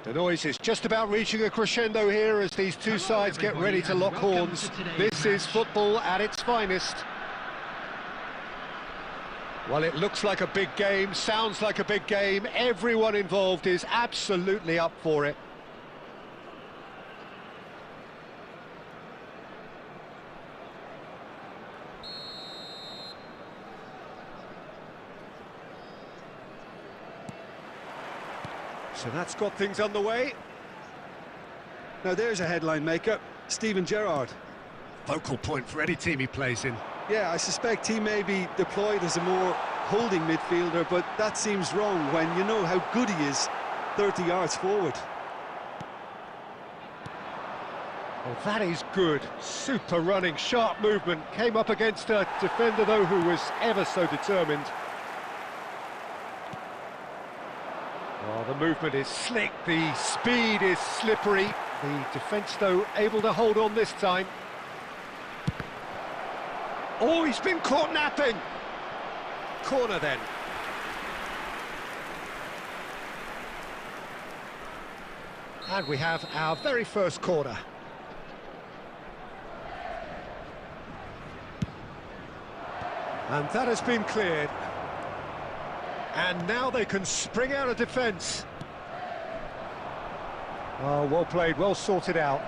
The noise is just about reaching a crescendo here as these two sides get ready to lock horns. This is football at its finest. Well, it looks like a big game, sounds like a big game. Everyone involved is absolutely up for it. So that's got things underway. Now there's a headline maker, Steven Gerrard. Focal point for any team he plays in. Yeah, I suspect he may be deployed as a more holding midfielder, but that seems wrong when you know how good he is 30 yards forward. Well, that is good. Super running, sharp movement. Came up against a defender, though, who was ever so determined. Oh, the movement is slick, the speed is slippery. The defence, though, able to hold on this time. Oh, he's been caught napping. Corner then. And we have our very first corner. And that has been cleared. And now they can spring out of defence. Oh, well played, well sorted out.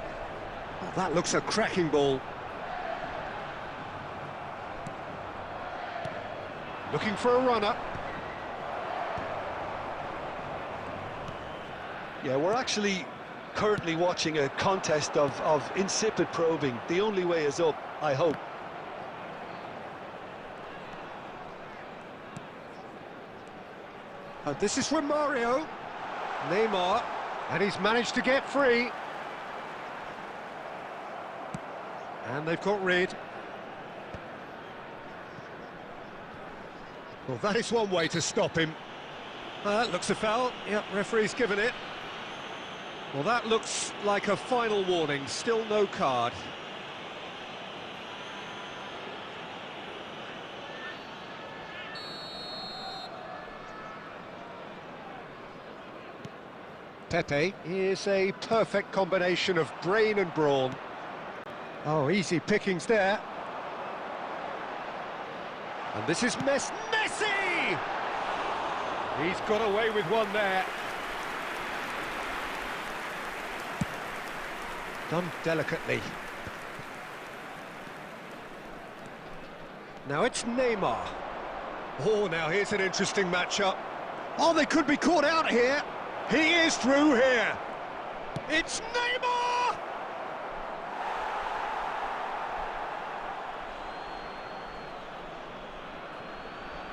Oh, that looks a cracking ball. Looking for a runner. Yeah, we're actually currently watching a contest of insipid probing. The only way is up, I hope. And this is from Mario. Neymar. And he's managed to get free. And they've got rid. Well, that is one way to stop him. That looks a foul. Yep, referee's given it. Well, that looks like a final warning. Still no card. Pepe is a perfect combination of brain and brawn. Oh, easy pickings there. And this is Messi! He's got away with one there. Done delicately. Now it's Neymar. Oh, now here's an interesting matchup. Oh, they could be caught out here. He is through here. It's Neymar!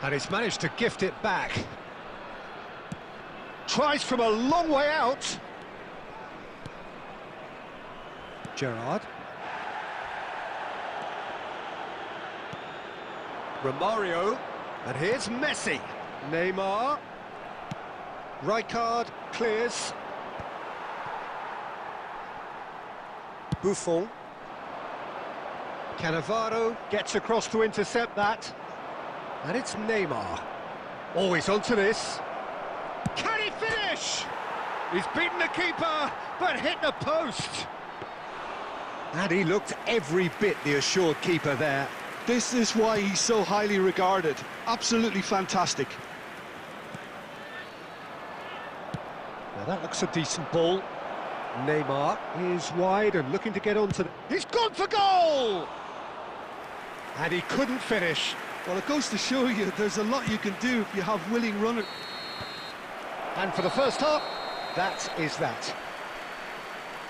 And he's managed to gift it back. Tries from a long way out. Gerrard. Romario. And here's Messi. Neymar. Rijkaard clears. Buffon. Cannavaro gets across to intercept that. And it's Neymar. Always onto this. Can he finish? He's beaten the keeper, but hit the post. And he looked every bit the assured keeper there. This is why he's so highly regarded. Absolutely fantastic. Now that looks a decent ball. Neymar is wide and looking to get onto... He's gone for goal! And he couldn't finish. Well, it goes to show you there's a lot you can do if you have willing runners. And for the first half, that is that.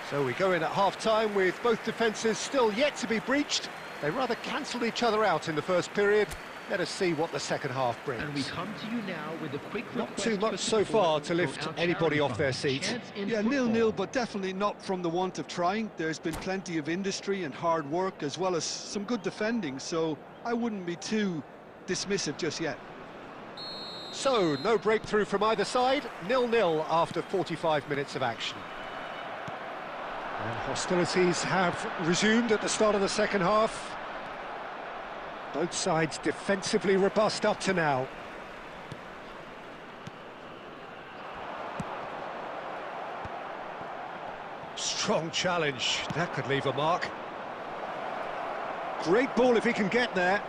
So we go in at half-time with both defences still yet to be breached. They rather cancelled each other out in the first period. Let us see what the second half brings. And we come to you now with a quick Not too much so far to lift anybody off their seat. Yeah, 0-0, but definitely not from the want of trying. There's been plenty of industry and hard work, as well as some good defending, so I wouldn't be too dismissive just yet. So, no breakthrough from either side, 0-0 after 45 minutes of action. And hostilities have resumed at the start of the second half. Both sides defensively robust up to now. Strong challenge, that could leave a mark. Great ball if he can get there.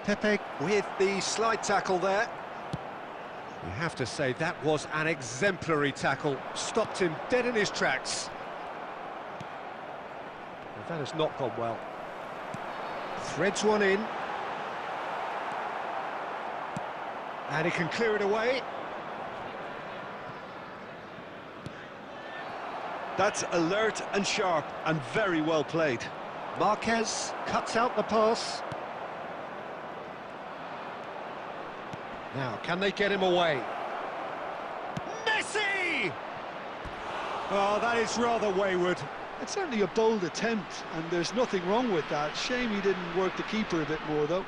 Pepe with the slide tackle there. You have to say that was an exemplary tackle. Stopped him dead in his tracks. Well, that has not gone well. Threads one in. And he can clear it away. That's alert and sharp and very well played. Marquez cuts out the pass. Now, can they get him away? Messi! Oh, that is rather wayward. It's certainly a bold attempt, and there's nothing wrong with that. Shame he didn't work the keeper a bit more, though.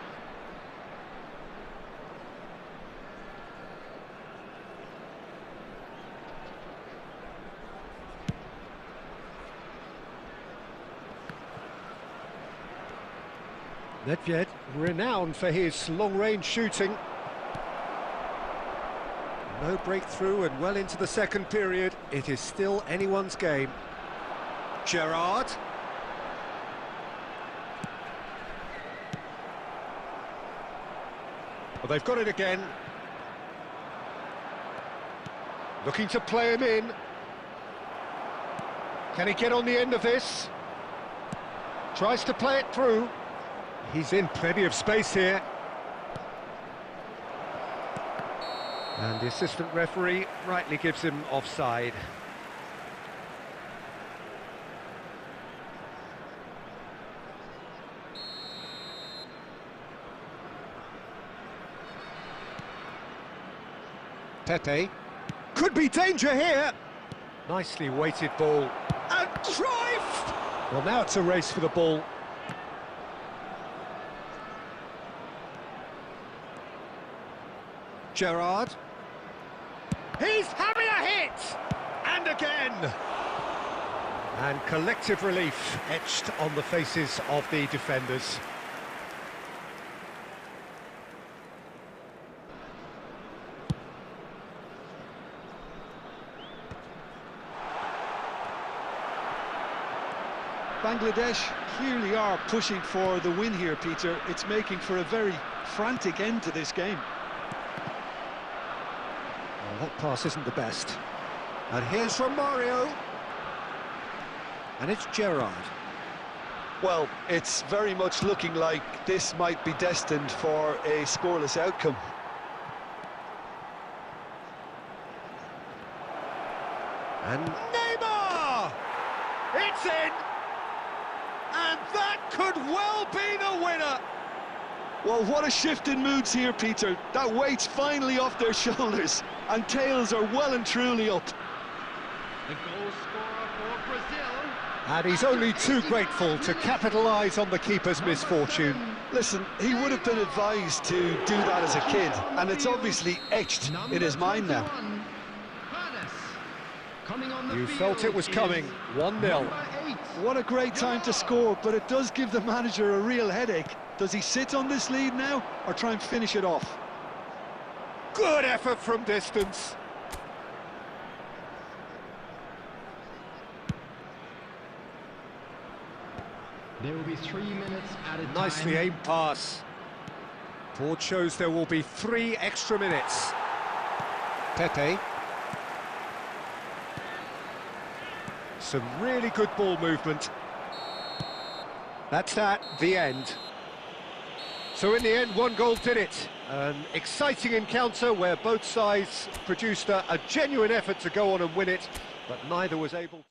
Nedved, renowned for his long-range shooting. No breakthrough and well into the second period. It is still anyone's game. Gerrard. Well, they've got it again. Looking to play him in. Can he get on the end of this? Tries to play it through. He's in plenty of space here. And the assistant referee rightly gives him offside. Pepe. Could be danger here. Nicely weighted ball. And drive! Well, now it's a race for the ball. Gerrard. He's having a hit! And again! And collective relief etched on the faces of the defenders. Bangladesh clearly are pushing for the win here, Peter. It's making for a very frantic end to this game. Well, that pass isn't the best. And here's Romario. And it's Gerrard. Well, it's very much looking like this might be destined for a scoreless outcome. And Neymar! It's in! And that could well be the winner! Well, what a shift in moods here, Peter. That weight's finally off their shoulders, and tails are well and truly up. The goal scorer for Brazil. And he's only too grateful to capitalise on the keeper's misfortune. Listen, he would have been advised to do that as a kid, and it's obviously etched in his mind now. You felt it was coming. 1-0. What a great time to score, but it does give the manager a real headache. Does he sit on this lead now, or try and finish it off? Good effort from distance. There will be 3 minutes at a time. Nicely aimed pass. Board shows there will be 3 extra minutes. Pepe. Some really good ball movement. That's the end. So in the end, 1 goal did it. An exciting encounter where both sides produced a genuine effort to go on and win it, but neither was able.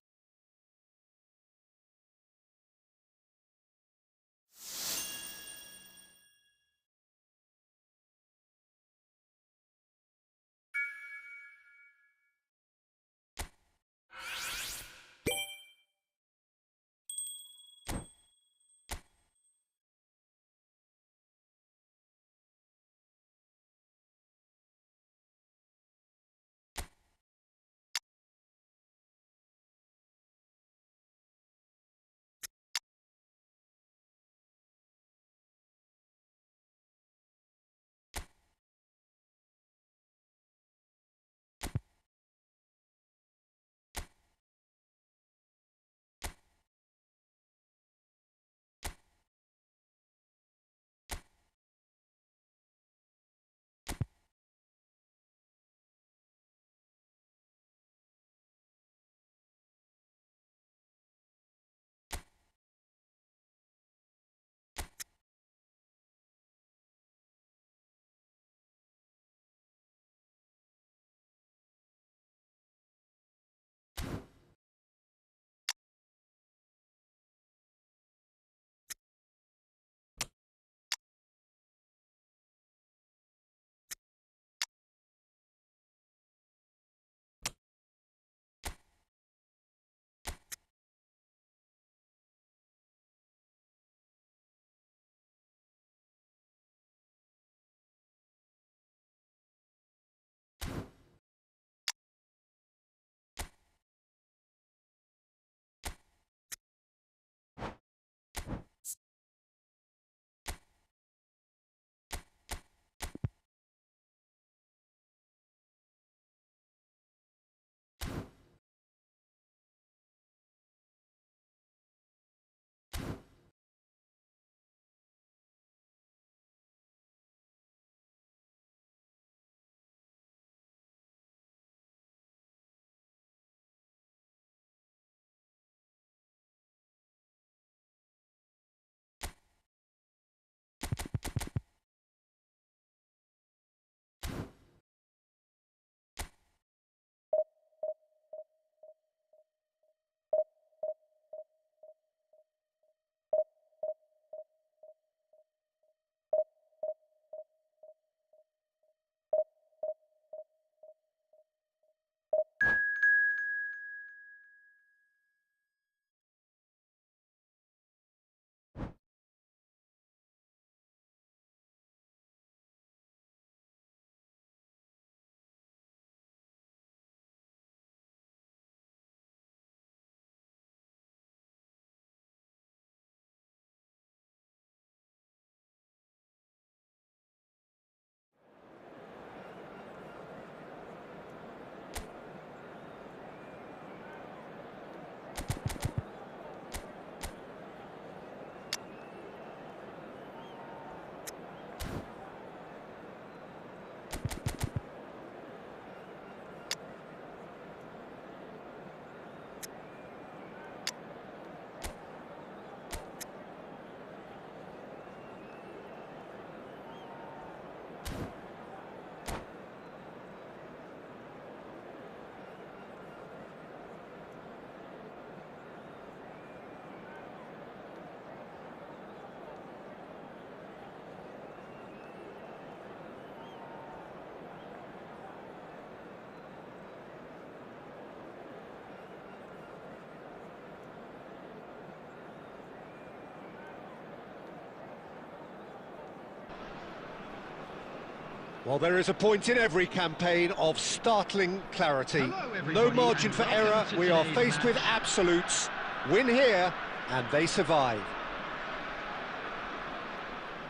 Well, there is a point in every campaign of startling clarity. No margin for error, we are faced with absolutes. Win here, and they survive.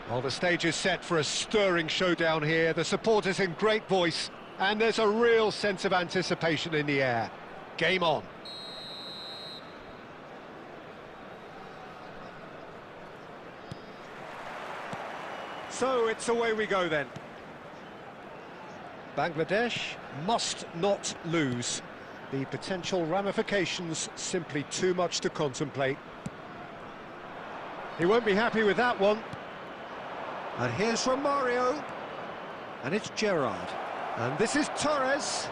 Well, the stage is set for a stirring showdown here. The supporters in great voice, and there's a real sense of anticipation in the air. Game on. So it's away we go then. Bangladesh must not lose. The potential ramifications simply too much to contemplate. He won't be happy with that one. And here's from Mario. And it's Gerrard. And this is Torres.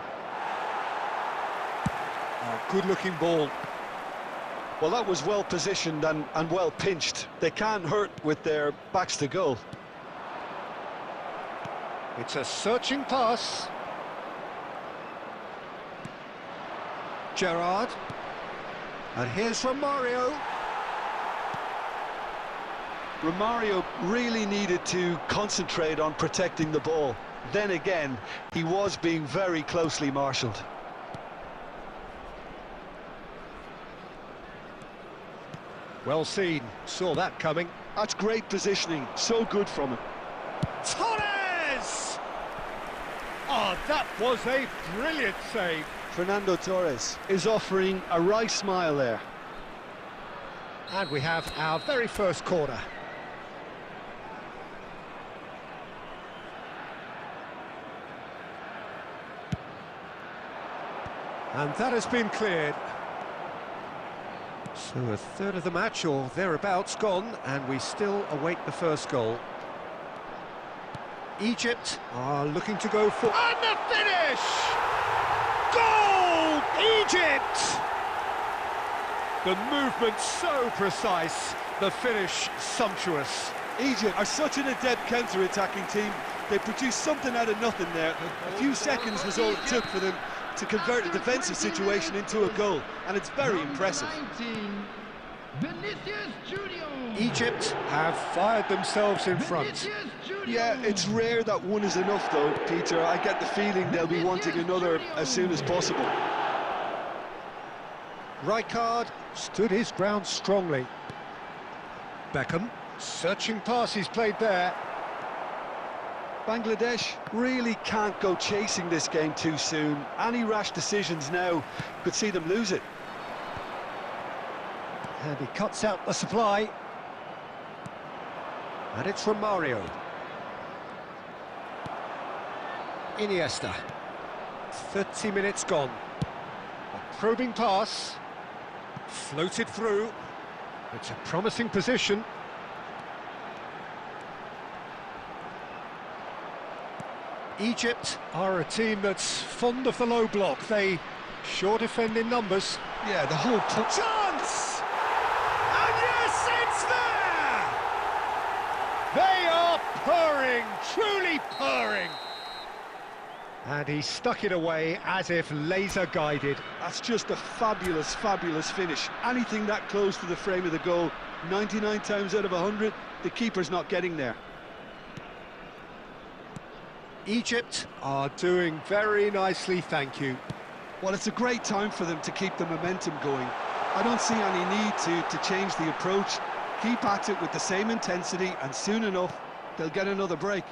Oh, good-looking ball. Well, that was well positioned and well pinched. They can't hurt with their backs to goal. It's a searching pass. Gerrard. And here's from Mario. Romario really needed to concentrate on protecting the ball. Then again, he was being very closely marshalled. Well seen, saw that coming. That's great positioning, so good from him. Torres! Oh, that was a brilliant save. Fernando Torres is offering a wry smile there. And we have our very first corner. And that has been cleared. So a third of the match, or thereabouts, gone, and we still await the first goal. Egypt are looking to go for... And the finish! Goal! Egypt! The movement so precise, the finish sumptuous. Egypt are such an adept counter-attacking team. They produced something out of nothing there. A few seconds was all it took for them to convert a defensive situation into a goal, and it's very impressive. 19, Egypt have fired themselves in front. Yeah, it's rare that one is enough though, Peter. I get the feeling they'll be wanting another as soon as possible. Rijkaard stood his ground strongly. Beckham, searching pass he's played there. Bangladesh really can't go chasing this game too soon. Any rash decisions now could see them lose it. And he cuts out the supply. And it's from Mario. Iniesta. 30 minutes gone. A probing pass. Floated through. It's a promising position. Egypt are a team that's fond of the low block. They sure defend in numbers. Yeah, the whole... Chance! And yes, it's there! They are purring, truly purring. And he stuck it away as if laser-guided. That's just a fabulous, fabulous finish. Anything that close to the frame of the goal, 99 times out of 100, the keeper's not getting there. Egypt are doing very nicely, thank you. Well, it's a great time for them to keep the momentum going. I don't see any need to change the approach. Keep at it with the same intensity, and soon enough, they'll get another break.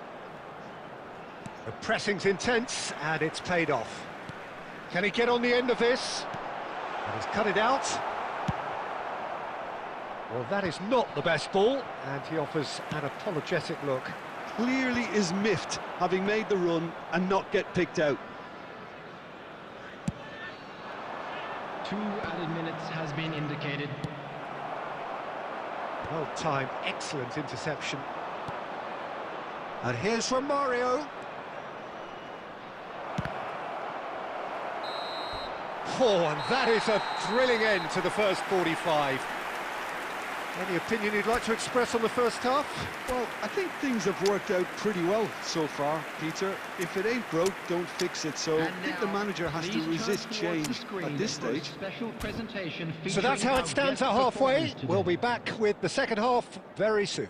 The pressing's intense, and it's paid off. Can he get on the end of this? And he's cut it out. Well, that is not the best ball, and he offers an apologetic look. Clearly is miffed, having made the run and not get picked out. 2 added minutes has been indicated. Well timed, excellent interception. And here's from Mario. Oh, and that is a thrilling end to the first 45. Any opinion you'd like to express on the first half? Well, I think things have worked out pretty well so far, Peter. If it ain't broke, don't fix it. So I think the manager has to resist change at this stage. So that's how it stands at halfway. We'll be back with the second half very soon.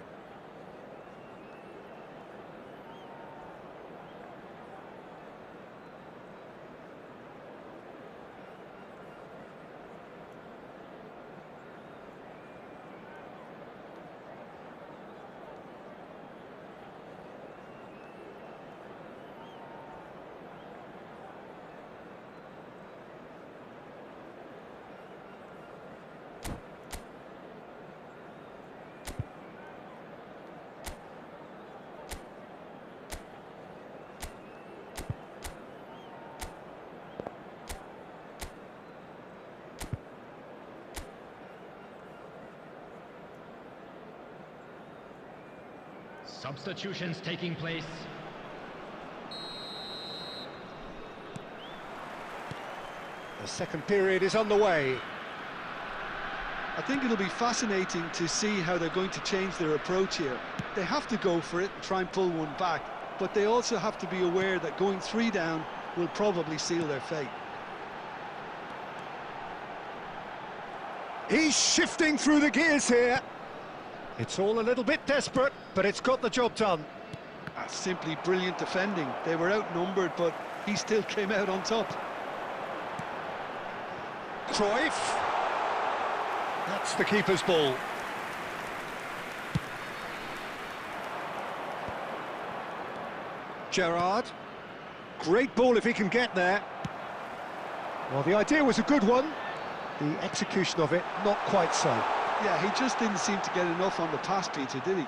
Substitutions taking place. The second period is underway. I think it'll be fascinating to see how they're going to change their approach here. They have to go for it and try and pull one back, but they also have to be aware that going 3 down will probably seal their fate. He's shifting through the gears here. It's all a little bit desperate, but it's got the job done. That's simply brilliant defending. They were outnumbered, but he still came out on top. Cruyff. That's the keeper's ball. Gerrard. Great ball if he can get there. Well, the idea was a good one. The execution of it, not quite so. Yeah, he just didn't seem to get enough on the pass, Peter, did he?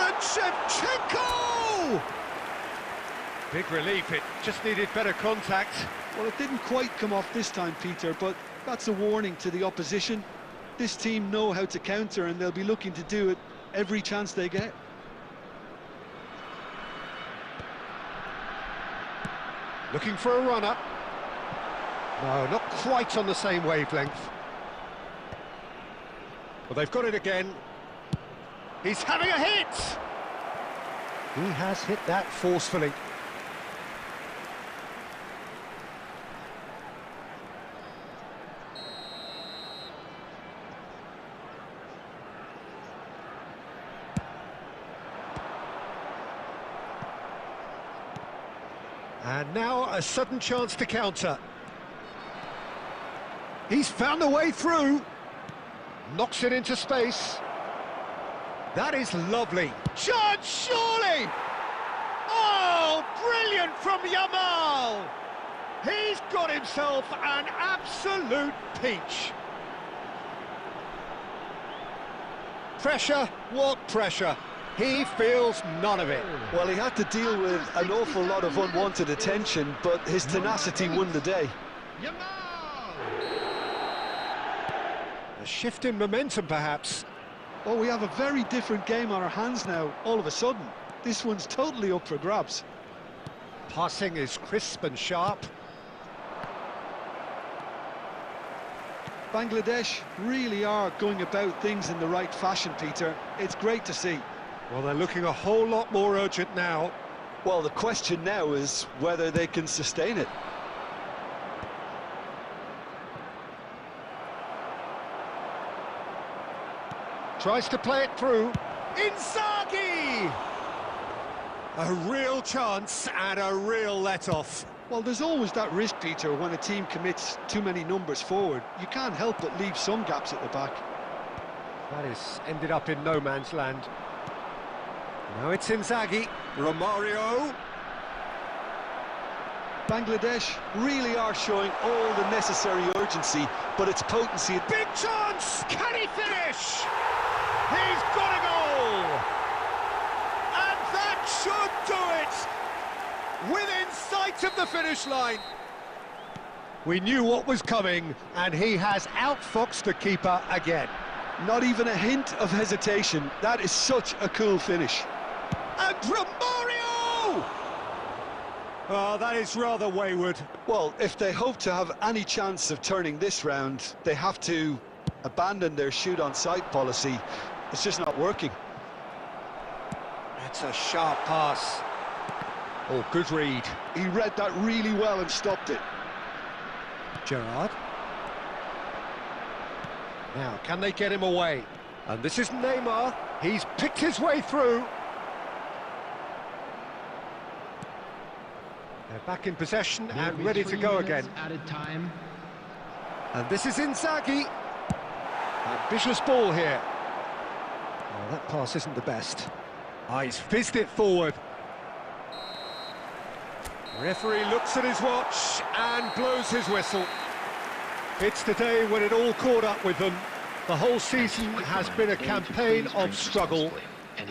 And Shevchenko! Big relief, it just needed better contact. Well, it didn't quite come off this time, Peter, but that's a warning to the opposition. This team know how to counter, and they'll be looking to do it every chance they get. Looking for a runner. No, not quite on the same wavelength. Well, they've got it again. He's having a hit! He has hit that forcefully. And now a sudden chance to counter. He's found a way through. Knocks it into space. That is lovely. Chance, surely! Oh, brilliant from Yamal! He's got himself an absolute peach. Pressure, what pressure? He feels none of it. Well, he had to deal with an awful lot of unwanted attention, but his tenacity won the day. A shift in momentum, perhaps. Oh, we have a very different game on our hands now, all of a sudden. This one's totally up for grabs. Passing is crisp and sharp. Bangladesh really are going about things in the right fashion, Peter. It's great to see. Well, they're looking a whole lot more urgent now. Well, the question now is whether they can sustain it. Tries to play it through. Inzaghi! A real chance and a real let-off. Well, there's always that risk, Peter, when a team commits too many numbers forward. You can't help but leave some gaps at the back. That is ended up in no man's land. Now it's Inzaghi. Romario. Bangladesh really are showing all the necessary urgency, but its potency... Big chance! Can he finish? He's got a goal! And that should do it! Within sight of the finish line. We knew what was coming, and he has outfoxed the keeper again. Not even a hint of hesitation. That is such a cool finish. And Romario! Oh, that is rather wayward. Well, if they hope to have any chance of turning this round, they have to abandon their shoot-on-sight policy. It's just not working. That's a sharp pass. Oh, good read. He read that really well and stopped it. Gerrard. Now, can they get him away? And this is Neymar. He's picked his way through. They're back in possession and ready to go again. Added time. And this is Inzaghi. Ambitious ball here. Well, that pass isn't the best. He's fizzed it forward. Referee looks at his watch and blows his whistle. It's the day when it all caught up with them. The whole season has been a campaign of struggle. And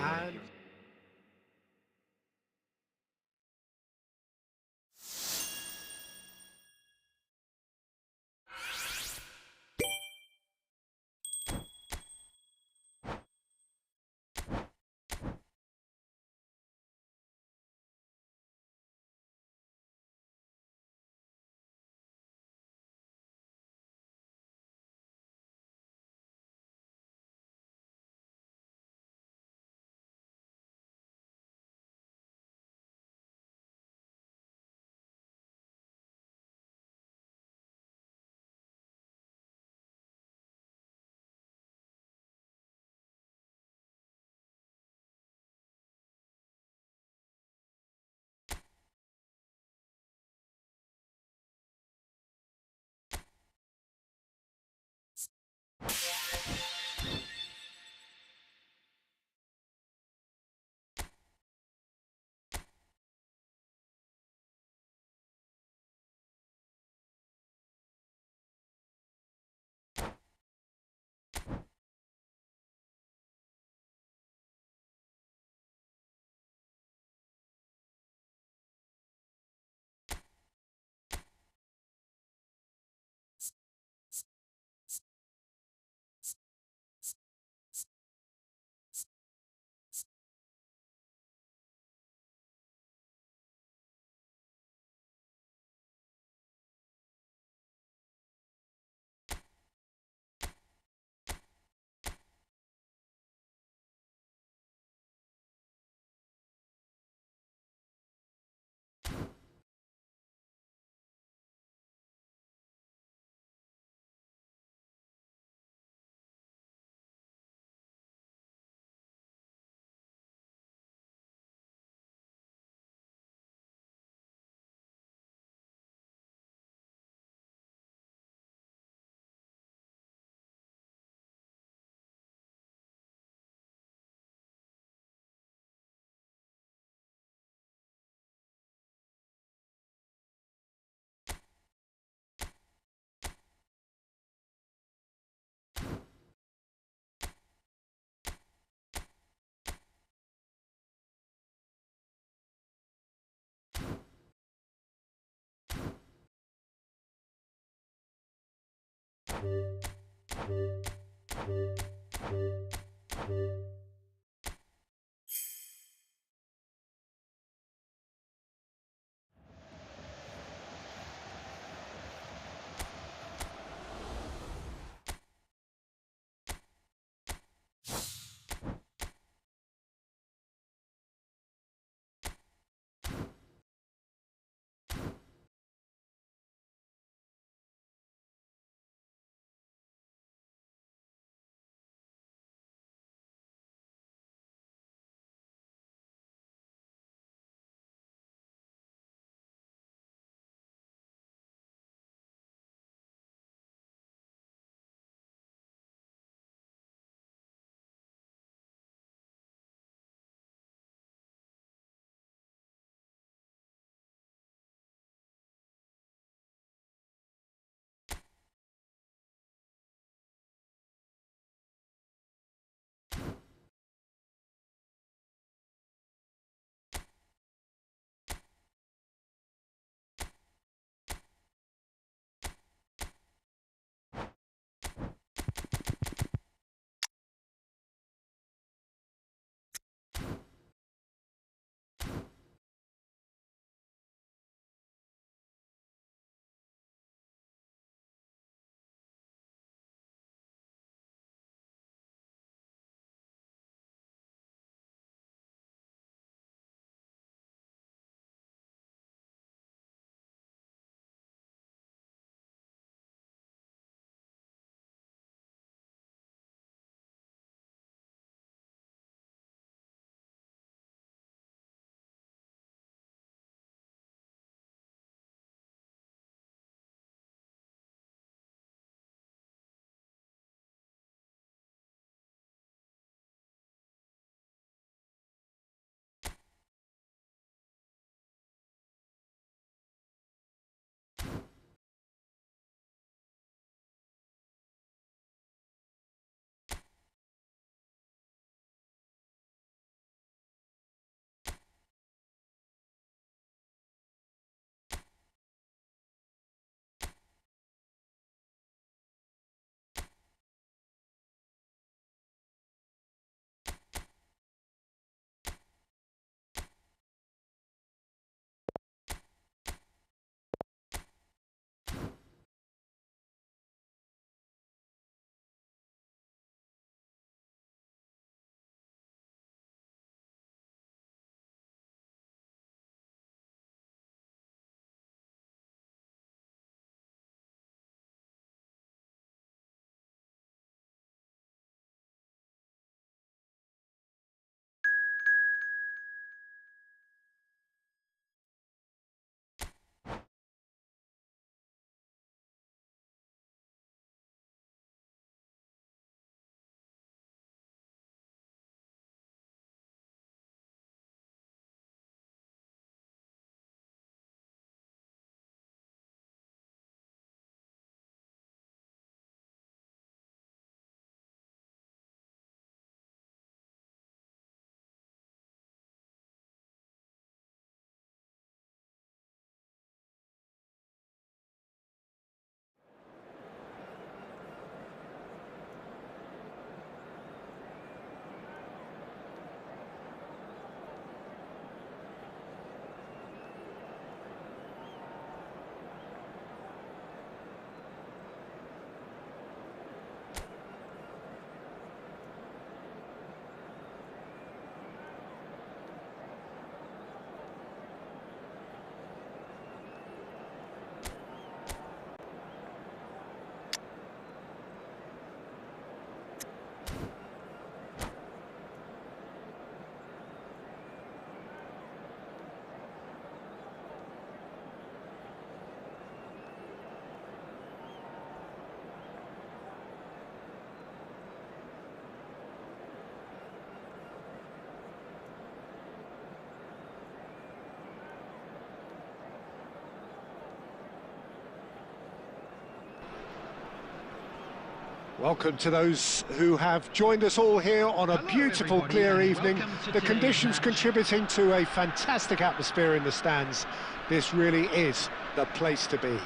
Welcome to those who have joined us all here on a beautiful, clear evening. The conditions contributing to a fantastic atmosphere in the stands. This really is the place to be.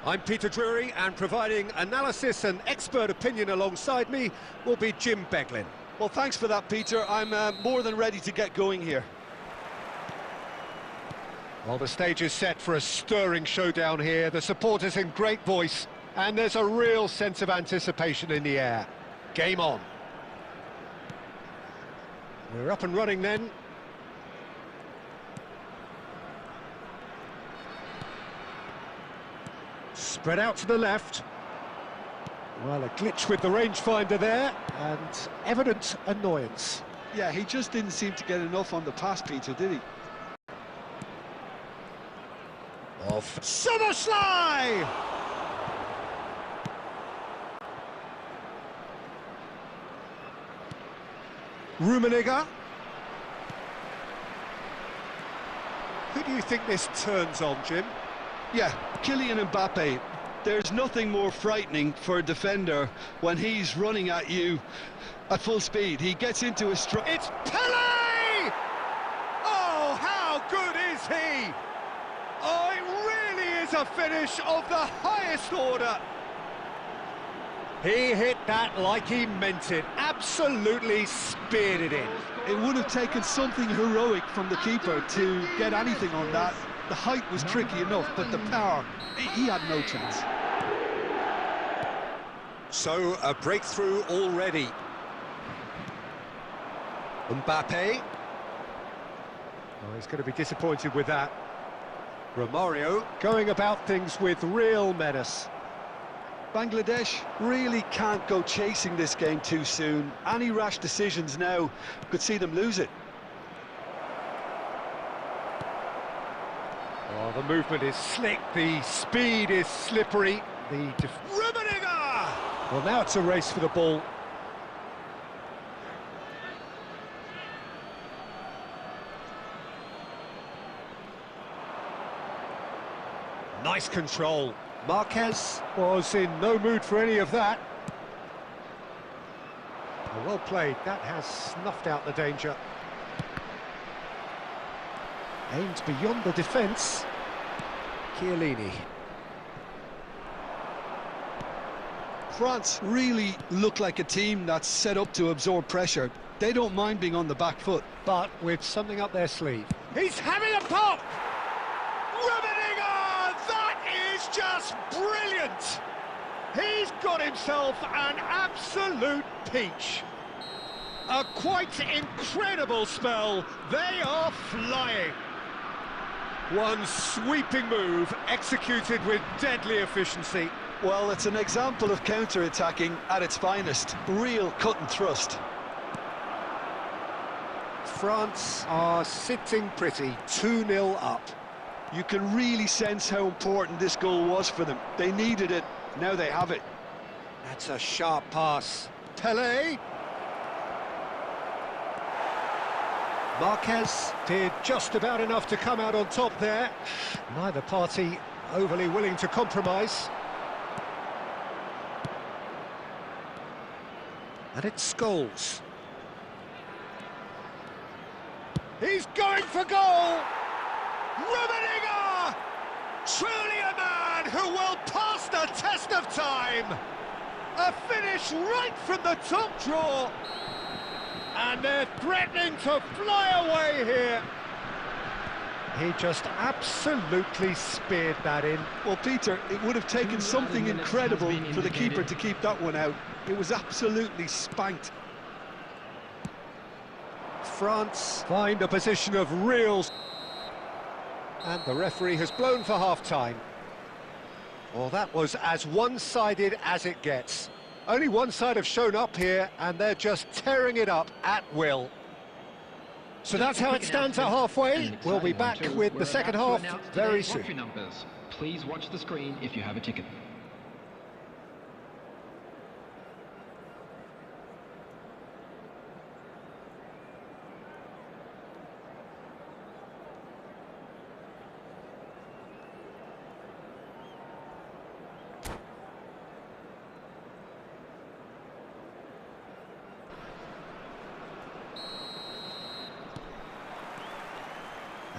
I'm Peter Drury, and providing analysis and expert opinion alongside me will be Jim Beglin. Well, thanks for that, Peter. I'm more than ready to get going here. Well, the stage is set for a stirring showdown here. The supporters in great voice, and there's a real sense of anticipation in the air. Game on. We're up and running then. Spread out to the left. Well, a glitch with the rangefinder there, and evident annoyance. Yeah, he just didn't seem to get enough on the pass, Peter, did he? Off Summerslide! Rummenigge. Who do you think this turns on, Jim? Yeah, Kylian Mbappe. There's nothing more frightening for a defender when he's running at you at full speed. He gets into a strike. It's Pelé! Oh, how good is he? Oh, it really is a finish of the highest order. He hit that like he meant it. Absolutely speared it in. It would have taken something heroic from the keeper to get anything on that. The height was tricky enough, but the power, he had no chance. So, a breakthrough already. Mbappe. Oh, he's going to be disappointed with that. Romario going about things with real menace. Bangladesh really can't go chasing this game too soon. Any rash decisions now could see them lose it. Oh, the movement is slick, the speed is slippery. Rummenigge! Well, now it's a race for the ball. Nice control. Marquez was in no mood for any of that. Well played, that has snuffed out the danger. Aimed beyond the defence. Chiellini. France really look like a team that's set up to absorb pressure. They don't mind being on the back foot. But with something up their sleeve. He's having a pop! Rummenigge! That is just brilliant! He's got himself an absolute peach. A quite incredible spell. They are flying. One sweeping move executed with deadly efficiency. Well, it's an example of counter-attacking at its finest. Real cut and thrust. France are sitting pretty, 2-0 up. You can really sense how important this goal was for them. They needed it, now they have it. That's a sharp pass. Pelé. Marquez did just about enough to come out on top there. Neither party overly willing to compromise. And it's Scholes. He's going for goal! Rummenigge! Truly a man who will pass the test of time! A finish right from the top draw! And they're threatening to fly away here. He just absolutely speared that in. Well, Peter, it would have taken something incredible for the keeper to keep that one out. It was absolutely spanked. France find a position of real... And the referee has blown for half-time. Well, that was as one-sided as it gets. Only one side have shown up here, and they're just tearing it up at will. So that's how it stands at halfway. We'll be back with the second half very soon. Please watch the screen if you have a ticket.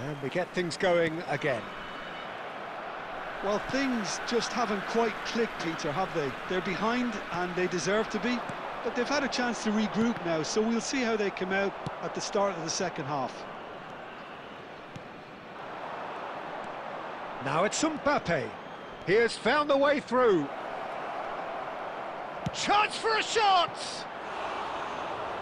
And we get things going again. Well, things just haven't quite clicked, Peter, have they? They're behind and they deserve to be, but they've had a chance to regroup now, so we'll see how they come out at the start of the second half. Now it's Mbappe. He has found the way through. Chance for a shot!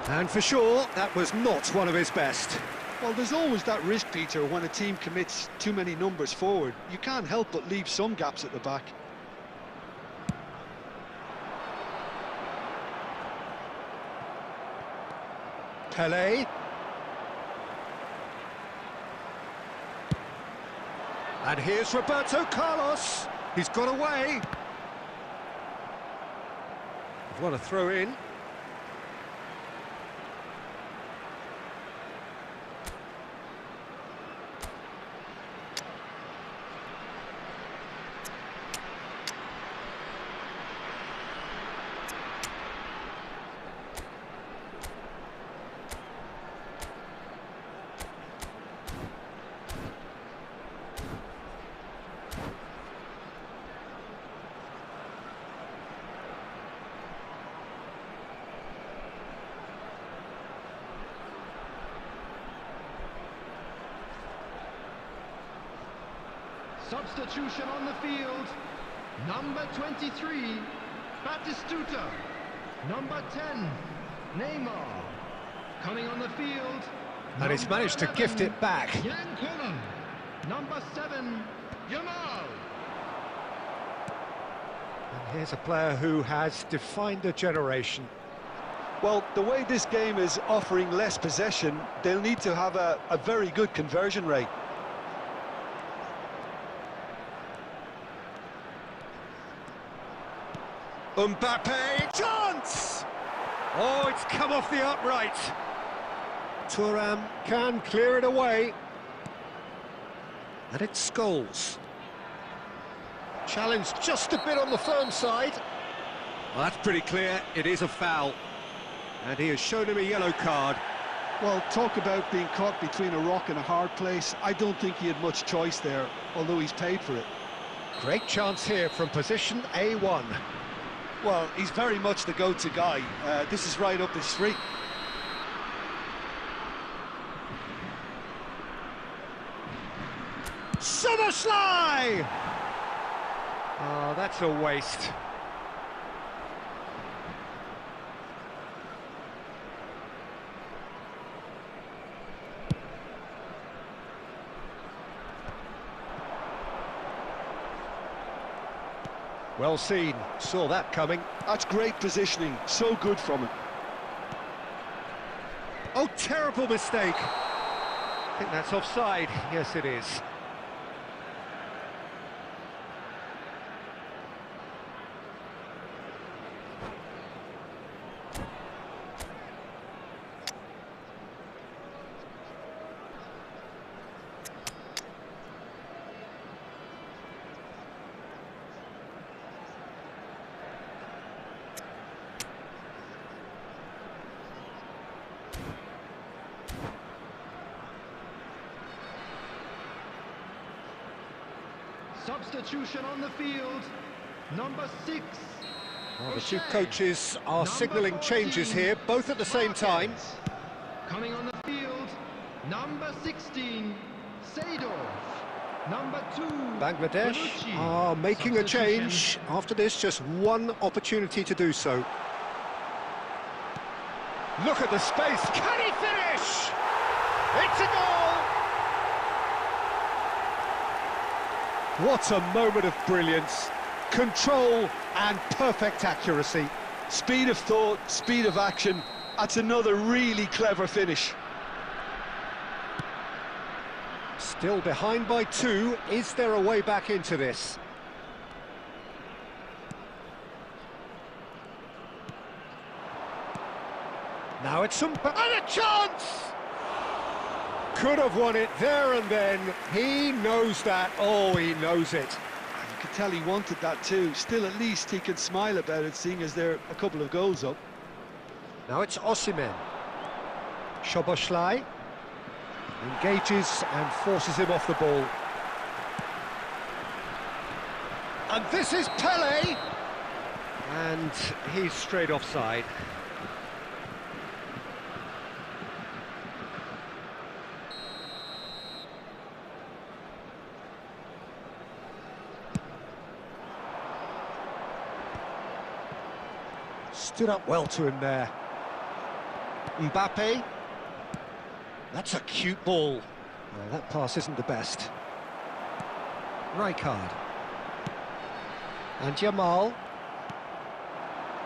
And for sure, that was not one of his best. Well, there's always that risk, Peter, when a team commits too many numbers forward. You can't help but leave some gaps at the back. Pelé. And here's Roberto Carlos. He's got away. Want to throw in. Substitution on the field. Number 23, Batistuta. Number 10, Neymar. Coming on the field. And he's managed to gift it back. Yankunen. Number 7, Yamal. And here's a player who has defined a generation. Well, the way this game is offering less possession, they'll need to have a very good conversion rate. Mbappe, chance! Oh, it's come off the upright. Thuram can clear it away. And it's Scholes. Challenge just a bit on the firm side. Well, that's pretty clear, it is a foul. And he has shown him a yellow card. Well, talk about being caught between a rock and a hard place. I don't think he had much choice there, although he's paid for it. Great chance here from position A1. Well, he's very much the go-to guy. This is right up his street. Summerslide! Oh, that's a waste. Well seen, saw that coming. That's great positioning, so good from him. Oh, terrible mistake. I think that's offside. Yes, it is. Substitution on the field. Number 6. Well, the two coaches are signalling changes here, both at the same time. Coming on the field, number 16, Seydorf. Number 2, Bangladesh Bonucci. are making a change. After this, just one opportunity to do so. Look at the space. Can he finish? It's a goal! What a moment of brilliance. Control and perfect accuracy. Speed of thought, speed of action. That's another really clever finish. Still behind by 2. Is there a way back into this? Now it's and a chance! Could have won it there and then. He knows that. Oh, he knows it. You could tell he wanted that too. Still, at least he can smile about it, seeing as they're a couple of goals up. Now it's Osimhen. Szoboszlai. Engages and forces him off the ball. And this is Pele! And he's straight offside. Stood up well to him there. Mbappe. That's a cute ball. Well, that pass isn't the best. Rijkaard. And Jamal.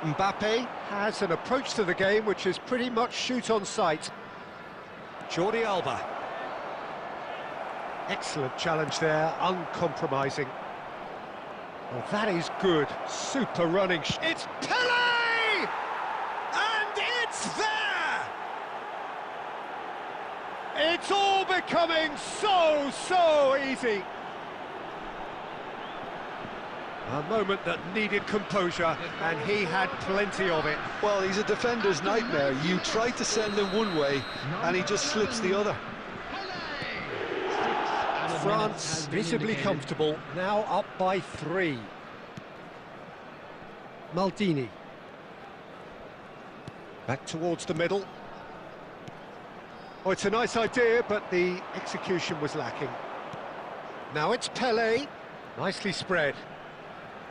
Mbappe has an approach to the game which is pretty much shoot on sight. Jordi Alba. Excellent challenge there, uncompromising. Well, that is good. Super running. It's Pele! And it's there! It's all becoming so easy. A moment that needed composure, and he had plenty of it. Well, he's a defender's nightmare. You try to send him one way, and he just slips the other. France visibly comfortable, now up by 3. Maldini. Back towards the middle. Oh, it's a nice idea, but the execution was lacking. Now it's Pele. Nicely spread.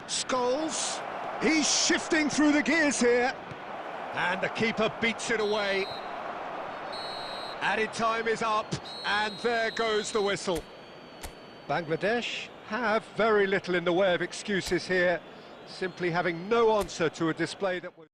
Scholes. He's shifting through the gears here. And the keeper beats it away. Added time is up, and there goes the whistle. Bangladesh have very little in the way of excuses here, simply having no answer to a display that was...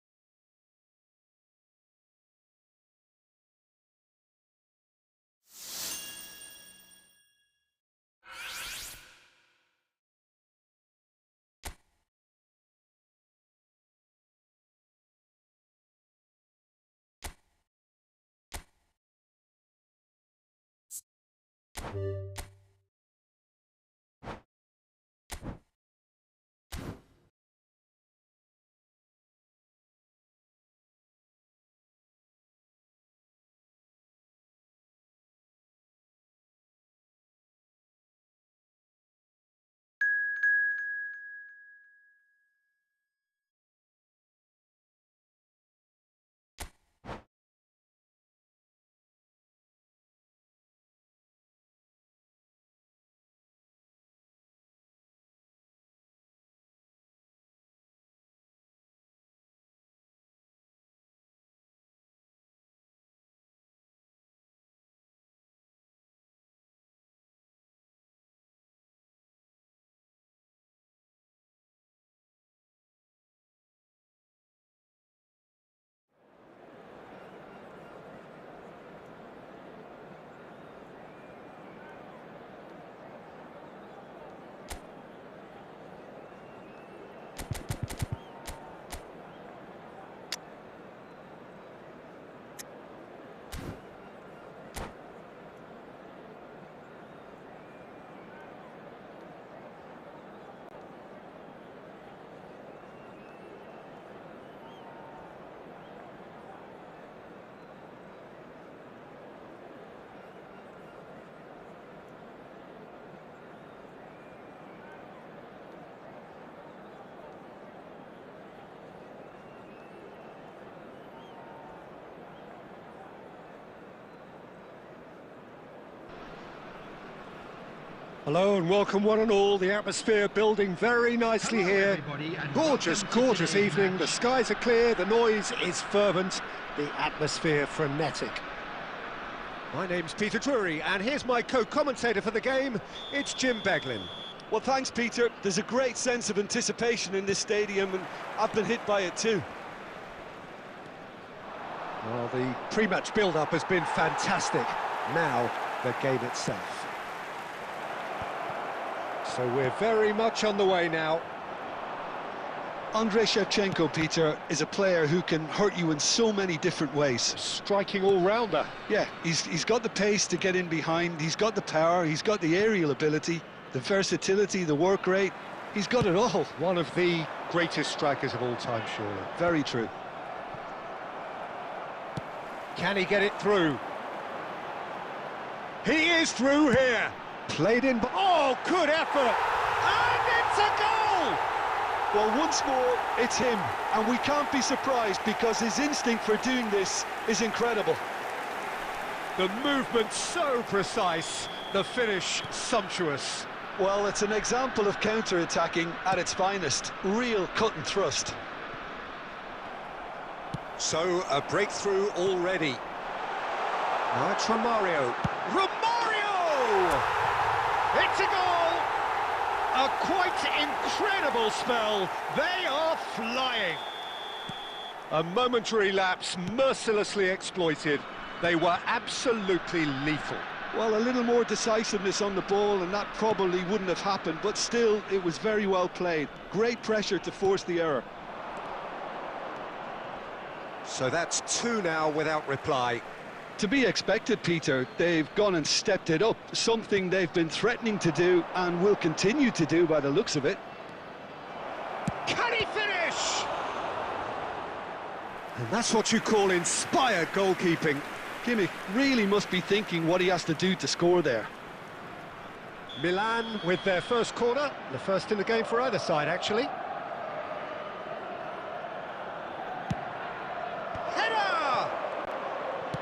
Hello and welcome one and all. The atmosphere building very nicely here. Gorgeous evening. The skies are clear, the noise is fervent, the atmosphere frenetic. My name's Peter Drury and here's my co-commentator for the game. It's Jim Beglin. Well, thanks, Peter. There's a great sense of anticipation in this stadium, and I've been hit by it too. Well, the pre-match build-up has been fantastic. Now, the game itself. So we're very much on the way now. Andrei Shevchenko, Peter, is a player who can hurt you in so many different ways. Striking all-rounder. Yeah, he's got the pace to get in behind, he's got the power, he's got the aerial ability, the versatility, the work rate. He's got it all. One of the greatest strikers of all time, surely. Very true. Can he get it through? He is through here. Played in... Oh, good effort. And it's a goal! Well, once more, it's him. And we can't be surprised because his instinct for doing this is incredible. The movement so precise, the finish sumptuous. Well, it's an example of counter-attacking at its finest. Real cut and thrust. So, a breakthrough already. Now it's Romario. Romario! It's a goal! A quite incredible spell. They are flying. A momentary lapse mercilessly exploited. They were absolutely lethal. Well, a little more decisiveness on the ball and that probably wouldn't have happened, but still, it was very well played. Great pressure to force the error. So that's 2 now without reply. To be expected, Peter. They've gone and stepped it up, something they've been threatening to do and will continue to do by the looks of it. Can he finish? And that's what you call inspired goalkeeping. Kimmich really must be thinking what he has to do to score there. Milan with their first corner, the first in the game for either side, actually. Header!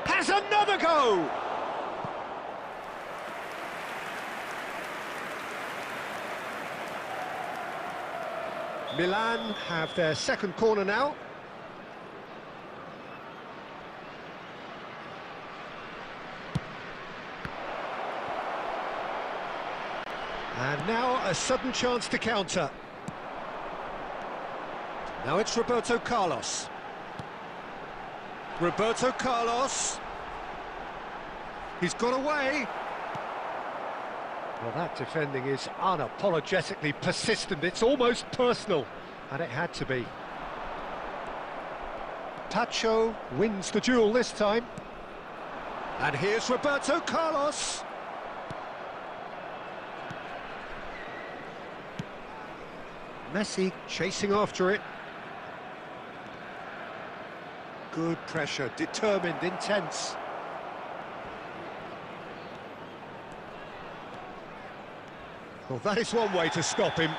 Has another go! Milan have their second corner now. And now a sudden chance to counter. Now it's Roberto Carlos. Roberto Carlos. He's got away. Well, that defending is unapologetically persistent. It's almost personal. And it had to be. Tacho wins the duel this time. And here's Roberto Carlos. Messi chasing after it. Good pressure, determined, intense. Well, that is one way to stop him.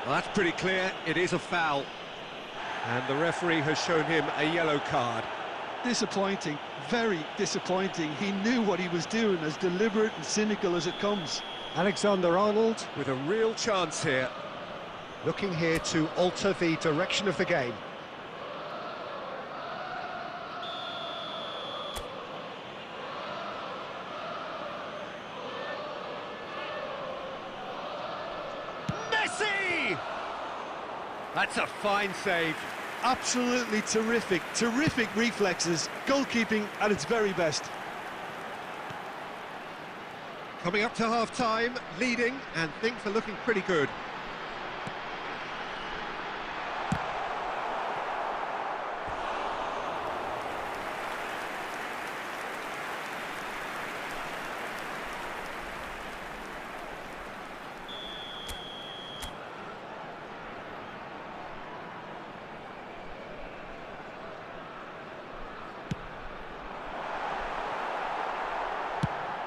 Well, that's pretty clear, it is a foul. And the referee has shown him a yellow card. Disappointing, very disappointing. He knew what he was doing, as deliberate and cynical as it comes. Alexander-Arnold with a real chance here. Looking here to alter the direction of the game. Messi! That's a fine save. Absolutely terrific, terrific reflexes. Goalkeeping at its very best. Coming up to half-time, leading, and things are looking pretty good.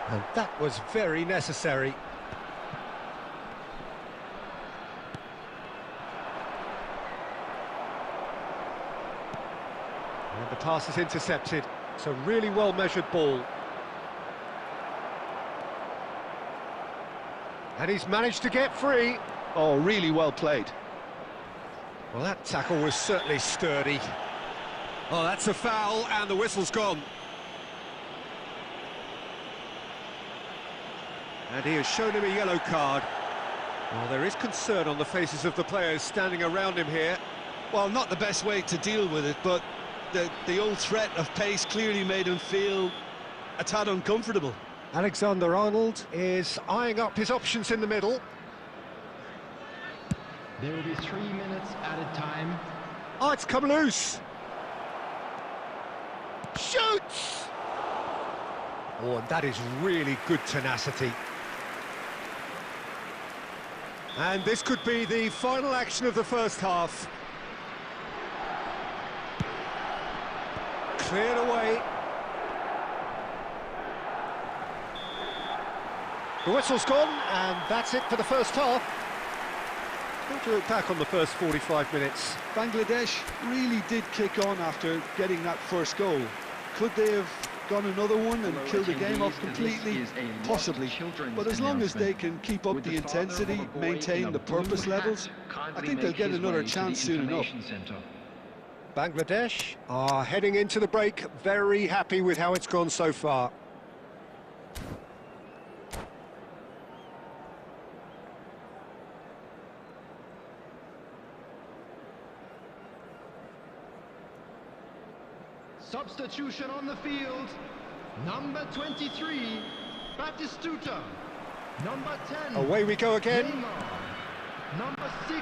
And that was very necessary. And the pass is intercepted. It's a really well-measured ball. And he's managed to get free. Oh, really well played. Well, that tackle was certainly sturdy. Oh, that's a foul, and the whistle's gone. And he has shown him a yellow card. Well, there is concern on the faces of the players standing around him here. Well, not the best way to deal with it, but the old threat of pace clearly made him feel a tad uncomfortable. Alexander-Arnold is eyeing up his options in the middle. There will be 3 minutes added time. Oh, it's come loose. Shoots! Oh, and that is really good tenacity. And this could be the final action of the first half. Cleared away. The whistle's gone, and that's it for the first half. Good to look back on the first 45 minutes. Bangladesh really did kick on after getting that first goal. Could they have gone another one and killed the game off completely? Possibly. But as long as they can keep up the intensity, maintain the purpose levels, I think they'll get another chance soon enough. Bangladesh are heading into the break, very happy with how it's gone so far. Substitution on the field. Number 23, Batistuta. Number 10. Away we go again. Neymar. Number 6,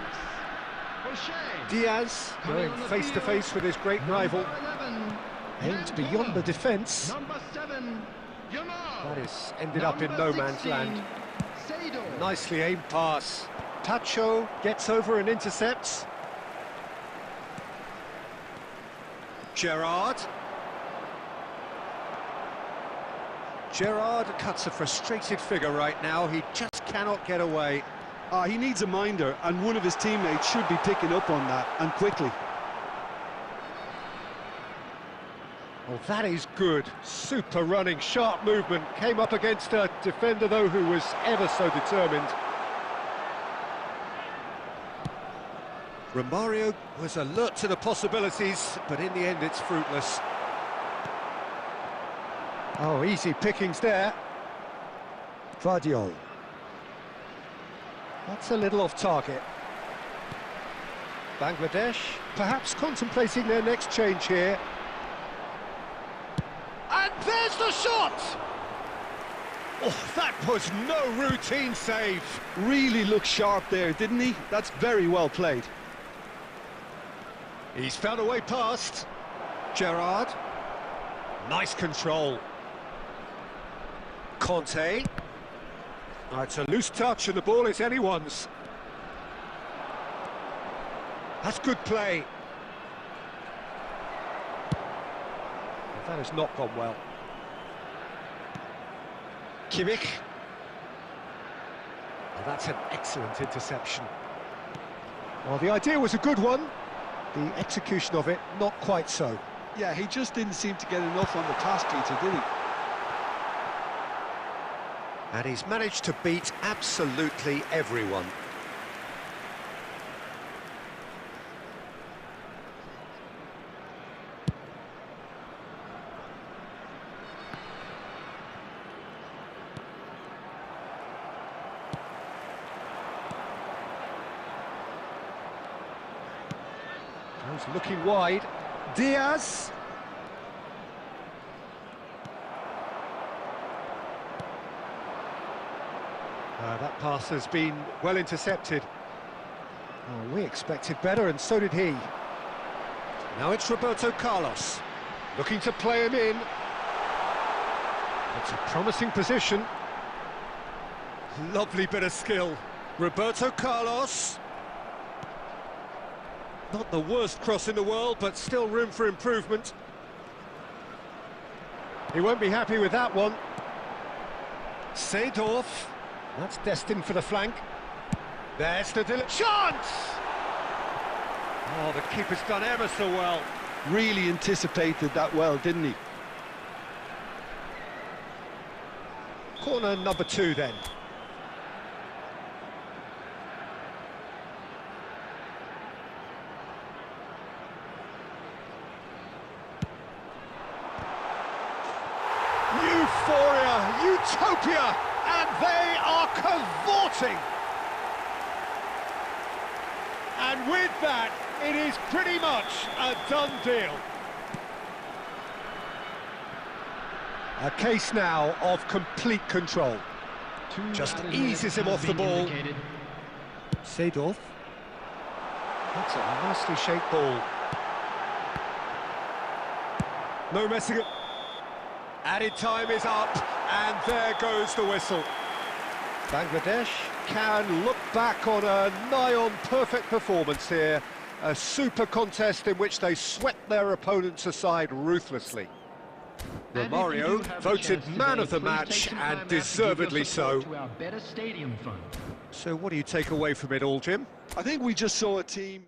O'Shea. Diaz going face to face with his great rival. 11, Aimed beyond the defence. Number 7, Yamal. That is ended up in no man's 16, land. Sado. Nicely aimed pass. Tacho gets over and intercepts. Gerrard. Gerrard cuts a frustrated figure right now. He just cannot get away. He needs a minder, and one of his teammates should be picking up on that, and quickly. Oh, that is good. Super running, sharp movement. Came up against a defender, though, who was ever so determined. Romario was alert to the possibilities, but in the end it's fruitless. Oh, easy pickings there. Vardiol. That's a little off target. Bangladesh perhaps contemplating their next change here. And there's the shot! Oh, that was no routine save. Really looked sharp there, didn't he? That's very well played. He's found a way past. Gerrard. Nice control. Conte. Oh, it's a loose touch and the ball is anyone's. That's good play. That has not gone well. Kimmich. Oh, that's an excellent interception. Well, the idea was a good one. The execution of it, not quite so. Yeah, he just didn't seem to get enough on the pass, Peter, did he? And he's managed to beat absolutely everyone. He's looking wide. Diaz. That pass has been well intercepted. Oh, we expected better, and so did he. Now it's Roberto Carlos, looking to play him in. It's a promising position. Lovely bit of skill. Roberto Carlos. Not the worst cross in the world, but still room for improvement. He won't be happy with that one. Seedorf. That's destined for the flank. There's the chance! Oh, the keeper's done ever so well. Really anticipated that well, didn't he? Corner number 2 then. Euphoria, utopia, and they are cavorting. And with that, it is pretty much a done deal. A case now of complete control. Just eases him off the ball. Seedorf. That's a nicely shaped ball. No messing it. Added time is up, and there goes the whistle. Bangladesh can look back on a nigh-on perfect performance here. A super contest in which they swept their opponents aside ruthlessly. Romario voted man of the match, and deservedly so. To our better stadium fund. So what do you take away from it all, Jim? I think we just saw a team.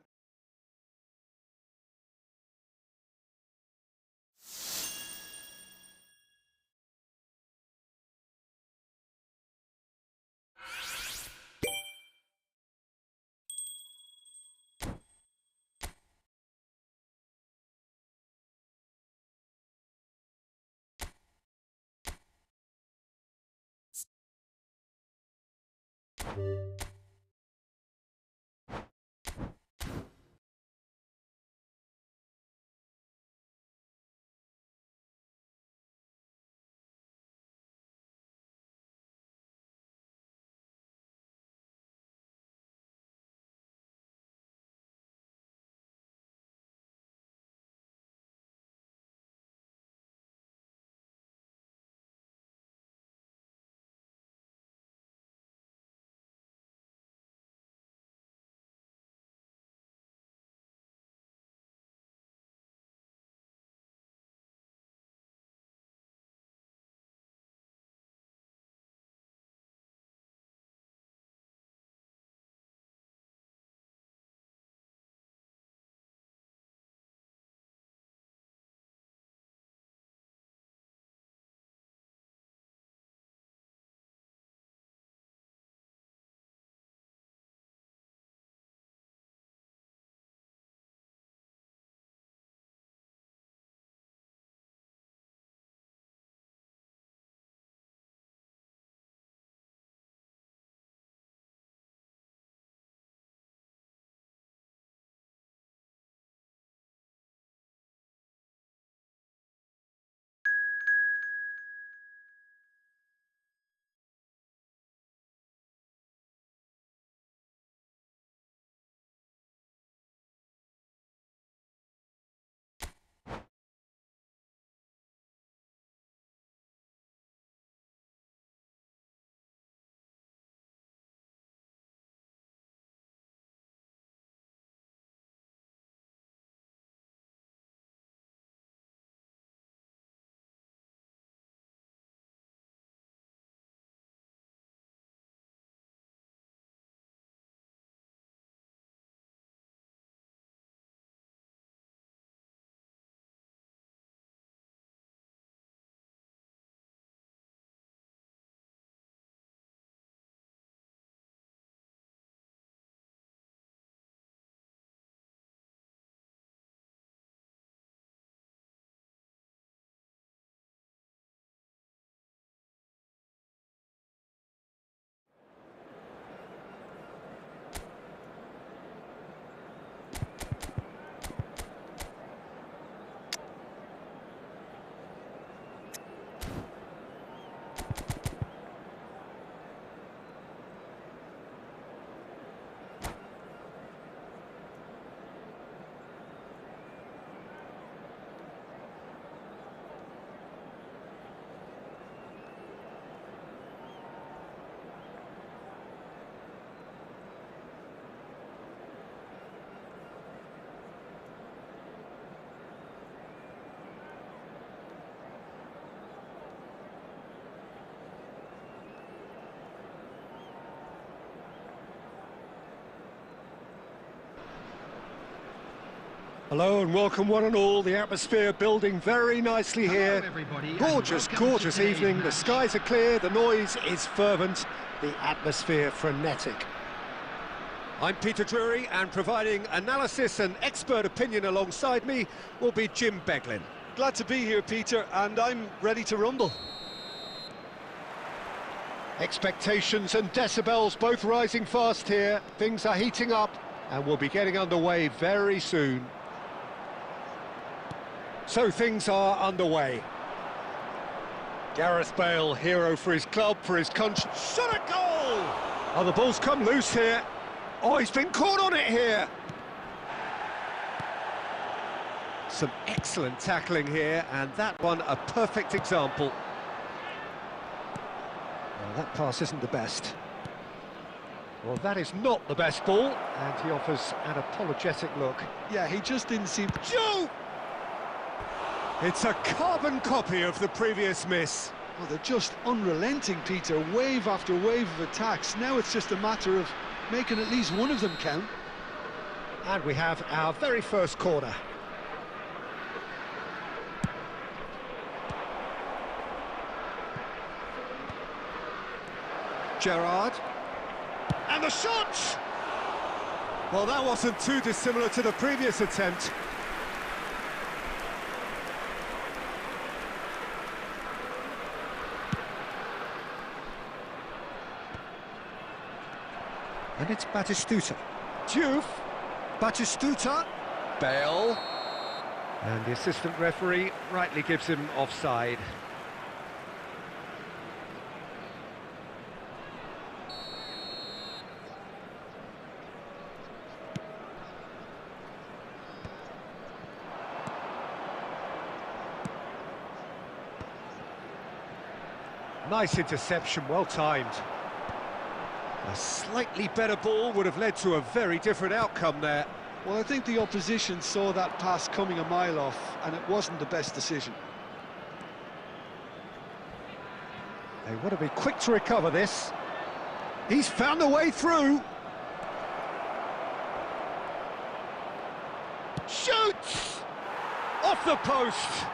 Hello and welcome one and all. The atmosphere building very nicely here. Hello, everybody, Gorgeous, and welcome to gorgeous today's evening. The match. skies are clear, the noise is fervent, the atmosphere frenetic. I'm Peter Drury, and providing analysis and expert opinion alongside me will be Jim Beglin. Glad to be here, Peter, and I'm ready to rumble. Expectations and decibels both rising fast here. Things are heating up and we'll be getting underway very soon. So things are underway. Gareth Bale, hero for his club, for his country. Shot a goal! Oh, the ball's come loose here. Oh, he's been caught on it here. Some excellent tackling here, and that one a perfect example. Well, that pass isn't the best. Well, that is not the best ball, and he offers an apologetic look. Yeah, he just didn't seem... Joe! It's a carbon copy of the previous miss. Well, they're just unrelenting, Peter. Wave after wave of attacks. Now it's just a matter of making at least one of them count. And we have our very first corner. Gerrard. And the shot! Well, that wasn't too dissimilar to the previous attempt. And it's Batistuta. Diouf. Batistuta. Bale. And the assistant referee rightly gives him offside. Nice interception, well timed. A slightly better ball would have led to a very different outcome there. Well, I think the opposition saw that pass coming a mile off, and it wasn't the best decision. They want to be quick to recover this. He's found a way through. Shoots! Off the post!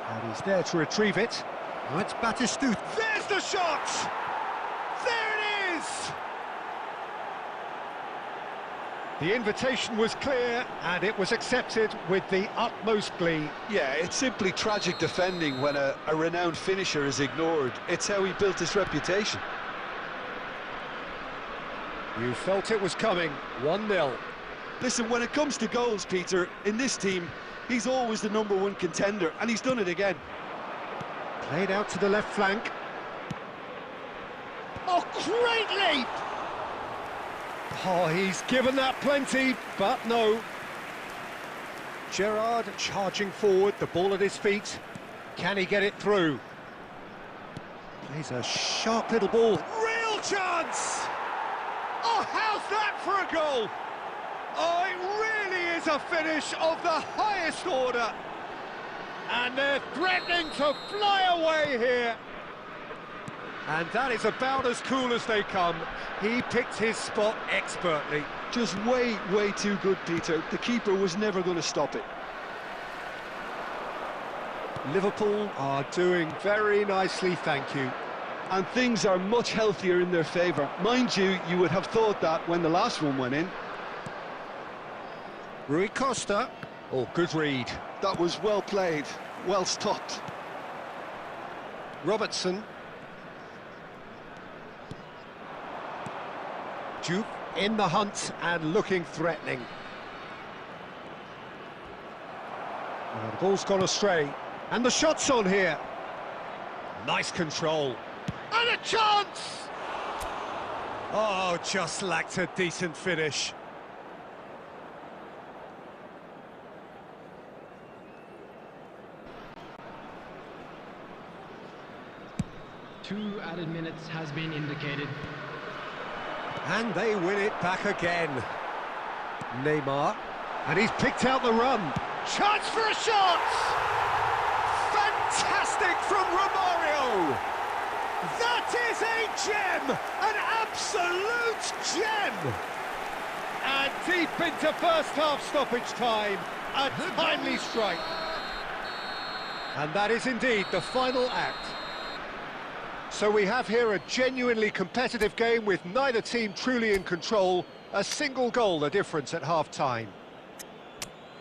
And he's there to retrieve it. Now it's Batistuta. There's the shot! There it is! The invitation was clear, and it was accepted with the utmost glee. Yeah, it's simply tragic defending when a renowned finisher is ignored. It's how he built his reputation. You felt it was coming. 1-0. Listen, when it comes to goals, Peter, in this team, he's always the #1 contender, and he's done it again. Played out to the left flank. Oh, great leap! Oh, he's given that plenty, but no. Gerrard charging forward, the ball at his feet. Can he get it through? Plays a sharp little ball. Real chance! Oh, how's that for a goal? Oh, it really is a finish of the highest order. And they're threatening to fly away here. And that is about as cool as they come. He picked his spot expertly. Just way too good, Peter. The keeper was never going to stop it. Liverpool are doing very nicely, thank you. And things are much healthier in their favour. Mind you, you would have thought that when the last one went in. Rui Costa. Oh, good read. That was well played, well stopped. Robertson. Diouf in the hunt and looking threatening. The ball's gone astray. And the shot's on here. Nice control. And a chance! Oh, just lacked a decent finish. Two added minutes has been indicated. And they win it back again. Neymar. And he's picked out the run. Chance for a shot! Fantastic from Romario! That is a gem! An absolute gem! And deep into first half stoppage time, a timely strike. And that is indeed the final act. So we have here a genuinely competitive game with neither team truly in control. A single goal the difference at half-time.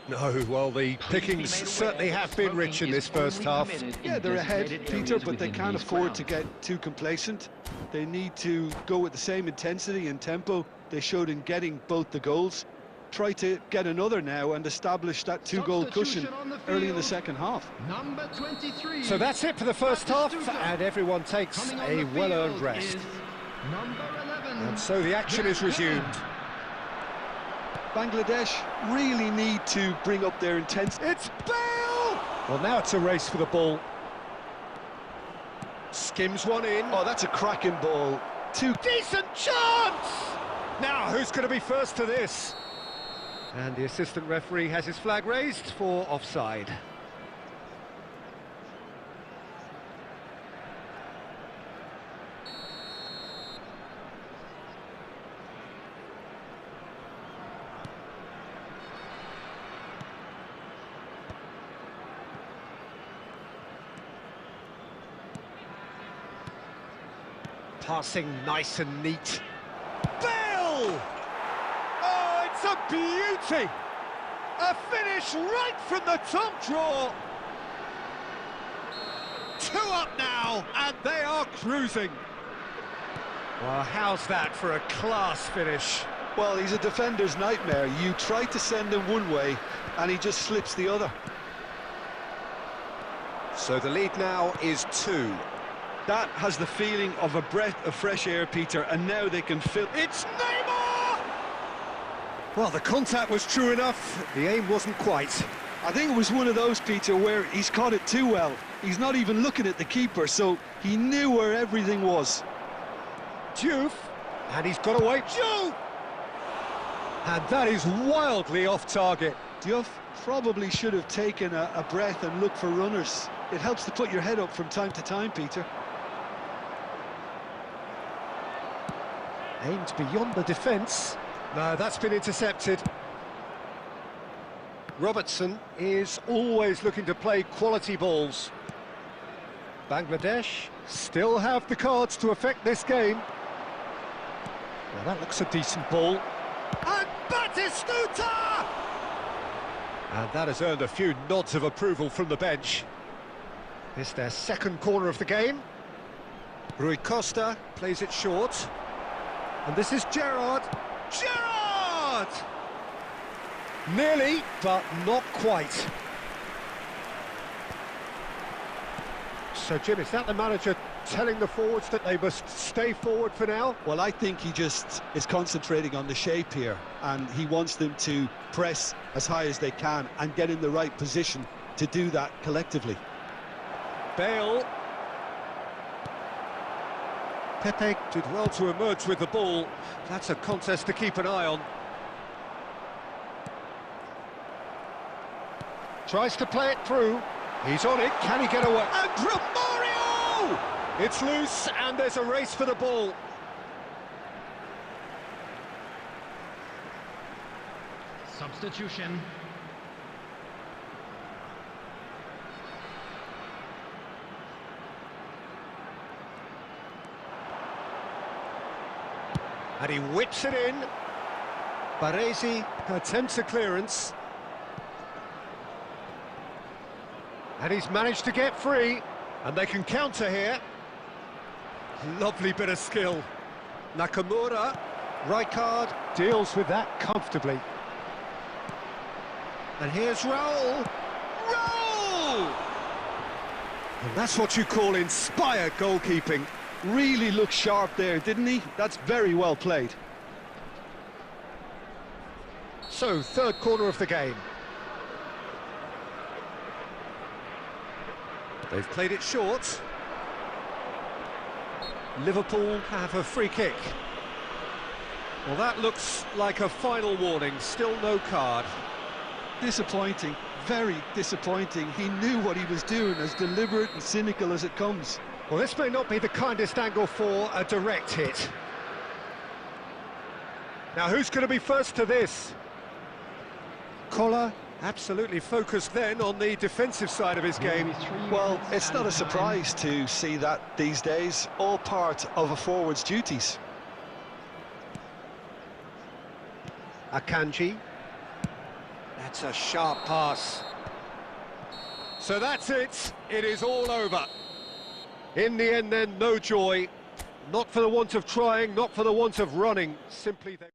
No, well, the pickings certainly have been rich in this first half. Yeah, they're ahead, Peter, but they can't afford to get too complacent. They need to go with the same intensity and tempo they showed in getting both the goals. Try to get another now and establish that two-goal cushion early in the second half. Number 23. So that's it for the first half, and everyone takes a well-earned rest. Number 11. And so the action is resumed. Bangladesh really need to bring up their intensity. It's Bale! Well, now it's a race for the ball. Skims one in. Oh, that's a cracking ball. Decent chance! Now, who's going to be first to this? And the assistant referee has his flag raised for offside. Passing nice and neat. Bale! Oh, it's a beauty! A finish right from the top draw! 2 up now, and they are cruising. Well, how's that for a class finish? Well, he's a defender's nightmare. You try to send him one way, and he just slips the other. So the lead now is 2. That has the feeling of a breath of fresh air, Peter, and now they can fill... It's Neymar! Well, the contact was true enough, the aim wasn't quite. I think it was one of those, Peter, where he's caught it too well. He's not even looking at the keeper, so he knew where everything was. Diouf, and he's got away. Diouf! And that is wildly off target. Diouf probably should have taken a breath and looked for runners. It helps to put your head up from time to time, Peter. Aimed beyond the defence. No, that's been intercepted. Robertson is always looking to play quality balls. Bangladesh still have the cards to affect this game. Well, that looks a decent ball. And Batistuta! And that has earned a few nods of approval from the bench. It's their second corner of the game. Rui Costa plays it short. And this is Gerrard. Gerrard! Nearly, but not quite. So, Jim, is that the manager telling the forwards that they must stay forward for now? Well, I think he just is concentrating on the shape here, and he wants them to press as high as they can and get in the right position to do that collectively. Bale. Pepe did well to emerge with the ball. That's a contest to keep an eye on. Tries to play it through. He's on it. Can he get away? And Romario! It's loose, and there's a race for the ball. Substitution. And he whips it in. Baresi attempts a clearance. And he's managed to get free. And they can counter here. Lovely bit of skill. Nakamura, Rijkaard deals with that comfortably. And here's Raul. Raul! And that's what you call inspired goalkeeping. Really looked sharp there, didn't he? That's very well played. So, third corner of the game. They've played it short. Liverpool have a free kick. Well, that looks like a final warning. Still no card. Disappointing, very disappointing. He knew what he was doing, as deliberate and cynical as it comes. Well, this may not be the kindest angle for a direct hit. Now, who's going to be first to this? Collar absolutely focused then on the defensive side of his game. Well, it's not a surprise to see that these days, all part of a forward's duties. Akanji. That's a sharp pass. So that's it. It is all over. In the end, then, no joy. Not for the want of trying, not for the want of running. Simply they...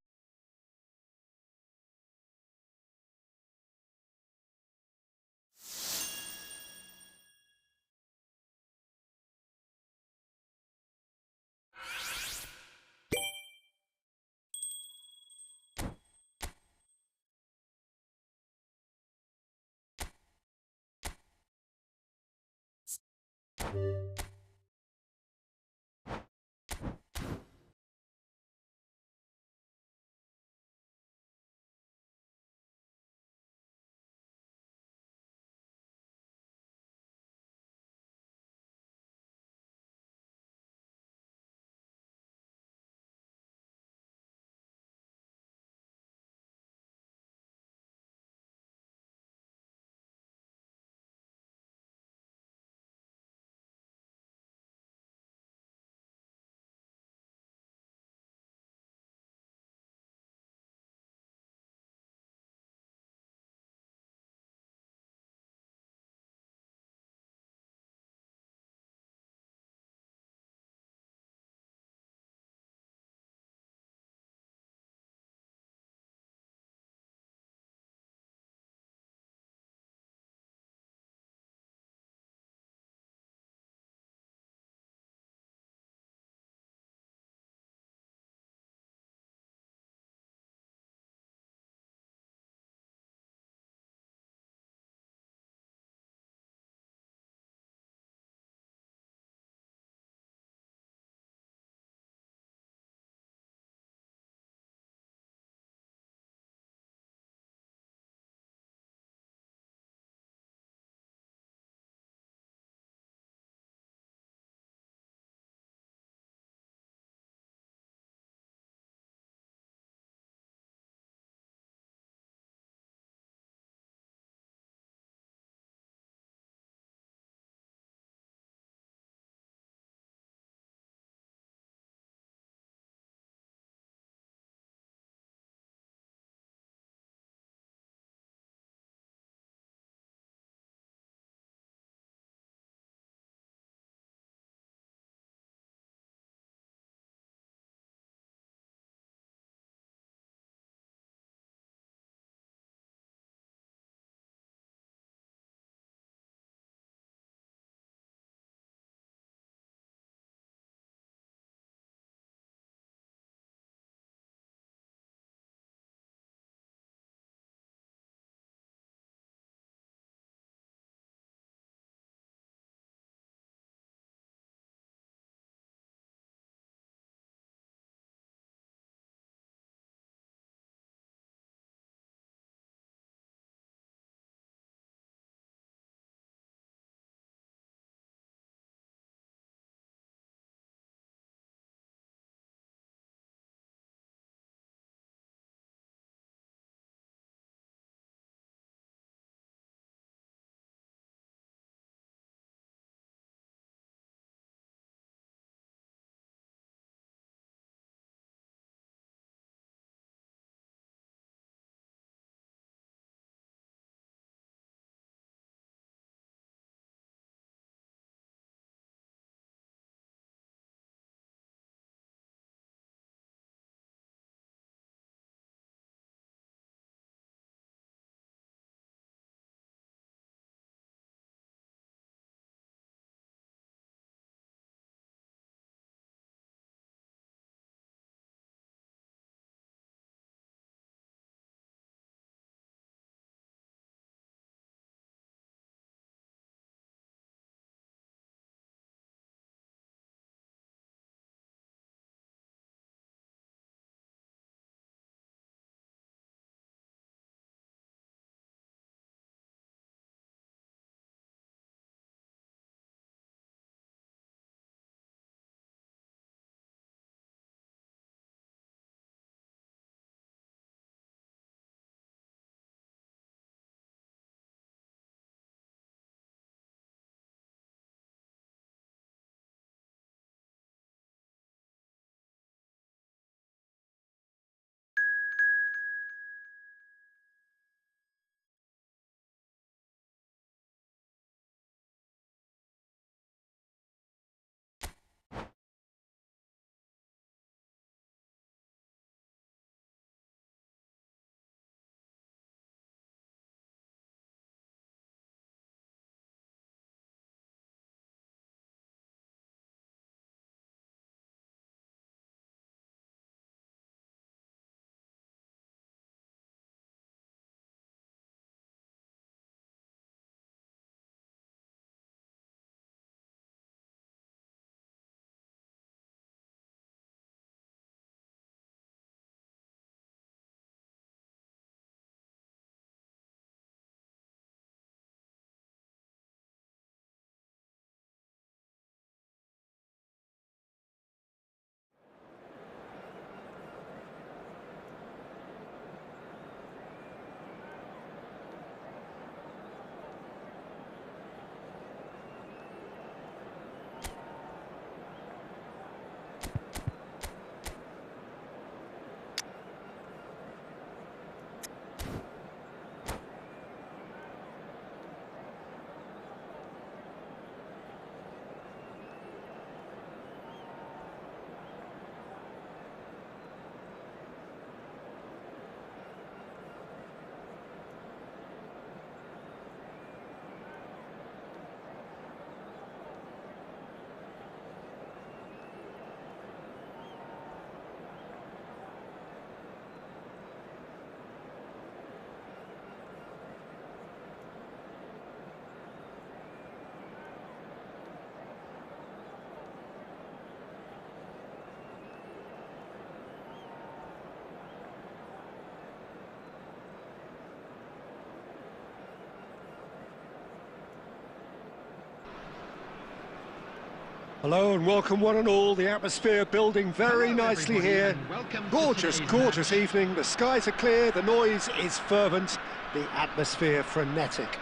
Hello and welcome one and all. The atmosphere building very Hello, nicely everybody, here. and welcome to Gorgeous, today's gorgeous match. evening. The skies are clear, the noise is fervent, the atmosphere frenetic.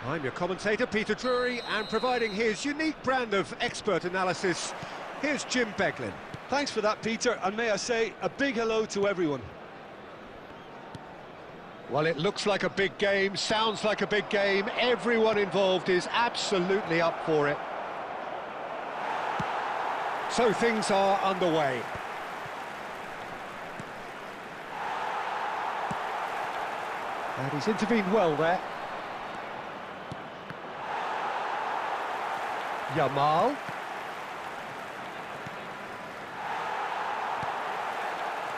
I'm your commentator, Peter Drury, and providing his unique brand of expert analysis, here's Jim Beglin. Thanks for that, Peter, and may I say a big hello to everyone. Well, it looks like a big game, sounds like a big game. Everyone involved is absolutely up for it. So things are underway. And he's intervened well there. Yamal.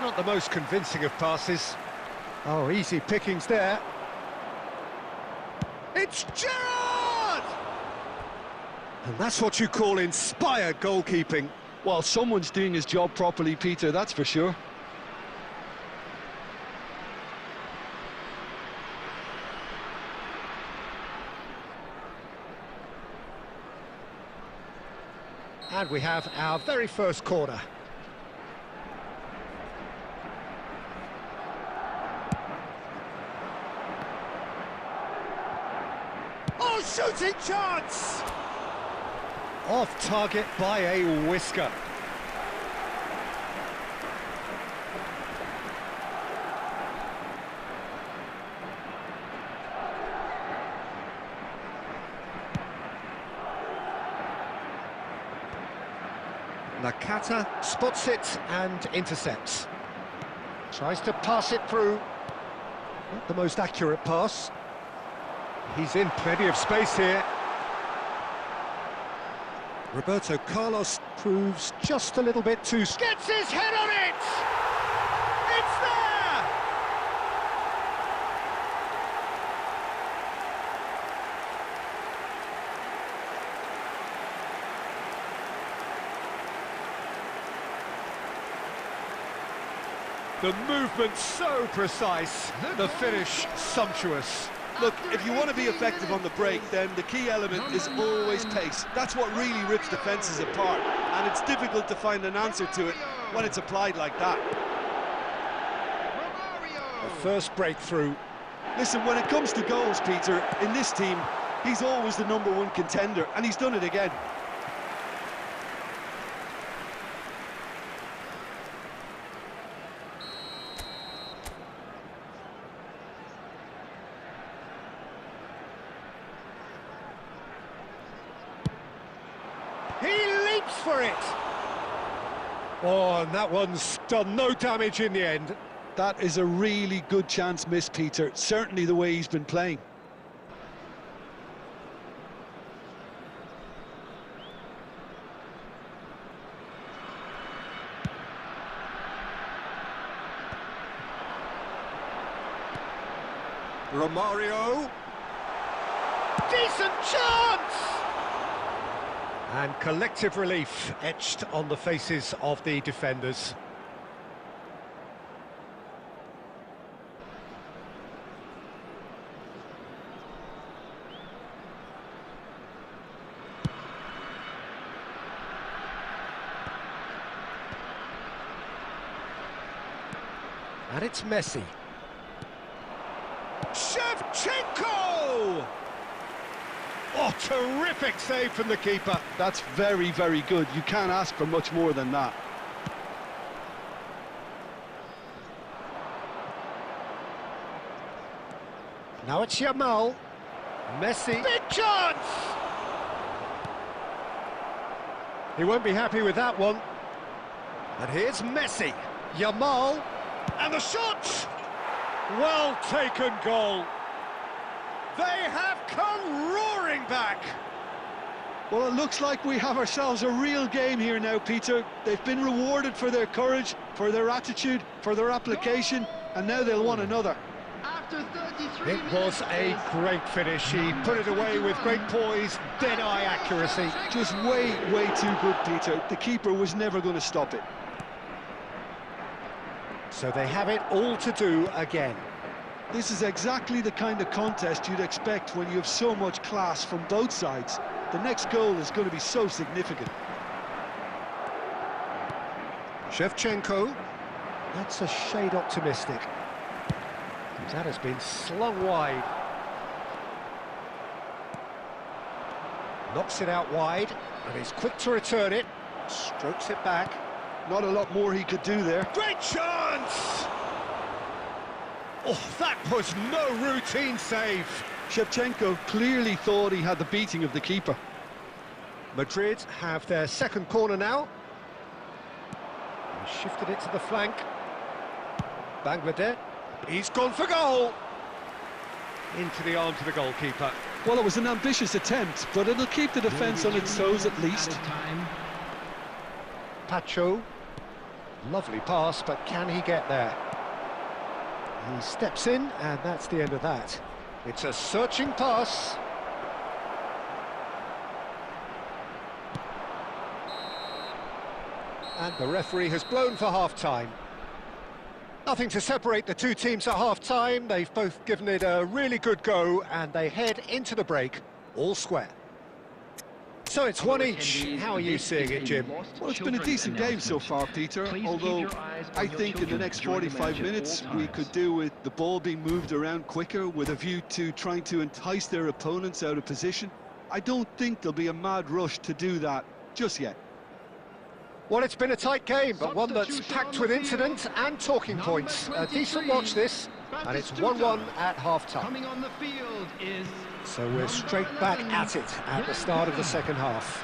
Not the most convincing of passes. Oh, easy pickings there. It's Gerrard! And that's what you call inspired goalkeeping. Well, someone's doing his job properly, Peter, that's for sure. And we have our very first corner. Oh, shooting chance! Off target by a whisker. Nakata spots it and intercepts. Tries to pass it through. Not the most accurate pass. He's in plenty of space here. Roberto Carlos proves just a little bit too... Gets his head on it! It's there! The movement so precise, the finish sumptuous. Look, if you want to be effective on the break, then the key element is always pace. That's what really rips defences apart, and it's difficult to find an answer to it when it's applied like that. The first breakthrough. Listen, when it comes to goals, Peter, in this team, he's always the #1 contender, and he's done it again. He leaps for it! Oh, and that one's done no damage in the end. That is a really good chance missed, Peter, certainly the way he's been playing. Romario. Decent chance! And collective relief etched on the faces of the defenders. And it's Messi. Shevchenko! Oh, terrific save from the keeper. That's very, very good. You can't ask for much more than that. Now it's Yamal. Messi. Big chance! He won't be happy with that one. And here's Messi. Yamal. And the shot! Well taken goal. They have come roaring back. Well, it looks like we have ourselves a real game here now, Peter. They've been rewarded for their courage, for their attitude, for their application, and now they'll want another. After 33 It was a great finish. He put it away with great poise, dead-eye accuracy. Just way, way too good, Peter. The keeper was never going to stop it. So they have it all to do again. This is exactly the kind of contest you'd expect when you have so much class from both sides. The next goal is going to be so significant. Shevchenko. That's a shade optimistic. That has been slung wide. Knocks it out wide, and he's quick to return it. Strokes it back. Not a lot more he could do there. Great chance! Oh, that was no routine save. Shevchenko clearly thought he had the beating of the keeper. Madrid have their second corner now. He shifted it to the flank. Bangladesh. He's gone for goal. Into the arms of the goalkeeper. Well, it was an ambitious attempt, but it'll keep the defence on its toes at least. Pacho. Lovely pass, but can he get there? He steps in, and that's the end of that. It's a searching pass. And the referee has blown for half-time. Nothing to separate the two teams at half-time. They've both given it a really good go, and they head into the break all square. So it's one each. How are you seeing it, Jim? Well, it's been a decent game so far, Peter, although I think in the next 45 minutes we could do with the ball being moved around quicker with a view to trying to entice their opponents out of position. I don't think there'll be a mad rush to do that just yet. Well, it's been a tight game, but one that's packed with incident and talking points. A decent watch this, and it's 1-1 at half-time. Coming on the field is... So we're straight back at it at the start of the second half.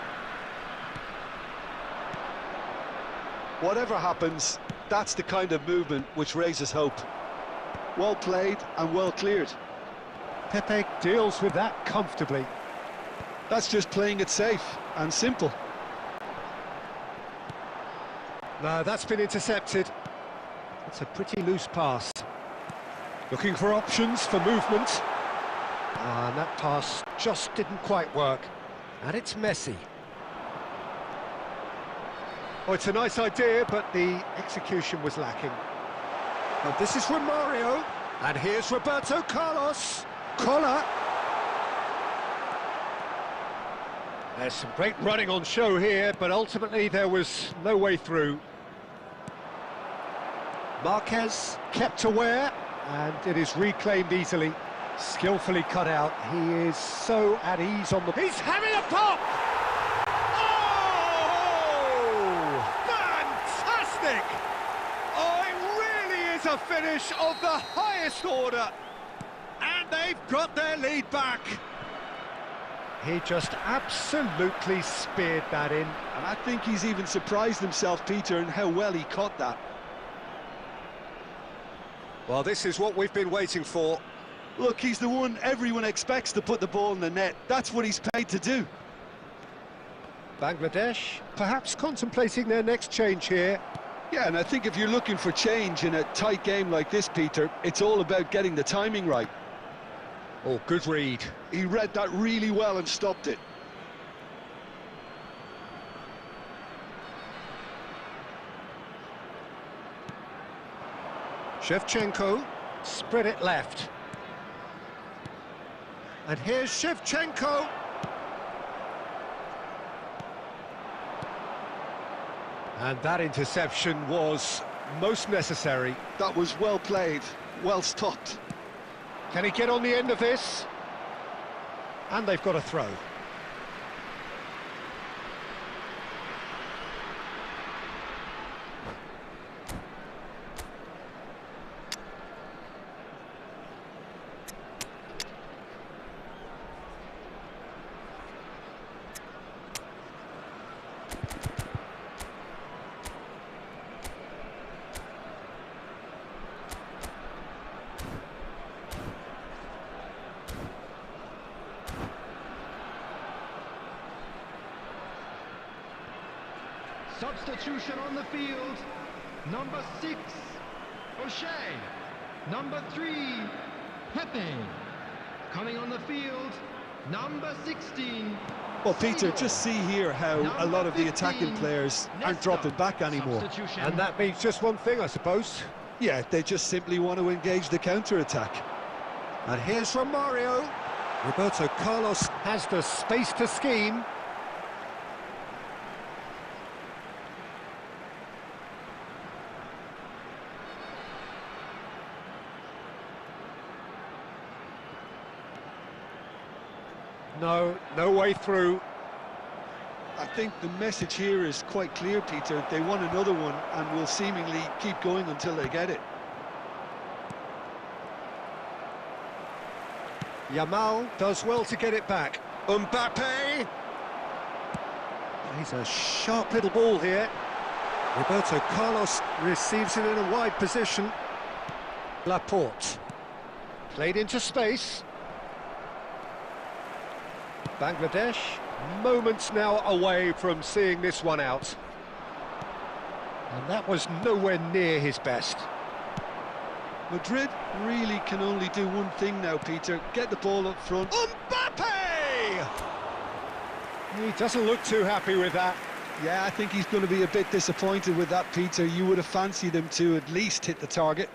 Whatever happens, that's the kind of movement which raises hope. Well played and well cleared. Pepe deals with that comfortably. That's just playing it safe and simple. No, that's been intercepted. It's a pretty loose pass. Looking for options for movement. And that pass just didn't quite work. And it's messy. Oh, it's a nice idea, but the execution was lacking. But this is Romario. And here's Roberto Carlos. Collar. There's some great running on show here, but ultimately there was no way through. Marquez kept aware, and it is reclaimed easily. Skillfully cut out. He is so at ease on the... He's having a pop! Oh! Fantastic! Oh, it really is a finish of the highest order. And they've got their lead back. He just absolutely speared that in. And I think he's even surprised himself, Peter, in how well he caught that. Well, this is what we've been waiting for. Look, he's the one everyone expects to put the ball in the net. That's what he's paid to do. Bangladesh, perhaps contemplating their next change here. Yeah, and I think if you're looking for change in a tight game like this, Peter, it's all about getting the timing right. Oh, good read. He read that really well and stopped it. Shevchenko, spread it left. And here's Shevchenko. And that interception was most necessary. That was well played, well stopped. Can he get on the end of this? And they've got a throw. Substitution on the field. Number 6, O'Shea. Number 3, Pepe. Coming on the field, number 16. Well, Peter, just see here how a lot of the attacking players aren't dropping back anymore. And that means just one thing, I suppose. Yeah, they just simply want to engage the counter-attack. And here's Romario. Roberto Carlos has the space to scheme. No way through. I think the message here is quite clear, Peter. They want another one and will seemingly keep going until they get it. Yamal does well to get it back. Mbappe! He's a sharp little ball here. Roberto Carlos receives it in a wide position. Laporte. Played into space. Bangladesh, moments now away from seeing this one out. And that was nowhere near his best. Madrid really can only do one thing now, Peter. Get the ball up front. Mbappe! He doesn't look too happy with that. Yeah, I think he's going to be a bit disappointed with that, Peter. You would have fancied him to at least hit the target.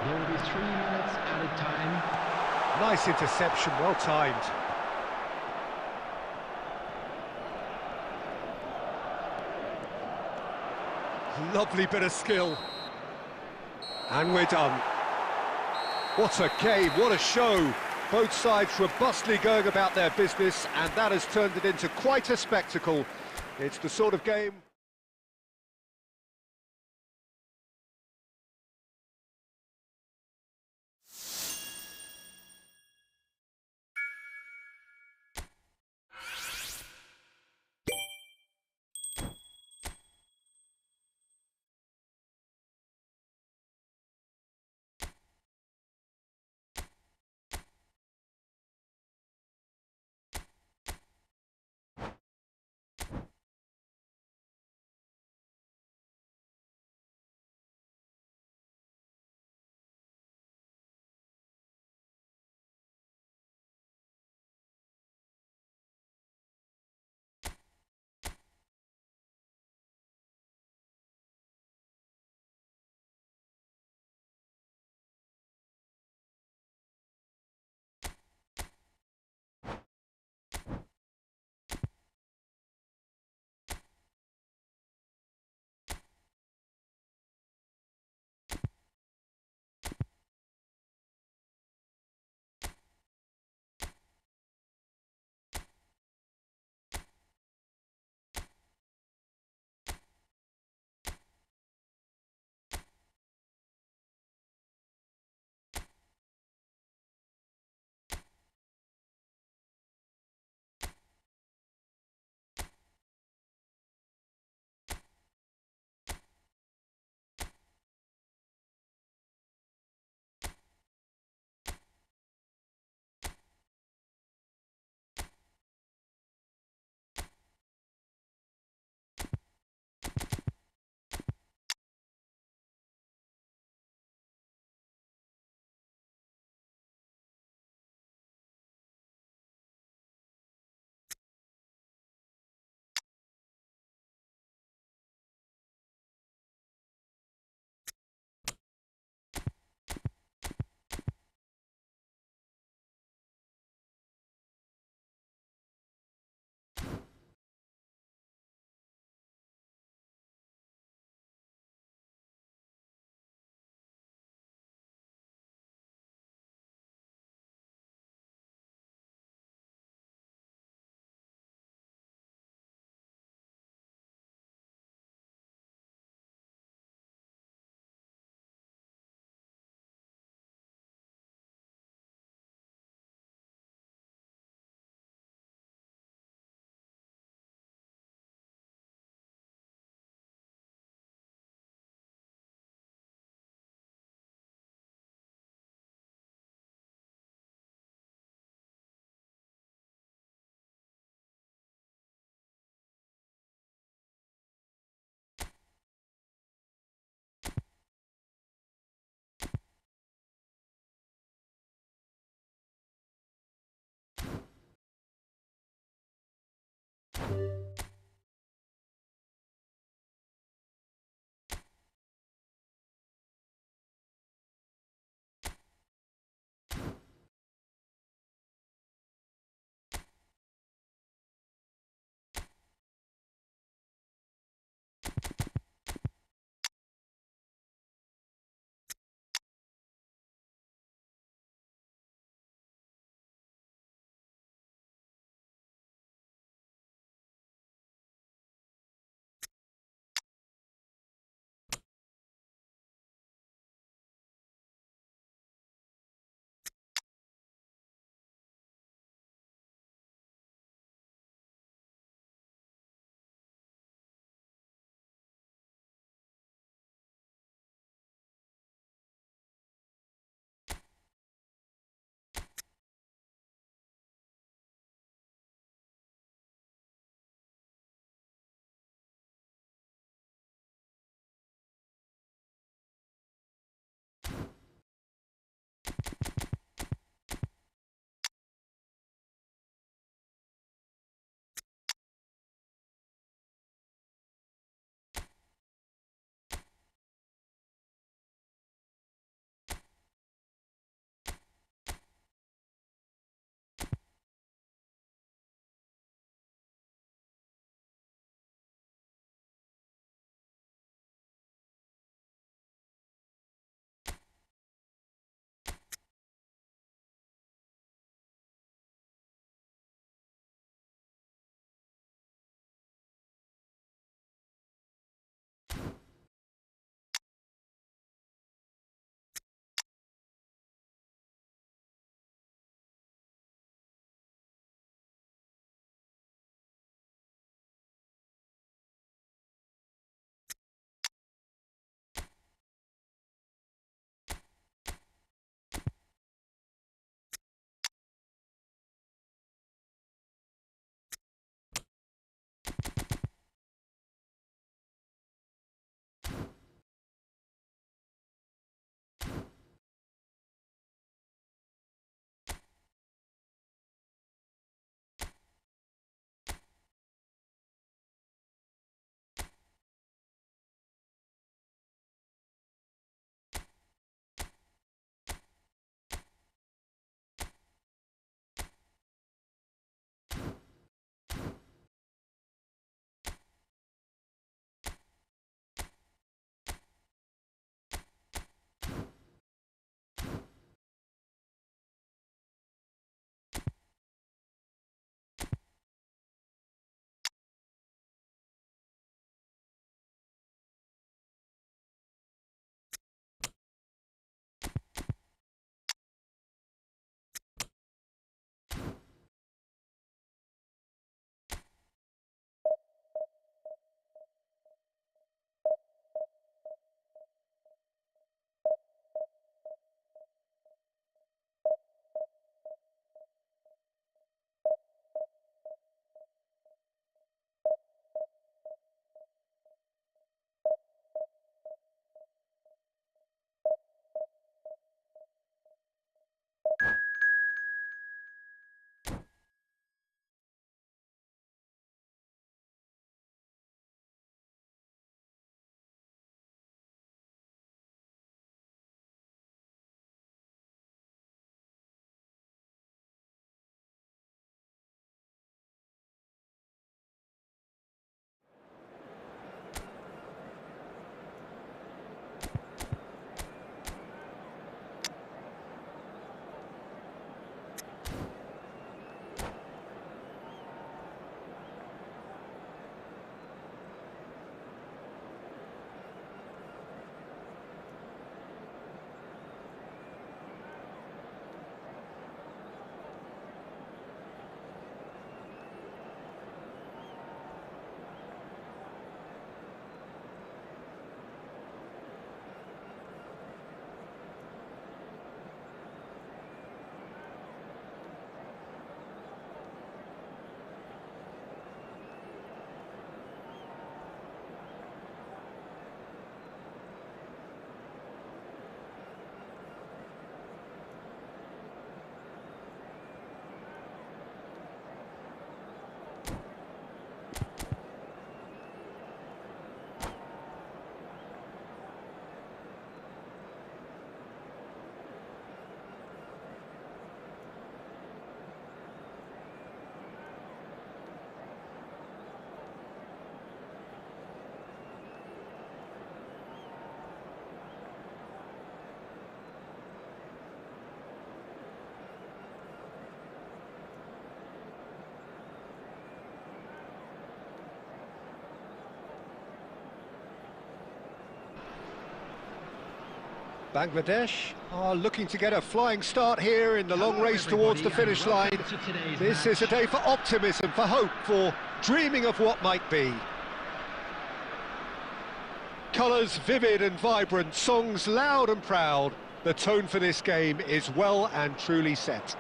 There will be 3 minutes added time. Nice interception, well timed. Lovely bit of skill. And we're done. What a game, what a show. Both sides robustly going about their business, and that has turned it into quite a spectacle. It's the sort of game... Bangladesh are looking to get a flying start here in the long race towards the finish line. This is a day for optimism, for hope, for dreaming of what might be. Colours vivid and vibrant, songs loud and proud. The tone for this game is well and truly set.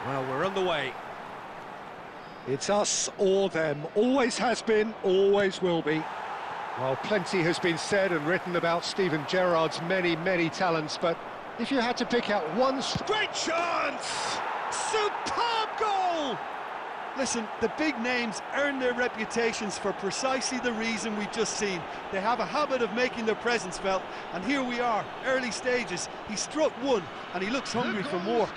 Well, we're on the way. It's us or them, always has been, always will be. Well, plenty has been said and written about Steven Gerrard's many, many talents, but if you had to pick out one... Great chance! Superb goal! Listen, the big names earn their reputations for precisely the reason we've just seen. They have a habit of making their presence felt, and here we are, early stages. He struck one, and he looks hungry for more.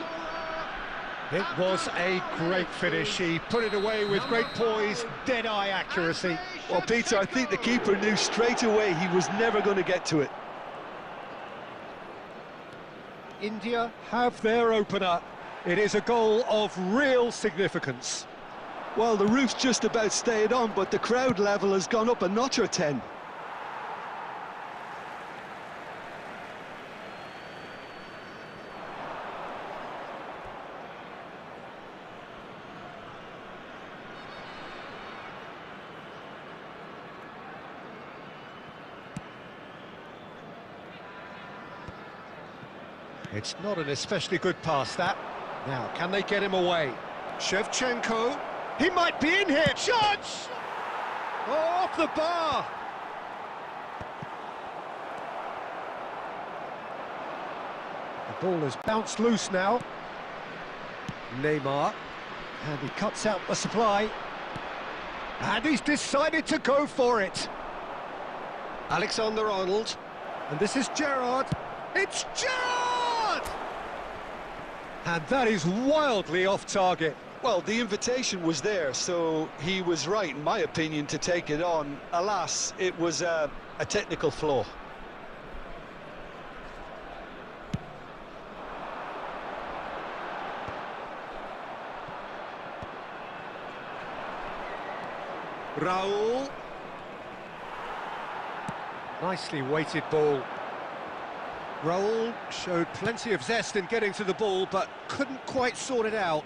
It was a great finish. He put it away with great poise, dead-eye accuracy. Well, Peter, I think the keeper knew straight away he was never going to get to it. India have their opener. It is a goal of real significance. Well, the roof's just about stayed on, but the crowd level has gone up a notch or 10. It's not an especially good pass, that. Now, can they get him away? Shevchenko, he might be in here. Shots! Oh, off the bar. The ball has bounced loose now. Neymar, and he cuts out the supply. And he's decided to go for it. Alexander-Arnold, and this is Gerrard. It's Gerrard! And that is wildly off target. Well, the invitation was there, so he was right, in my opinion, to take it on. Alas, it was a technical flaw. Raul. Nicely weighted ball. Raul showed plenty of zest in getting to the ball, but couldn't quite sort it out.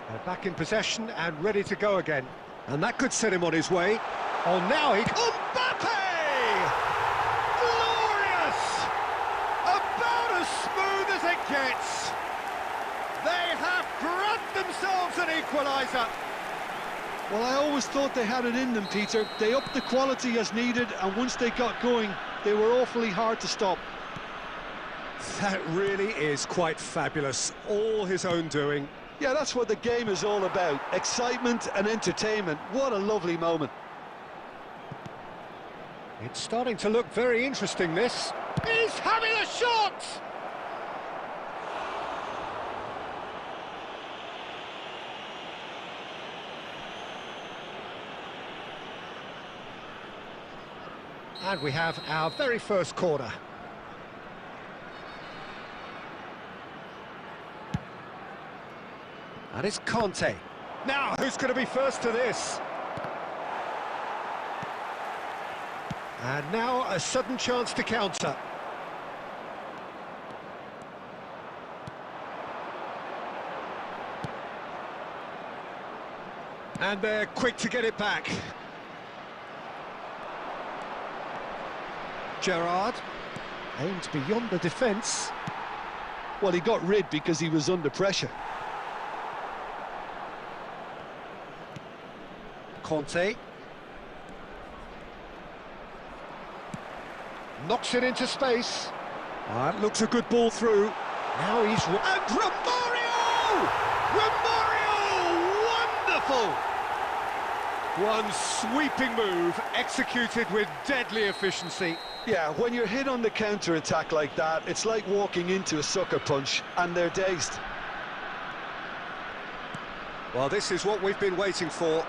They're back in possession and ready to go again. And that could set him on his way. Oh, now he... Mbappe! Glorious! About as smooth as it gets. They have grabbed themselves an equaliser. Well, I always thought they had it in them, Peter. They upped the quality as needed, and once they got going, they were awfully hard to stop. That really is quite fabulous. All his own doing. Yeah, that's what the game is all about. Excitement and entertainment. What a lovely moment. It's starting to look very interesting, this. He's having a shot! And we have our very first corner. And it's Conte. Now, who's going to be first to this? And now a sudden chance to counter. And they're quick to get it back. Gerrard aimed beyond the defence. Well, he got rid because he was under pressure. Conte. Knocks it into space. That looks a good ball through. Now he's... And Romario! Romario! Wonderful! One sweeping move, executed with deadly efficiency. Yeah, when you're hit on the counter-attack like that, it's like walking into a sucker punch, and they're dazed. Well, this is what we've been waiting for.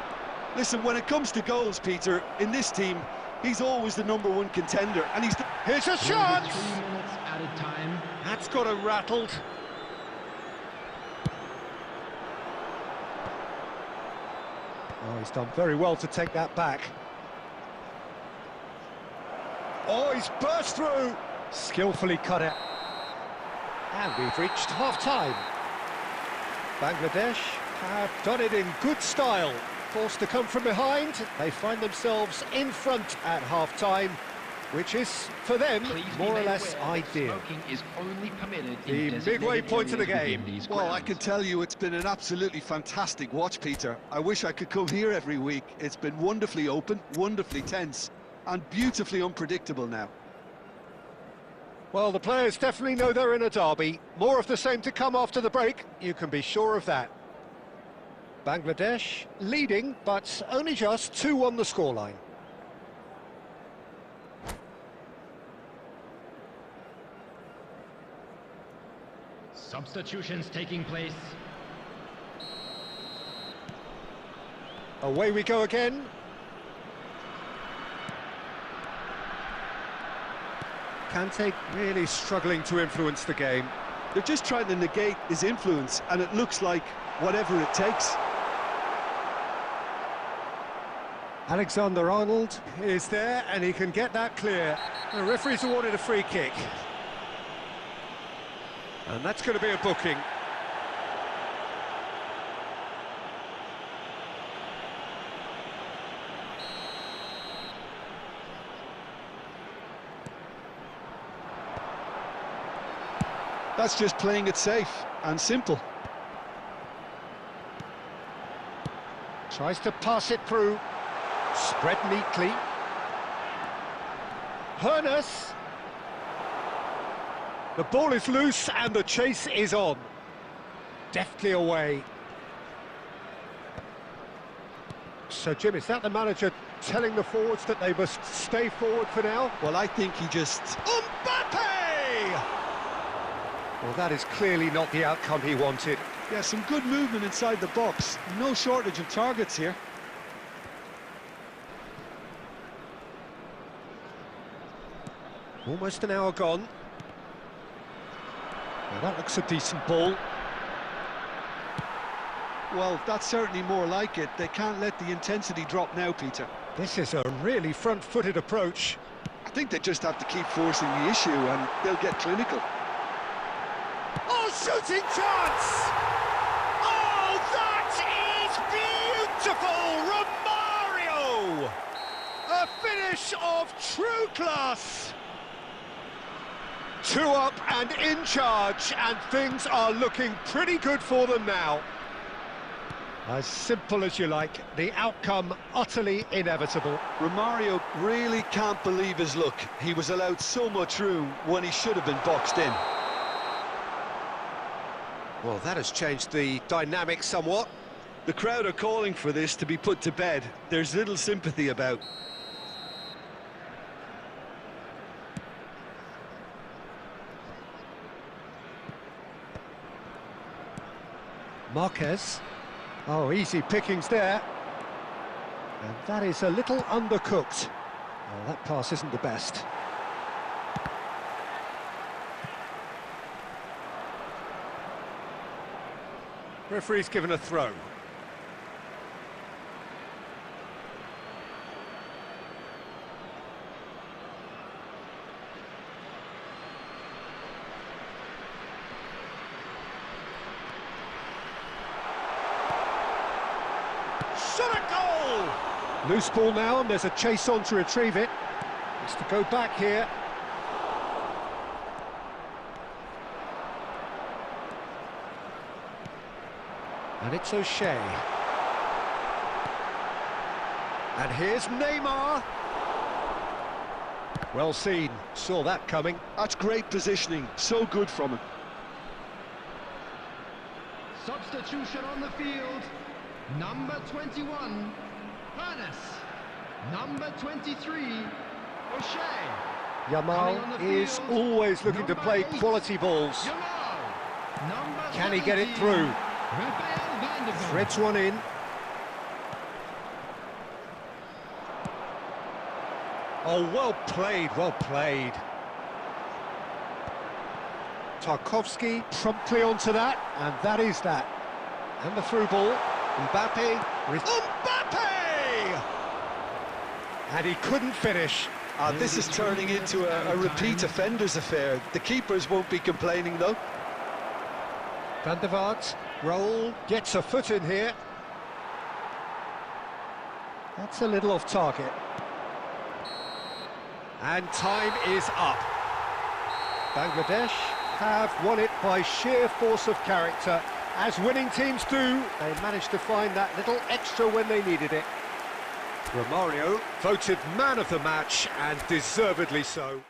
Listen, when it comes to goals, Peter, in this team, he's always the #1 contender, and he's... Here's a shot! 3 minutes added time. That's got him rattled. Oh, he's done very well to take that back. Oh, he's burst through! Skillfully cut it. And we've reached half-time. Bangladesh have done it in good style. Forced to come from behind, they find themselves in front at half-time, which is, for them, more or less ideal. Smoking is only permitted The in midway designated point of the areas game. within these Well, I grounds. can tell you it's been an absolutely fantastic watch, Peter. I wish I could come here every week. It's been wonderfully open, wonderfully tense, and beautifully unpredictable now. Well, the players definitely know they're in a derby. More of the same to come after the break, you can be sure of that. Bangladesh leading, but only just 2 on the scoreline. Substitutions taking place. Away we go again. Kante really struggling to influence the game. They're just trying to negate his influence, and it looks like whatever it takes. Alexander-Arnold is there, and he can get that clear. The referee's awarded a free kick. And that's going to be a booking. That's just playing it safe and simple. Tries to pass it through. Spread neatly. Hernus. The ball is loose and the chase is on. Deftly away. So, Jim, is that the manager telling the forwards that they must stay forward for now? Well, I think he just... Mbappe! Well, that is clearly not the outcome he wanted. Yeah, some good movement inside the box. No shortage of targets here. Almost an hour gone. Well, that looks a decent ball. Well, that's certainly more like it. They can't let the intensity drop now, Peter. This is a really front-footed approach. I think they just have to keep forcing the issue and they'll get clinical. Oh, shooting chance! Oh, that is beautiful! Romario! A finish of true class! 2 up and in charge, and things are looking pretty good for them now. As simple as you like, the outcome utterly inevitable. Romario really can't believe his luck. He was allowed so much room when he should have been boxed in. Well, that has changed the dynamic somewhat. The crowd are calling for this to be put to bed. There's little sympathy about. Marquez. Oh, easy pickings there. And that is a little undercooked. Well, that pass isn't the best. Referee's given a throw. Shot at goal! Loose ball now, and there's a chase on to retrieve it. Has to go back here. And it's O'Shea. And here's Neymar. Well seen, saw that coming. That's great positioning, so good from him. Substitution on the field. Number 21, Harness. Number 23, O'Shea. Yamal is always looking to play quality balls. Can he get it through? Threads one in. Oh, well played, well played. Tarkovsky promptly onto that, and that is that. And the through ball. Mbappe. Mbappe! And he couldn't finish. This is turning into a repeat offenders affair. The keepers won't be complaining, though. Van der Vaart, roll, gets a foot in here. That's a little off target. And time is up. Bangladesh have won it by sheer force of character. As winning teams do, they managed to find that little extra when they needed it. Romario voted man of the match, and deservedly so.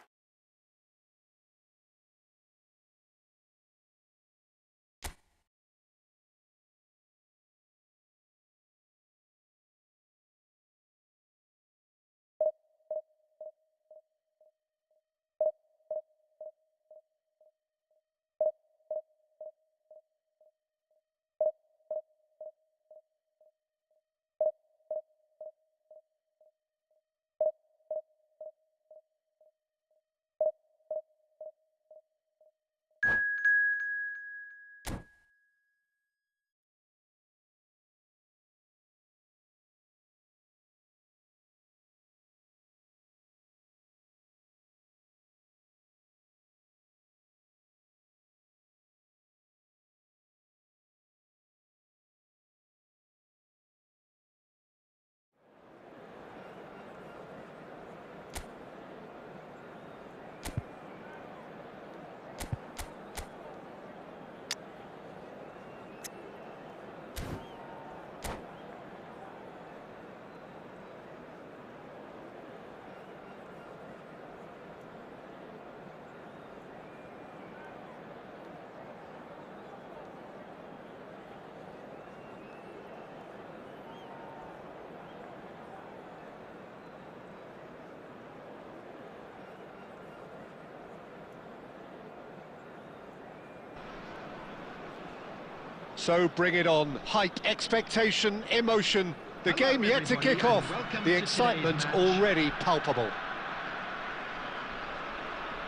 So bring it on. Hype, expectation, emotion. The game yet to kick off. The excitement already palpable.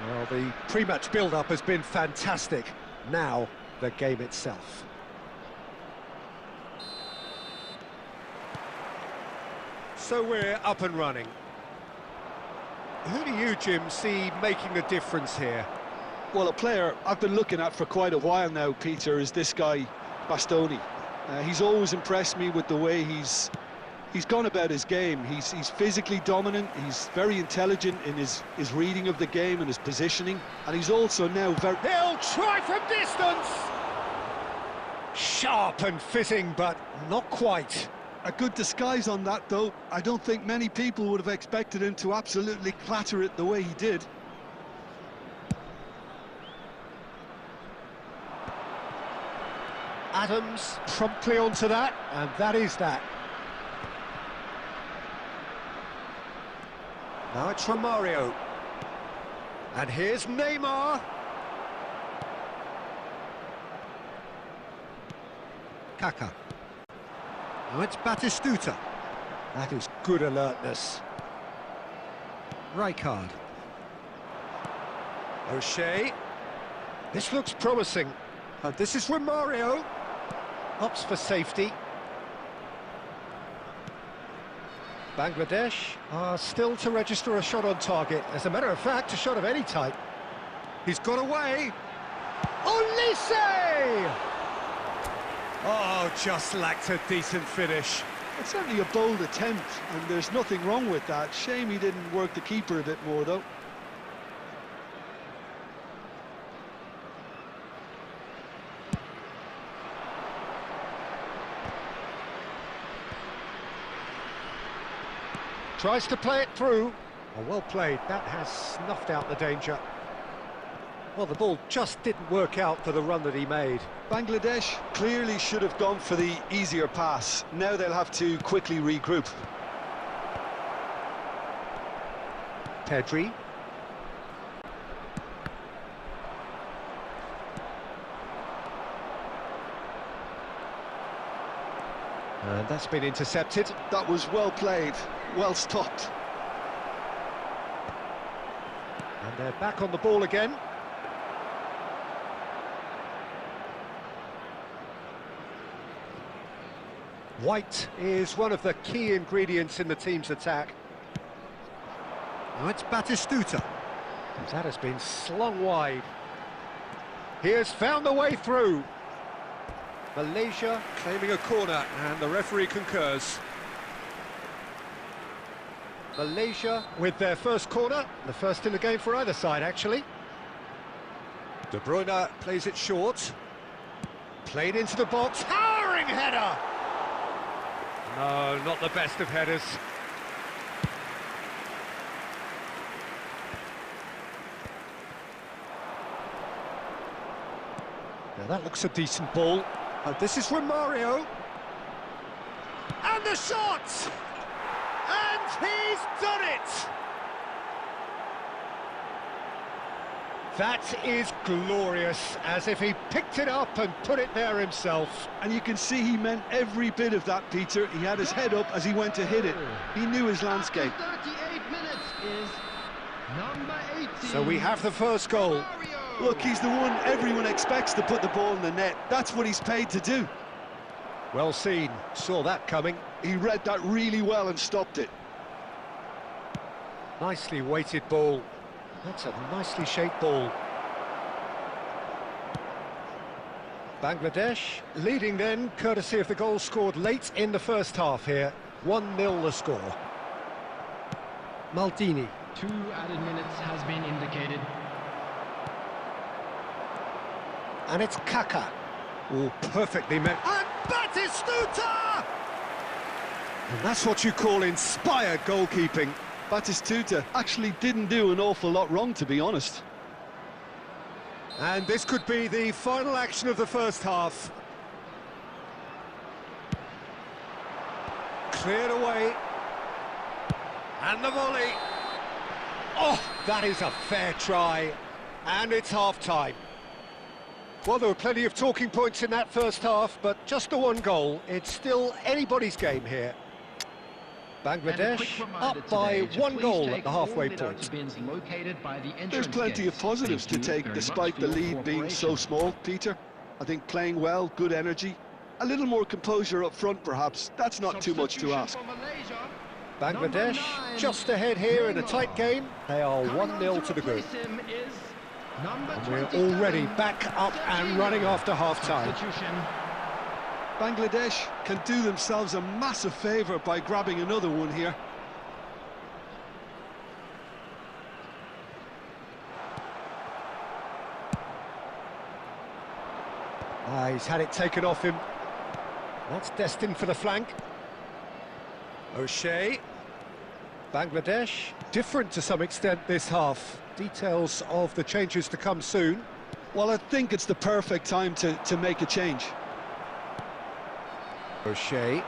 Well, the pre-match build-up has been fantastic. Now, the game itself. So we're up and running. Who do you, Jim, see making a difference here? Well, a player I've been looking at for quite a while now, Peter, is this guy, Bastoni. He's always impressed me with the way he's gone about his game. He's physically dominant, he's very intelligent in his reading of the game and his positioning, and he's also now very... He'll try from distance! Sharp and fitting, but not quite. A good disguise on that, though. I don't think many people would have expected him to absolutely clatter it the way he did. Adams promptly onto that, and that is that. Now it's Romario. And here's Neymar. Kaká. Now it's Batistuta. That is good alertness. Rijkaard. O'Shea. This looks promising. And this is Romario. Opts for safety. Bangladesh are still to register a shot on target. As a matter of fact, a shot of any type. He's got away. Olise! Oh, just lacked a decent finish. It's certainly a bold attempt, and there's nothing wrong with that. Shame he didn't work the keeper a bit more, though. Tries to play it through. Oh, well played. That has snuffed out the danger. Well, the ball just didn't work out for the run that he made. Bangladesh clearly should have gone for the easier pass. Now they'll have to quickly regroup. Pedri. And that's been intercepted. That was well played, well stopped. And they're back on the ball again. White is one of the key ingredients in the team's attack. Now it's Batistuta. That has been slung wide. He has found the way through. Malaysia claiming a corner, and the referee concurs. Malaysia with their first corner, the first in the game for either side, actually. De Bruyne plays it short. Played into the box, towering header! No, not the best of headers. Now that looks a decent ball. This is Romario. And the shot! And he's done it! That is glorious, as if he picked it up and put it there himself. And you can see he meant every bit of that, Peter. He had his head up as he went to hit it. He knew his landscape. After 38 minutes is number 18. So we have the first goal. Look, he's the one everyone expects to put the ball in the net. That's what he's paid to do. Well seen, saw that coming. He read that really well and stopped it. Nicely weighted ball. That's a nicely shaped ball. Bangladesh leading then, courtesy of the goal scored late in the first half here. 1-0 the score. Maldini. 2 added minutes has been indicated. And it's Kaka. Oh, perfectly met. And Batistuta! And that's what you call inspired goalkeeping. Batistuta actually didn't do an awful lot wrong, to be honest. And this could be the final action of the first half. Cleared away. And the volley. Oh, that is a fair try. And it's half-time. Well, there were plenty of talking points in that first half, but just the one goal. It's still anybody's game here. Bangladesh up by 1 goal at the halfway point. There's plenty of positives to take, despite the lead being so small, Peter. I think playing well, good energy, a little more composure up front, perhaps. That's not too much to ask. Bangladesh just ahead here in a tight game. They are 1-0 to the good. And we're already back up and running after half-time. Bangladesh can do themselves a massive favour by grabbing another one here. He's had it taken off him. That's destined for the flank. O'Shea. Bangladesh, different to some extent this half. Details of the changes to come soon. Well, I think it's the perfect time to make a change. O'Shea.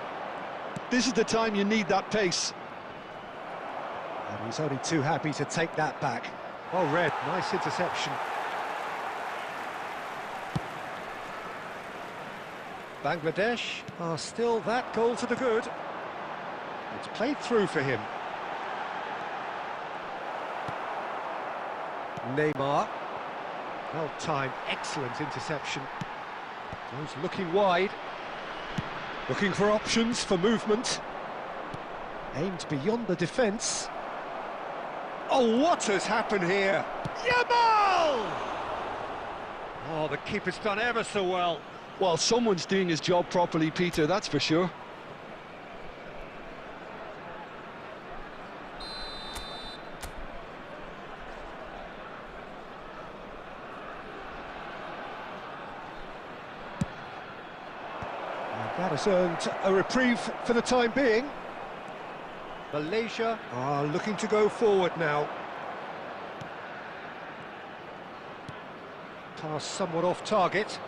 This is the time you need that pace. And he's only too happy to take that back. Oh, Red, nice interception. Bangladesh are still that goal to the good. It's played through for him. Neymar. Well timed, excellent interception. Goes looking wide. Looking for options for movement. Aimed beyond the defence. Oh, what has happened here? Yamal! Oh, the keeper's done ever so well. Well, someone's doing his job properly, Peter, that's for sure. That has earned a reprieve for the time being. Malaysia are looking to go forward now. Pass somewhat off target.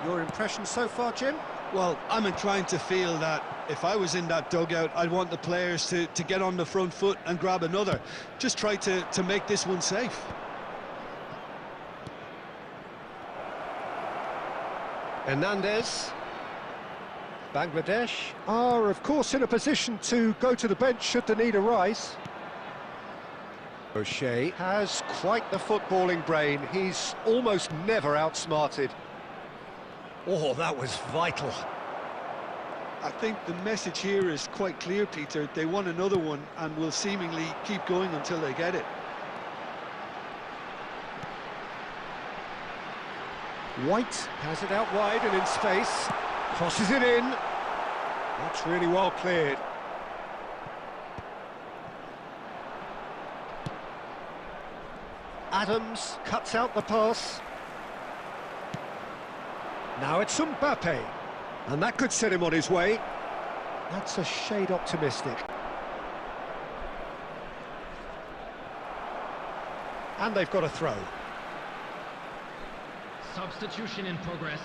Your impression so far, Jim? Well, I'm inclined to feel that if I was in that dugout, I'd want the players to get on the front foot and grab another. Just try to make this one safe. Hernandez. Bangladesh are, of course, in a position to go to the bench should the need arise. O'Shea has quite the footballing brain. He's almost never outsmarted. Oh, that was vital. I think the message here is quite clear, Peter. They want another one and will seemingly keep going until they get it. White has it out wide and in space. Crosses it in. That's really well cleared. Adams cuts out the pass. Now it's Mbappe. And that could set him on his way. That's a shade optimistic. And they've got a throw. Substitution in progress.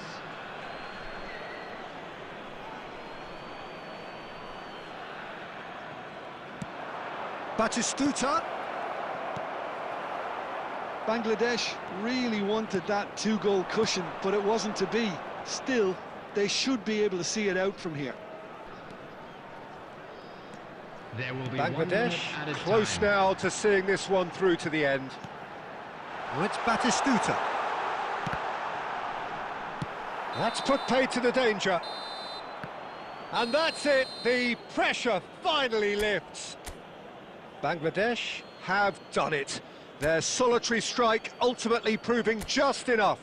Batistuta. Bangladesh really wanted that two-goal cushion, but it wasn't to be. Still, they should be able to see it out from here. There will be Bangladesh close now to seeing this one through to the end. Now it's Batistuta. That's put paid to the danger. And that's it, the pressure finally lifts. Bangladesh have done it. Their solitary strike ultimately proving just enough.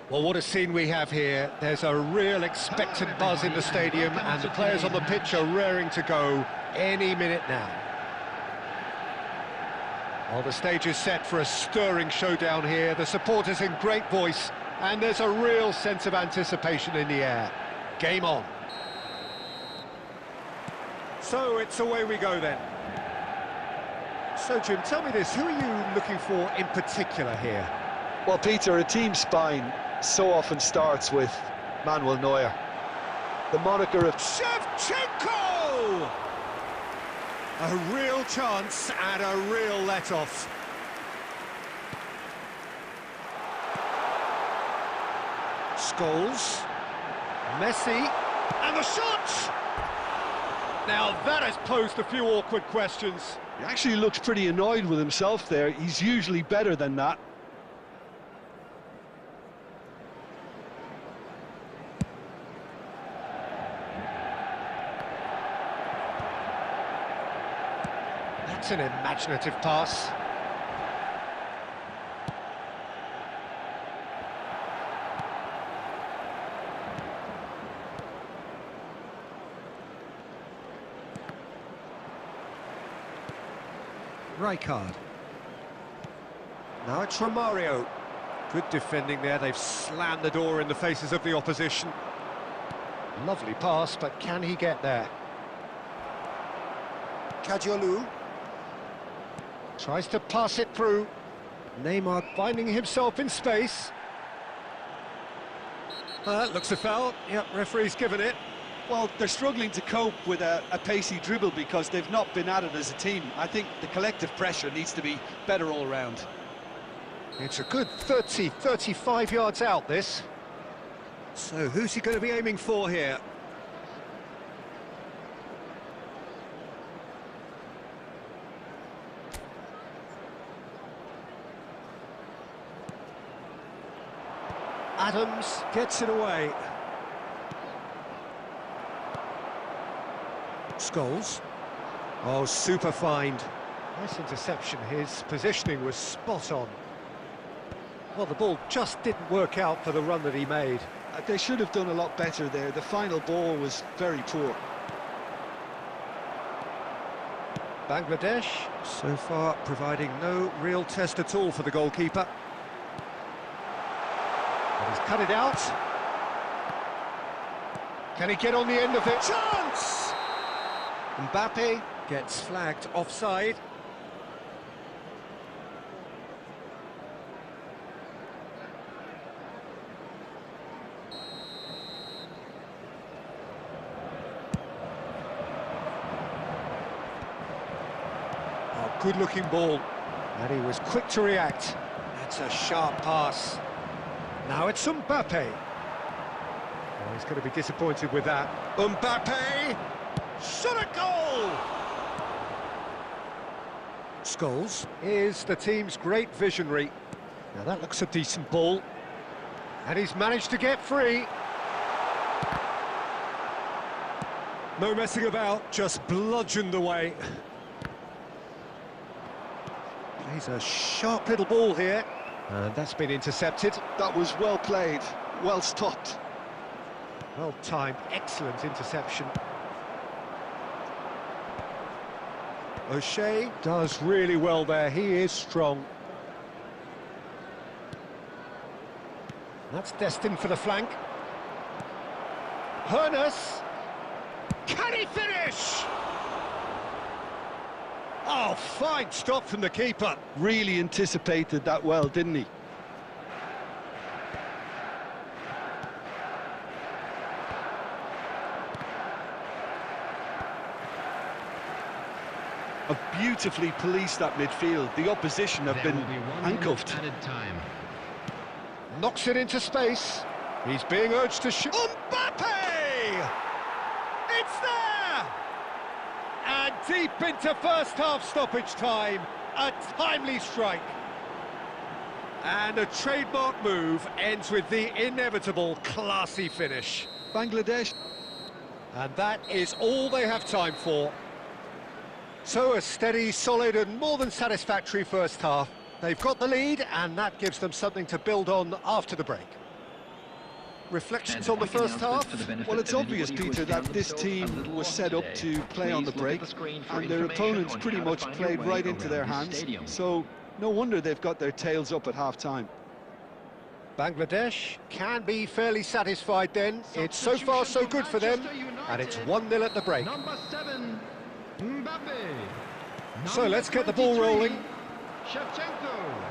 Well, what a scene we have here. There's a real expectant buzz in the stadium, and the players on the pitch are raring to go any minute now. Well, the stage is set for a stirring showdown here. The supporters in great voice, and there's a real sense of anticipation in the air. Game on. So it's away we go then. So, Jim, tell me this, who are you looking for in particular here? Well, Peter, a team spine so often starts with Manuel Neuer. The moniker of Shevchenko! A real chance and a real let-off. Scholes. Messi. And the shot! Now that has posed a few awkward questions. He actually looks pretty annoyed with himself there. He's usually better than that. That's an imaginative pass. Rijkaard. Now it's Romario. Good defending there, they've slammed the door in the faces of the opposition. Lovely pass, but can he get there? Kadiolu. Tries to pass it through. Neymar finding himself in space. Looks a foul. Yep, referee's given it. Well, they're struggling to cope with a pacey dribble because they've not been at it as a team. I think the collective pressure needs to be better all round. It's a good 30, 35 yards out, this. So who's he going to be aiming for here? Adams gets it away. Scholes. Oh, super find. Nice interception. His positioning was spot on. Well, the ball just didn't work out for the run that he made. They should have done a lot better there. The final ball was very poor. Bangladesh, so far, providing no real test at all for the goalkeeper. And he's cut it out. Can he get on the end of it? Chance! Mbappe gets flagged offside. Oh, good-looking ball. And he was quick to react. That's a sharp pass. Now it's Mbappe. Oh, he's going to be disappointed with that. Mbappe! Shot a goal! Scholes is the team's great visionary. Now that looks a decent ball. And he's managed to get free. No messing about, just bludgeoned away. Plays a sharp little ball here. And that's been intercepted. That was well played, well stopped. Well timed, excellent interception. O'Shea does really well there, he is strong. That's destined for the flank. Hernus! Can he finish? Oh, fine stop from the keeper. Really anticipated that well, didn't he? Have beautifully policed that midfield. The opposition have been handcuffed. Knocks it into space. He's being urged to shoot. Mbappe! It's there! And deep into first half stoppage time. A timely strike. And a trademark move ends with the inevitable classy finish. Bangladesh. And that is all they have time for. So a steady, solid and more than satisfactory first half. They've got the lead and that gives them something to build on after the break. Reflections on the first half? Well, it's obvious, Peter, that this team was set up to play on the break and their opponents pretty much played right into their hands, so no wonder they've got their tails up at half-time. Bangladesh can be fairly satisfied then. It's so far so good for them, and it's 1-0 at the break. Number 7, Mbappe. So let's get the ball rolling.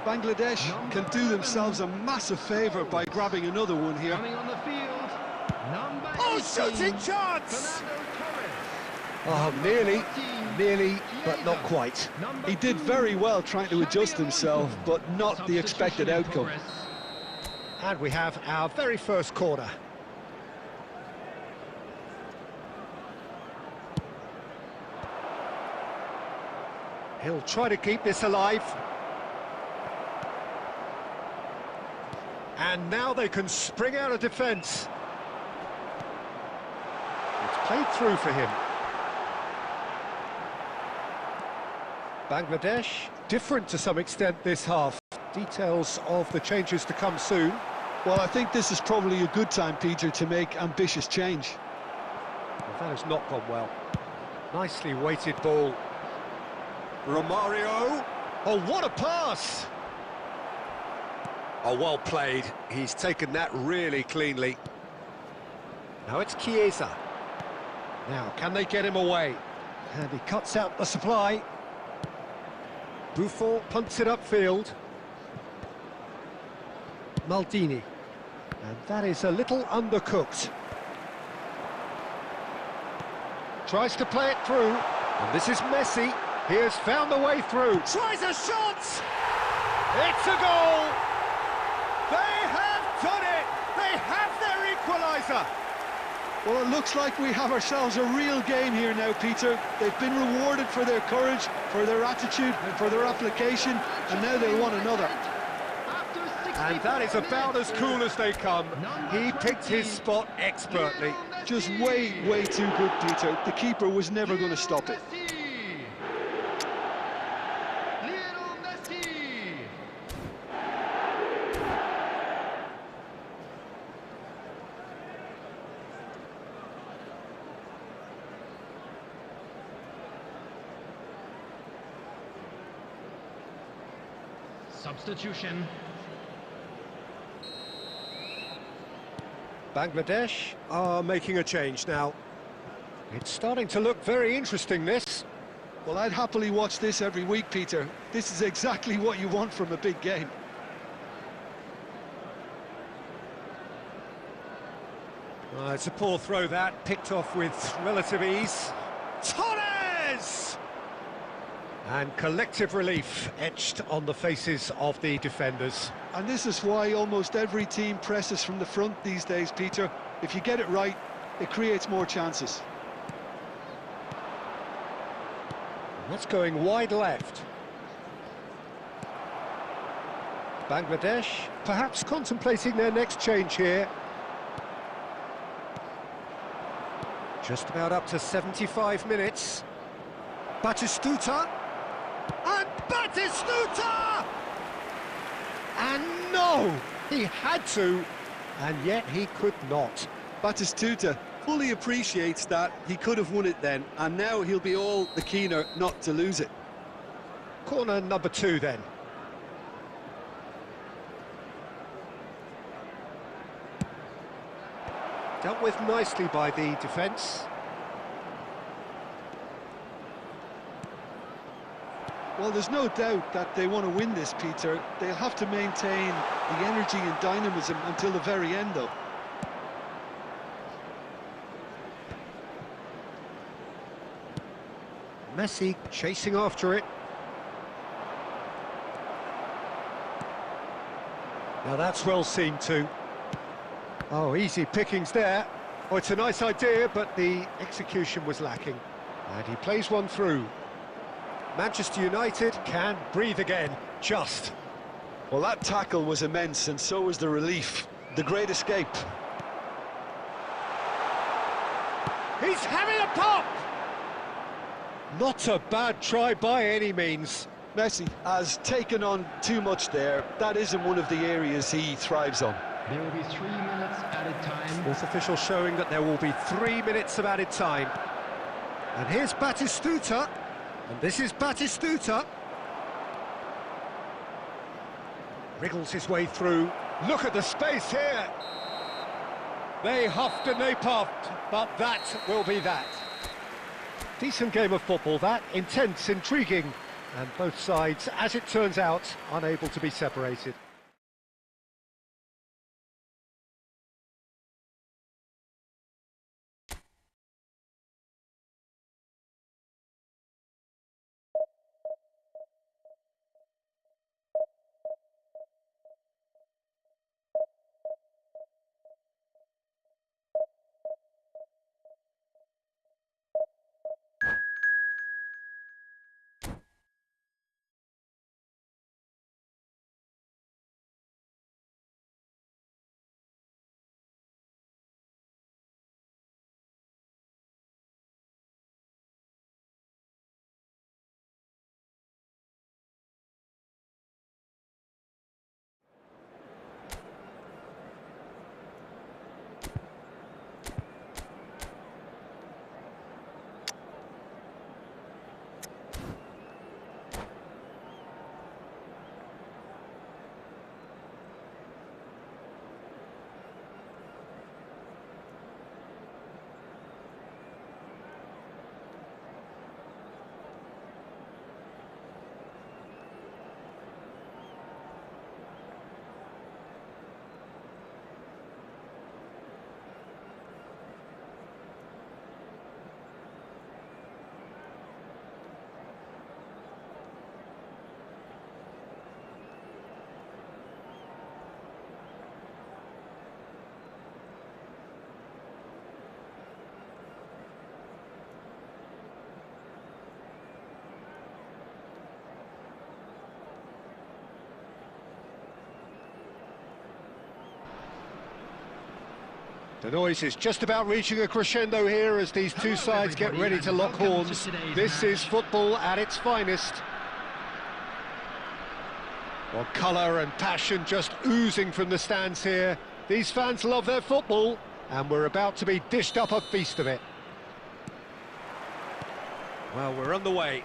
Bangladesh can do themselves a massive favour by grabbing another one here. Coming on the field, number 18, Oh, shooting chance! Fernando Oh, nearly, but not quite. He did very well trying to adjust himself, but not the expected outcome. And we have our very first corner. He'll try to keep this alive. And now they can spring out of defence. It's played through for him. Bangladesh, different to some extent this half. Details of the changes to come soon. Well, I think this is probably a good time, Peter, to make ambitious change. Well, that has not gone well. Nicely weighted ball. Romario. Oh, what a pass! Oh, well played. He's taken that really cleanly. Now it's Chiesa. Now, can they get him away? And he cuts out the supply. Buffon punts it upfield. Maldini. And that is a little undercooked. Tries to play it through. And this is Messi. He has found the way through. Tries a shot! It's a goal! They have done it! They have their equaliser! Well, it looks like we have ourselves a real game here now, Peter. They've been rewarded for their courage, for their attitude, and for their application, and now they'll want another. And that is about as cool as they come. He picked his spot expertly. Just way, way too good, Peter. The keeper was never going to stop it. Substitution. Bangladesh are making a change now. It's starting to look very interesting, this. Well, I'd happily watch this every week, Peter. This is exactly what you want from a big game. It's a poor throw that, picked off with relative ease. Torres! And collective relief etched on the faces of the defenders. And this is why almost every team presses from the front these days, Peter. If you get it right, it creates more chances. That's going wide left. Bangladesh perhaps contemplating their next change here. Just about up to 75 minutes. Batistuta. And Batistuta! And no! He had to, and yet he could not. Batistuta fully appreciates that he could have won it then, and now he'll be all the keener not to lose it. Corner number 2 then. Dealt with nicely by the defence. Well, there's no doubt that they want to win this, Peter. They'll have to maintain the energy and dynamism until the very end, though. Messi chasing after it. Now that's well seen too. Oh, easy pickings there. Oh, it's a nice idea, but the execution was lacking. And he plays one through. Manchester United can breathe again, just. Well, that tackle was immense, and so was the relief. The great escape. He's having a pop! Not a bad try by any means. Messi has taken on too much there. That isn't one of the areas he thrives on. There will be 3 minutes added time. Fourth official showing that there will be 3 minutes of added time. And here's Batistuta. And this is Batistuta. Wriggles his way through. Look at the space here. They huffed and they puffed, but that will be that. Decent game of football, that. Intense, intriguing, and both sides, as it turns out, unable to be separated. The noise is just about reaching a crescendo here as these two sides get ready to lock horns. This is football at its finest. Well, colour and passion just oozing from the stands here. These fans love their football, and we're about to be dished up a feast of it. Well, we're on the way.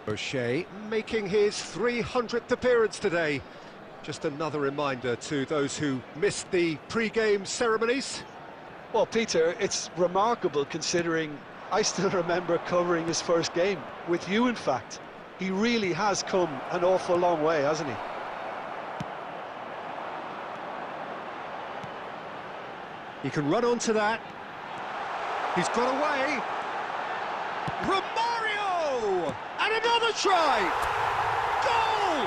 Rashid making his 300th appearance today. Just another reminder to those who missed the pre-game ceremonies. Well, Peter, it's remarkable considering I still remember covering his first game, with you in fact. He really has come an awful long way, hasn't he? He can run onto that. He's got away. Romario! And another try! Goal!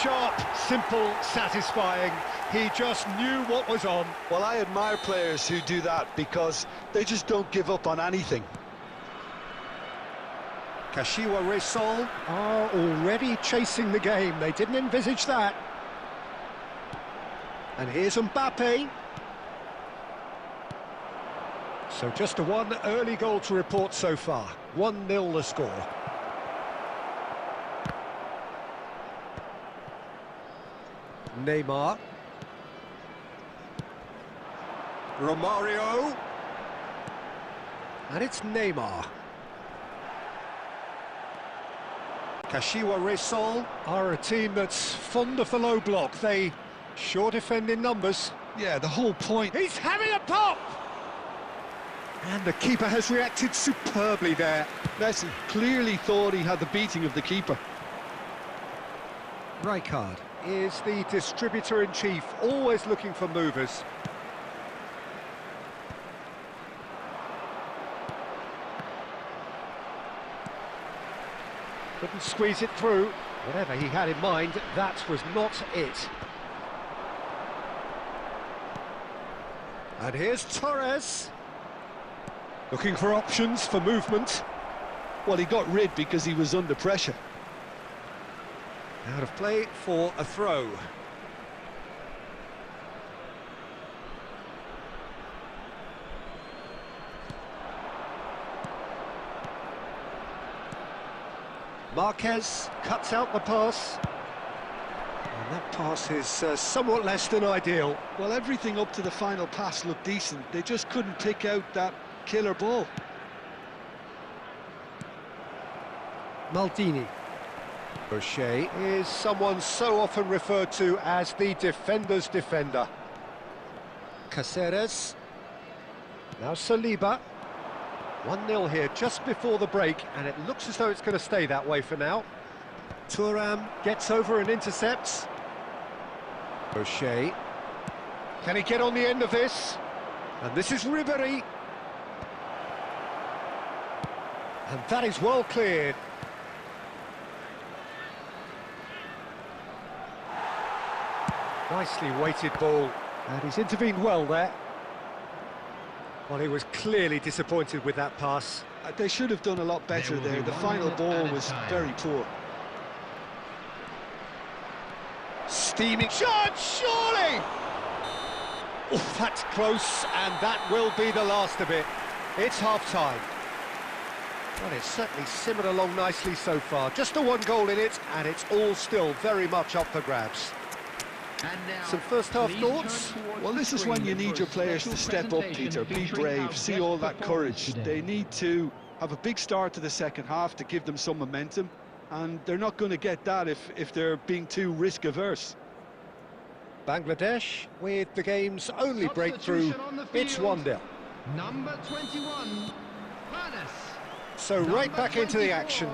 Sharp, simple, satisfying. He just knew what was on. Well, I admire players who do that because they just don't give up on anything. Kashiwa Resol are already chasing the game. They didn't envisage that. And here's Mbappe. So just one early goal to report so far. 1-0 the score. Neymar. Romario. And it's Neymar. Kashiwa Resol are a team that's fond of the low block. They sure defend in numbers. Yeah, the whole point. He's having a pop! And the keeper has reacted superbly there. Messi clearly thought he had the beating of the keeper. Rijkaard is the distributor-in-chief, always looking for movers. Couldn't squeeze it through. Whatever he had in mind, that was not it. And here's Torres. Looking for options for movement. Well, he got rid because he was under pressure. Out of play for a throw. Marquez cuts out the pass. And that pass is somewhat less than ideal. Well, everything up to the final pass looked decent. They just couldn't pick out that killer ball. Maldini. Rashid is someone so often referred to as the defender's defender. Caceres. Now Saliba. 1-0 here just before the break, and it looks as though it's going to stay that way for now. Thuram gets over and intercepts. Rashid. Can he get on the end of this? And this is Ribery. And that is well cleared. Nicely weighted ball, and he's intervened well there. Well, he was clearly disappointed with that pass. They should have done a lot better there. The final ball was very poor. Steaming shot, surely! Oh, that's close, and that will be the last of it. It's half-time. Well, it's certainly simmered along nicely so far. Just the one goal in it, and it's all still very much up for grabs. Some first-half thoughts? Well, this is when you need your players to step up, Peter. Be brave, see all that courage. They need to have a big start to the second half to give them some momentum, and they're not going to get that if they're being too risk-averse. Bangladesh with the game's only breakthrough. It's 1-0. Number 21, Panis. So right back into the action.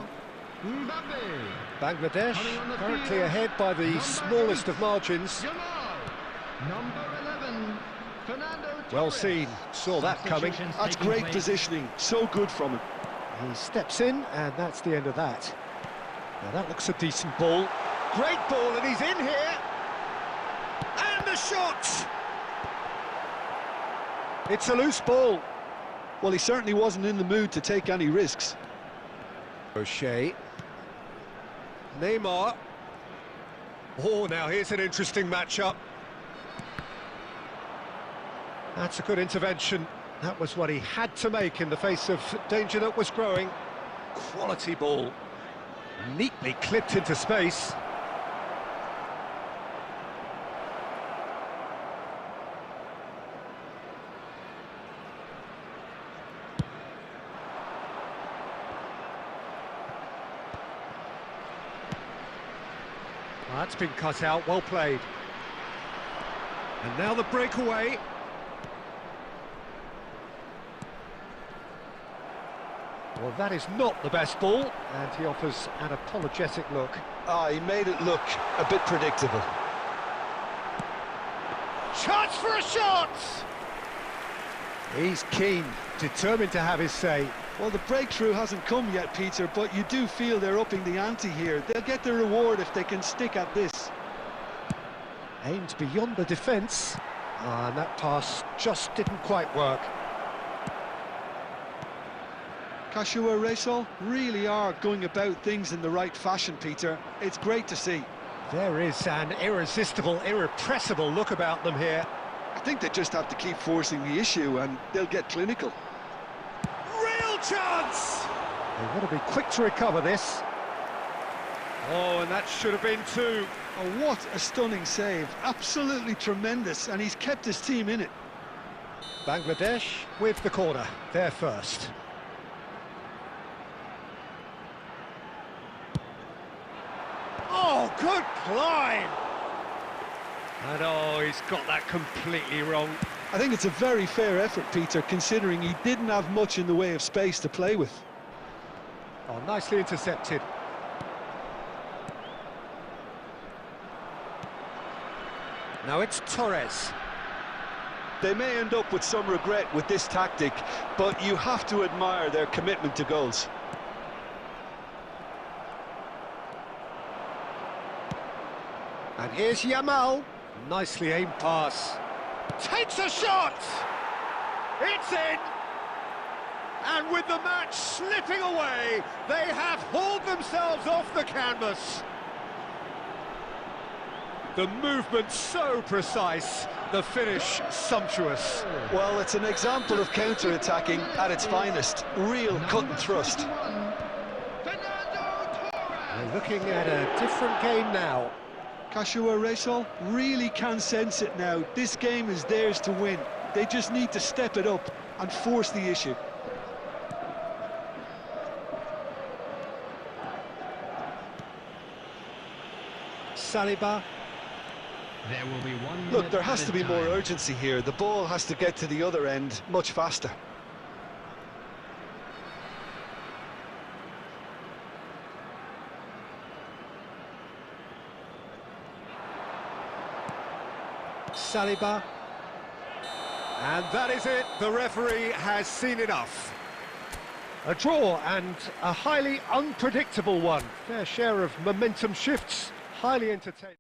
Mbappe. Bangladesh currently ahead by the smallest of margins. Number 11, Fernando Well Torres. seen, saw that coming. That's great positioning, so good from him. He steps in, and that's the end of that. Now that looks a decent ball. Great ball, and he's in here. And the shot! It's a loose ball. Well, he certainly wasn't in the mood to take any risks. O'Shea. Neymar. Oh, now here's an interesting matchup. That's a good intervention. That was what he had to make in the face of danger that was growing. Quality ball. Neatly clipped into space. Well, that's been cut out, well played. And now the breakaway. Well, that is not the best ball, and he offers an apologetic look. He made it look a bit predictable. Chance for a shot! He's keen, determined to have his say. Well, the breakthrough hasn't come yet, Peter, but you do feel they're upping the ante here. They'll get the reward if they can stick at this. Aimed beyond the defence, and that pass just didn't quite work. Kashua Resol really are going about things in the right fashion, Peter. It's great to see. There is an irresistible, irrepressible look about them here. I think they just have to keep forcing the issue and they'll get clinical. Real chance! They've got to be quick to recover this. Oh, and that should have been two. Oh, what a stunning save. Absolutely tremendous, and he's kept his team in it. Bangladesh with the corner, they're first. Oh, good climb! And oh, he's got that completely wrong. I think it's a very fair effort, Peter, considering he didn't have much in the way of space to play with. Oh, nicely intercepted. Now it's Torres. They may end up with some regret with this tactic, but you have to admire their commitment to goals. And here's Yamal. Nicely aimed pass. Takes a shot! It's in! And with the match slipping away, they have hauled themselves off the canvas. The movement so precise, the finish sumptuous. Well, it's an example of counter-attacking at its finest. Real cut and thrust. We're looking at a different game now. Kashua Resol really can sense it now. This game is theirs to win. They just need to step it up and force the issue. Saliba. There will be 1 minute. Look, there has to be more time. urgency here. The ball has to get to the other end much faster. Saliba. And that is it. The referee has seen enough. A draw, and a highly unpredictable one. Fair share of momentum shifts, highly entertaining.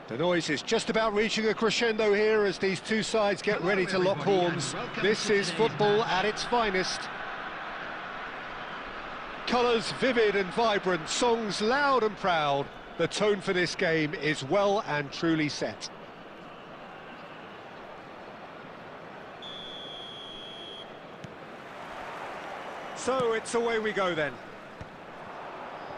The noise is just about reaching a crescendo here as these two sides get ready to lock horns. This is football at its finest. Colours vivid and vibrant, songs loud and proud. The tone for this game is well and truly set. So it's away we go then.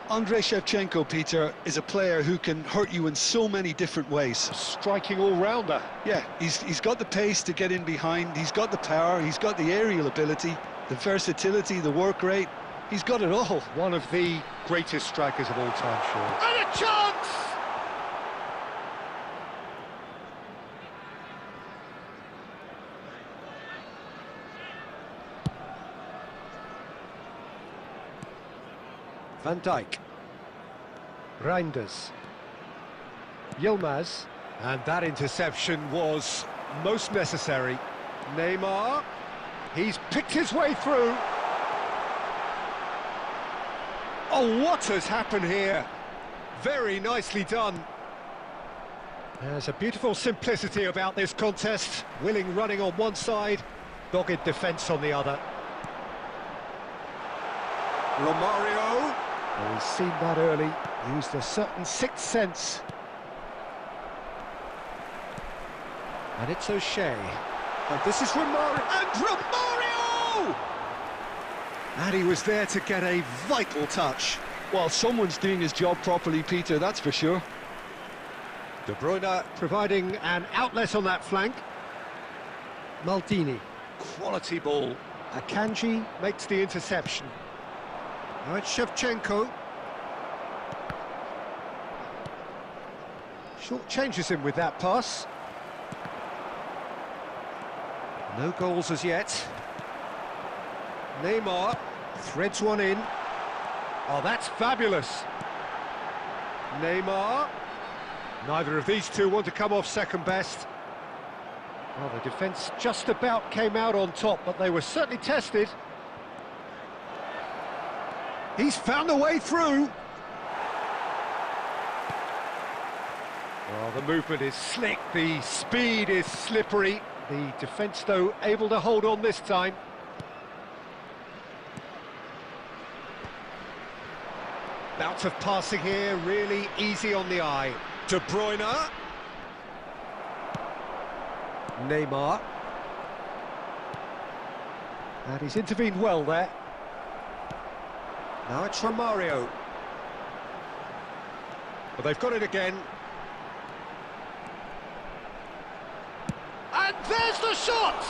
Andrei Shevchenko, Peter, is a player who can hurt you in so many different ways. A striking all-rounder. Yeah, he's got the pace to get in behind, he's got the power, he's got the aerial ability, the versatility, the work rate. He's got it all. One of the greatest strikers of all time, sure. And a chance! Van Dijk. Reinders. Yilmaz. And that interception was most necessary. Neymar. He's picked his way through. Oh, what has happened here? Very nicely done. There's a beautiful simplicity about this contest. Willing running on one side, dogged defence on the other. Romario. Oh, he's seen that early. Used a certain sixth sense. And it's O'Shea. And this is Romario. And Romario! And he was there to get a vital touch. Well, someone's doing his job properly, Peter, that's for sure. De Bruyne providing an outlet on that flank. Maldini. Quality ball. Akanji makes the interception. Now it's Shevchenko. Short changes him with that pass. No goals as yet. Neymar threads one in. Oh, that's fabulous. Neymar. Neither of these two want to come off second best. Well, the defence just about came out on top, but they were certainly tested. He's found a way through. Well, the movement is slick, the speed is slippery. The defence, though, able to hold on this time. Bout of passing here, really easy on the eye. De Bruyne. Neymar. And he's intervened well there. Now it's Romario. But they've got it again. And there's the shot!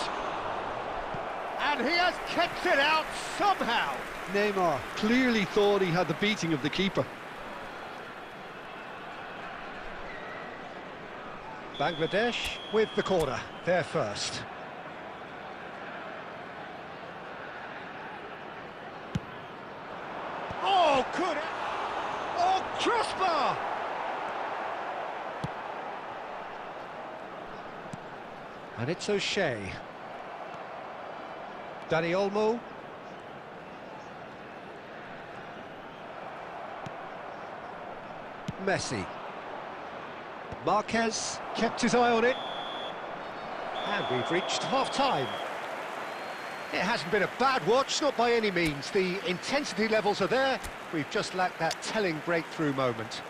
And he has kept it out somehow. Neymar clearly thought he had the beating of the keeper. Bangladesh with the corner, there first. Oh, could it? Oh, crossbar! And it's O'Shea. Dani Olmo. Messi. Marquez kept his eye on it. And we've reached half-time. It hasn't been a bad watch, not by any means. The intensity levels are there. We've just lacked that telling breakthrough moment.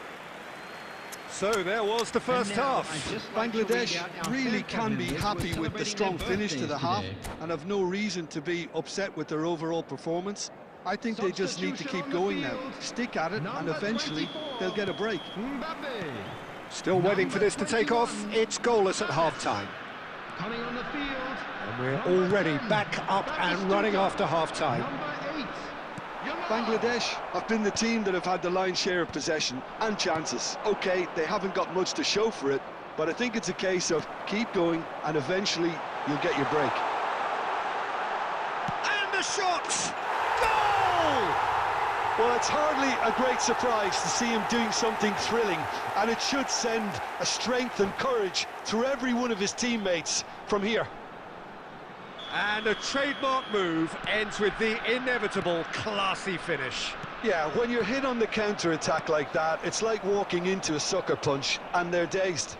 So there was the first half. Bangladesh really can be happy with the strong finish to the half and have no reason to be upset with their overall performance. I think they just need to keep going now, stick at it, and eventually they'll get a break. Still waiting for this to take off. It's goalless at half-time. Coming on the field. And we're already back up and running after half-time. Bangladesh have been the team that have had the lion's share of possession and chances. OK, they haven't got much to show for it, but I think it's a case of keep going and eventually you'll get your break. And the shot! Goal! Well, it's hardly a great surprise to see him doing something thrilling, and it should send a strength and courage through every one of his teammates from here. And a trademark move ends with the inevitable classy finish. Yeah, when you're hit on the counter-attack like that, it's like walking into a sucker punch, and they're dazed.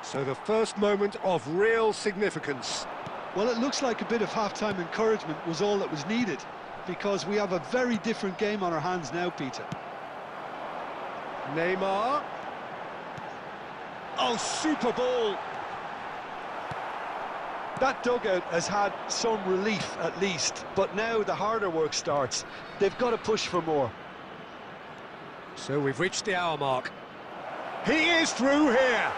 So the first moment of real significance. Well, it looks like a bit of half-time encouragement was all that was needed, because we have a very different game on our hands now, Peter. Neymar. Oh, super ball. That dugout has had some relief, at least, but now the harder work starts. They've got to push for more. So we've reached the hour mark. He is through here.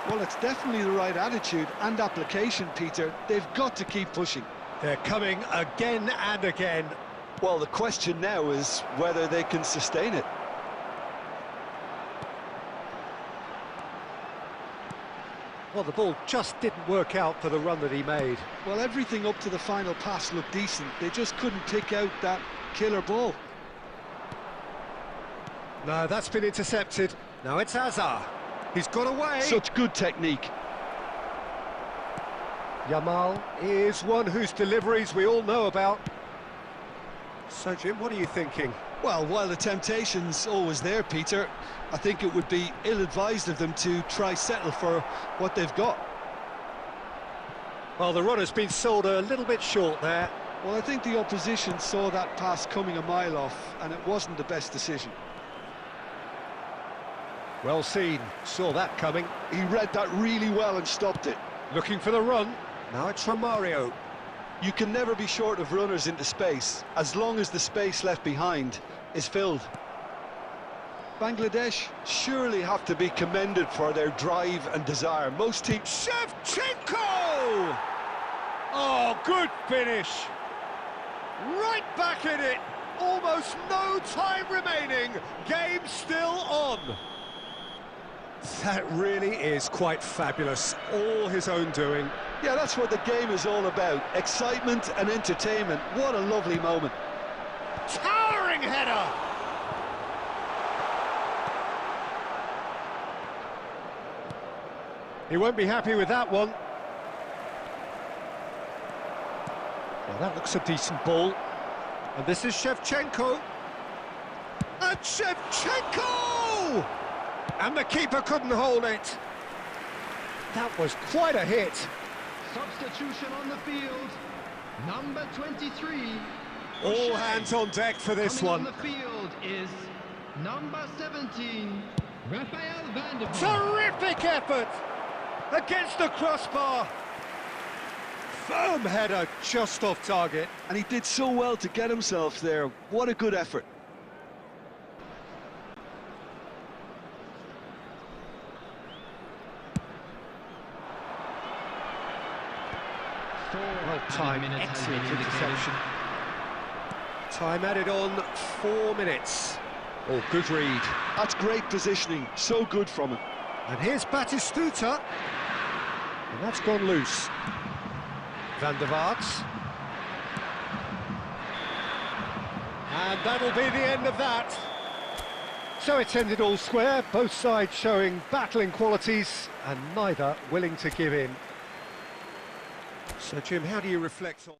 Well, it's definitely the right attitude and application, Peter. They've got to keep pushing. They're coming again and again. Well, the question now is whether they can sustain it. Well, the ball just didn't work out for the run that he made. Well, everything up to the final pass looked decent. They just couldn't pick out that killer ball. No, that's been intercepted. Now it's Hazard. He's got away. Such good technique. Yamal is one whose deliveries we all know about. So, Jim, what are you thinking? Well, while the temptation's always there, Peter, I think it would be ill-advised of them to try settle for what they've got. Well, the run has been sold a little bit short there. Well, I think the opposition saw that pass coming a mile off, and it wasn't the best decision. Well seen, saw that coming. He read that really well and stopped it. Looking for the run. Now it's Romario. You can never be short of runners into space, as long as the space left behind is filled. Bangladesh surely have to be commended for their drive and desire. Most teams... Shevchenko! Oh, good finish. Right back in it. Almost no time remaining. Game still on. That really is quite fabulous. All his own doing. Yeah, that's what the game is all about. Excitement and entertainment. What a lovely moment. Towering header! He won't be happy with that one. Well, that looks a decent ball. And this is Shevchenko. And Shevchenko! And the keeper couldn't hold it. That was quite a hit. Substitution on the field. Number 23. All Rashid. hands on deck for this Coming one. on the field is number 17, Rafael van der Vaart. Terrific effort against the crossbar. Firm header just off target. And he did so well to get himself there. What a good effort. Well timed, excellent interception. Time added on 4 minutes. Oh, good read. That's great positioning. So good from him. And here's Batistuta. And that's gone loose. Van der Vaart. And that'll be the end of that. So it's ended all square, both sides showing battling qualities and neither willing to give in. So, Jim, how do you reflect on...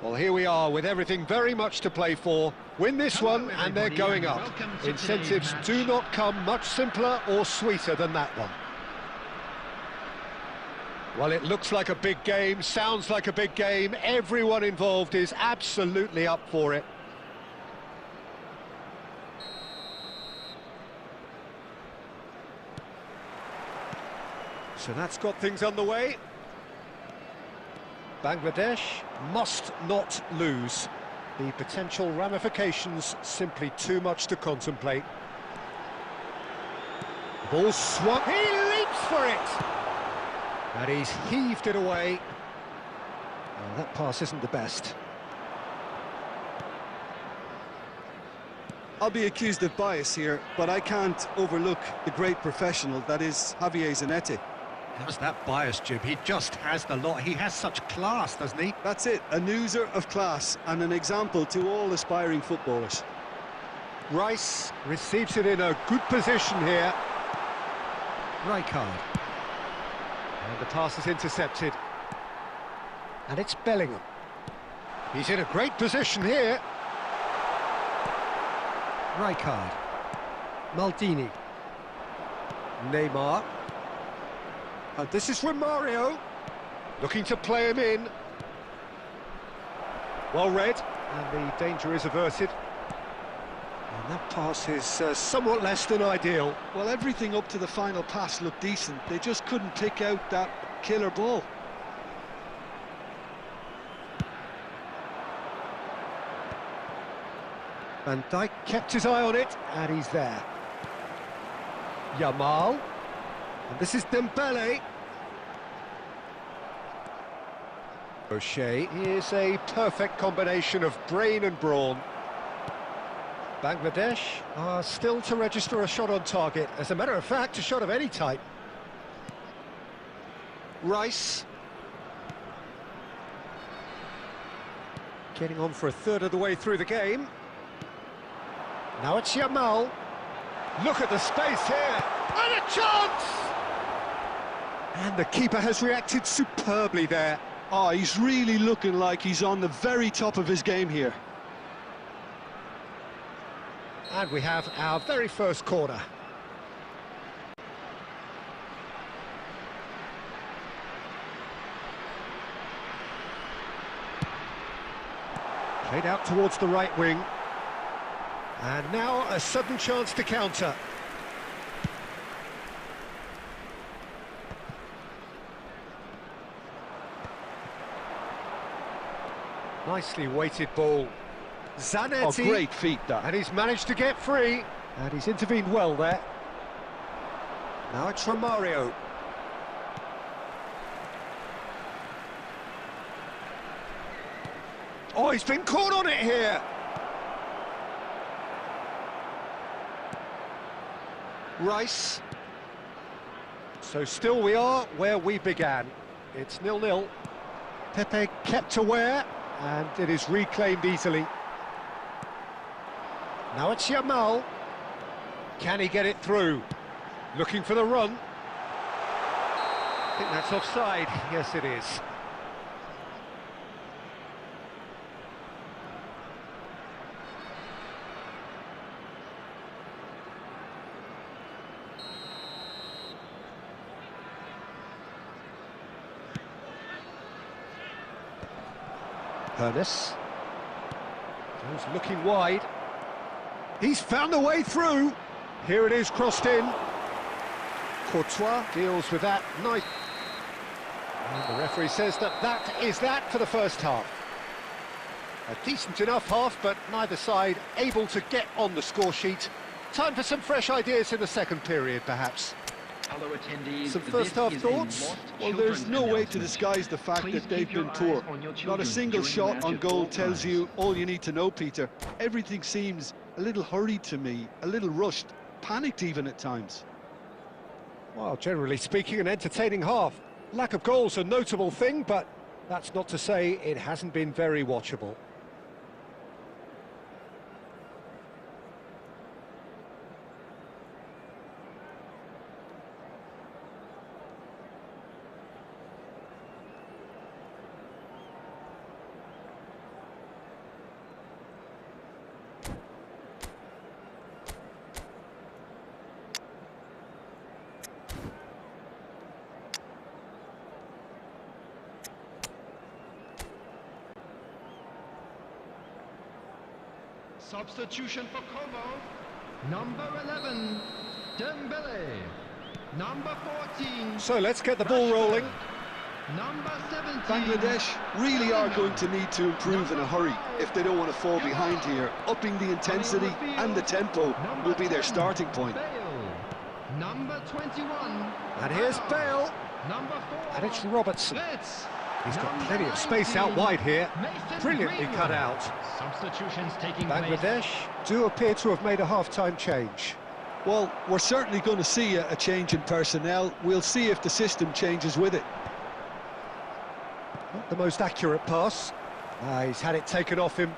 Well, here we are with everything very much to play for. Win this Hello, one and they're everybody, going and up. welcome to Incentives today's match. do not come much simpler or sweeter than that one. Well, it looks like a big game, sounds like a big game. Everyone involved is absolutely up for it. So that's got things underway. Bangladesh must not lose. The potential ramifications simply too much to contemplate. Ball swung. He leaps for it! And he's heaved it away. Well, that pass isn't the best. I'll be accused of bias here, but I can't overlook the great professional that is Javier Zanetti. How's that bias, Jim? He just has the lot. He has such class, doesn't he? That's it, a newser of class and an example to all aspiring footballers. Rice receives it in a good position here. Rijkaard. And the pass is intercepted. And it's Bellingham. He's in a great position here. Rijkaard. Maldini. Neymar. And this is Romario. Looking to play him in. Well read. And the danger is averted. And that pass is somewhat less than ideal. Well, everything up to the final pass looked decent. They just couldn't pick out that killer ball. Van Dijk kept his eye on it, and he's there. Yamal. And this is Dembele. O'Shea is a perfect combination of brain and brawn. Bangladesh are still to register a shot on target. As a matter of fact, a shot of any type. Rice. Getting on for a third of the way through the game. Now it's Yamal. Look at the space here. And a chance! And the keeper has reacted superbly there. Oh, he's really looking like he's on the very top of his game here. And we have our very first corner. Played out towards the right wing. And now a sudden chance to counter. Nicely weighted ball. Zanetti. Oh, great feat, that. And he's managed to get free. And he's intervened well there. Now it's Romario. Oh, he's been caught on it here. Rice. So still we are where we began. It's 0-0. Pepe kept aware, and it is reclaimed easily. Now it's Yamal. Can he get it through? Looking for the run. I think that's offside. Yes, it is. Ernest. He's looking wide. He's found a way through. Here it is, crossed in. Courtois deals with that. Nice. And the referee says that is that for the first half. A decent enough half, but neither side able to get on the score sheet. Time for some fresh ideas in the second period, perhaps. Hello, attendees. Some first-half thoughts? Well, there's no way to disguise the fact that they've been poor. Not a single shot on goal tells you all you need to know, Peter. Everything seems a little hurried to me, a little rushed, panicked even at times. Well, generally speaking, an entertaining half. Lack of goals a notable thing, but that's not to say it hasn't been very watchable. Substitution for Como. Number 11, Dembele. Number 14. So let's get the ball rolling. Number 17. Bangladesh really are going to need to improve in a hurry if they don't want to fall behind here. Upping the intensity and the tempo will be their starting point. Bale. Number 21. And here's Bale. Number 4. And it's Robertson. Fitz. He's got plenty of space out wide here. Brilliantly cut out. Substitutions taking place. Bangladesh do appear to have made a half-time change. Well, we're certainly going to see a change in personnel. We'll see if the system changes with it. Not the most accurate pass. He's had it taken off him.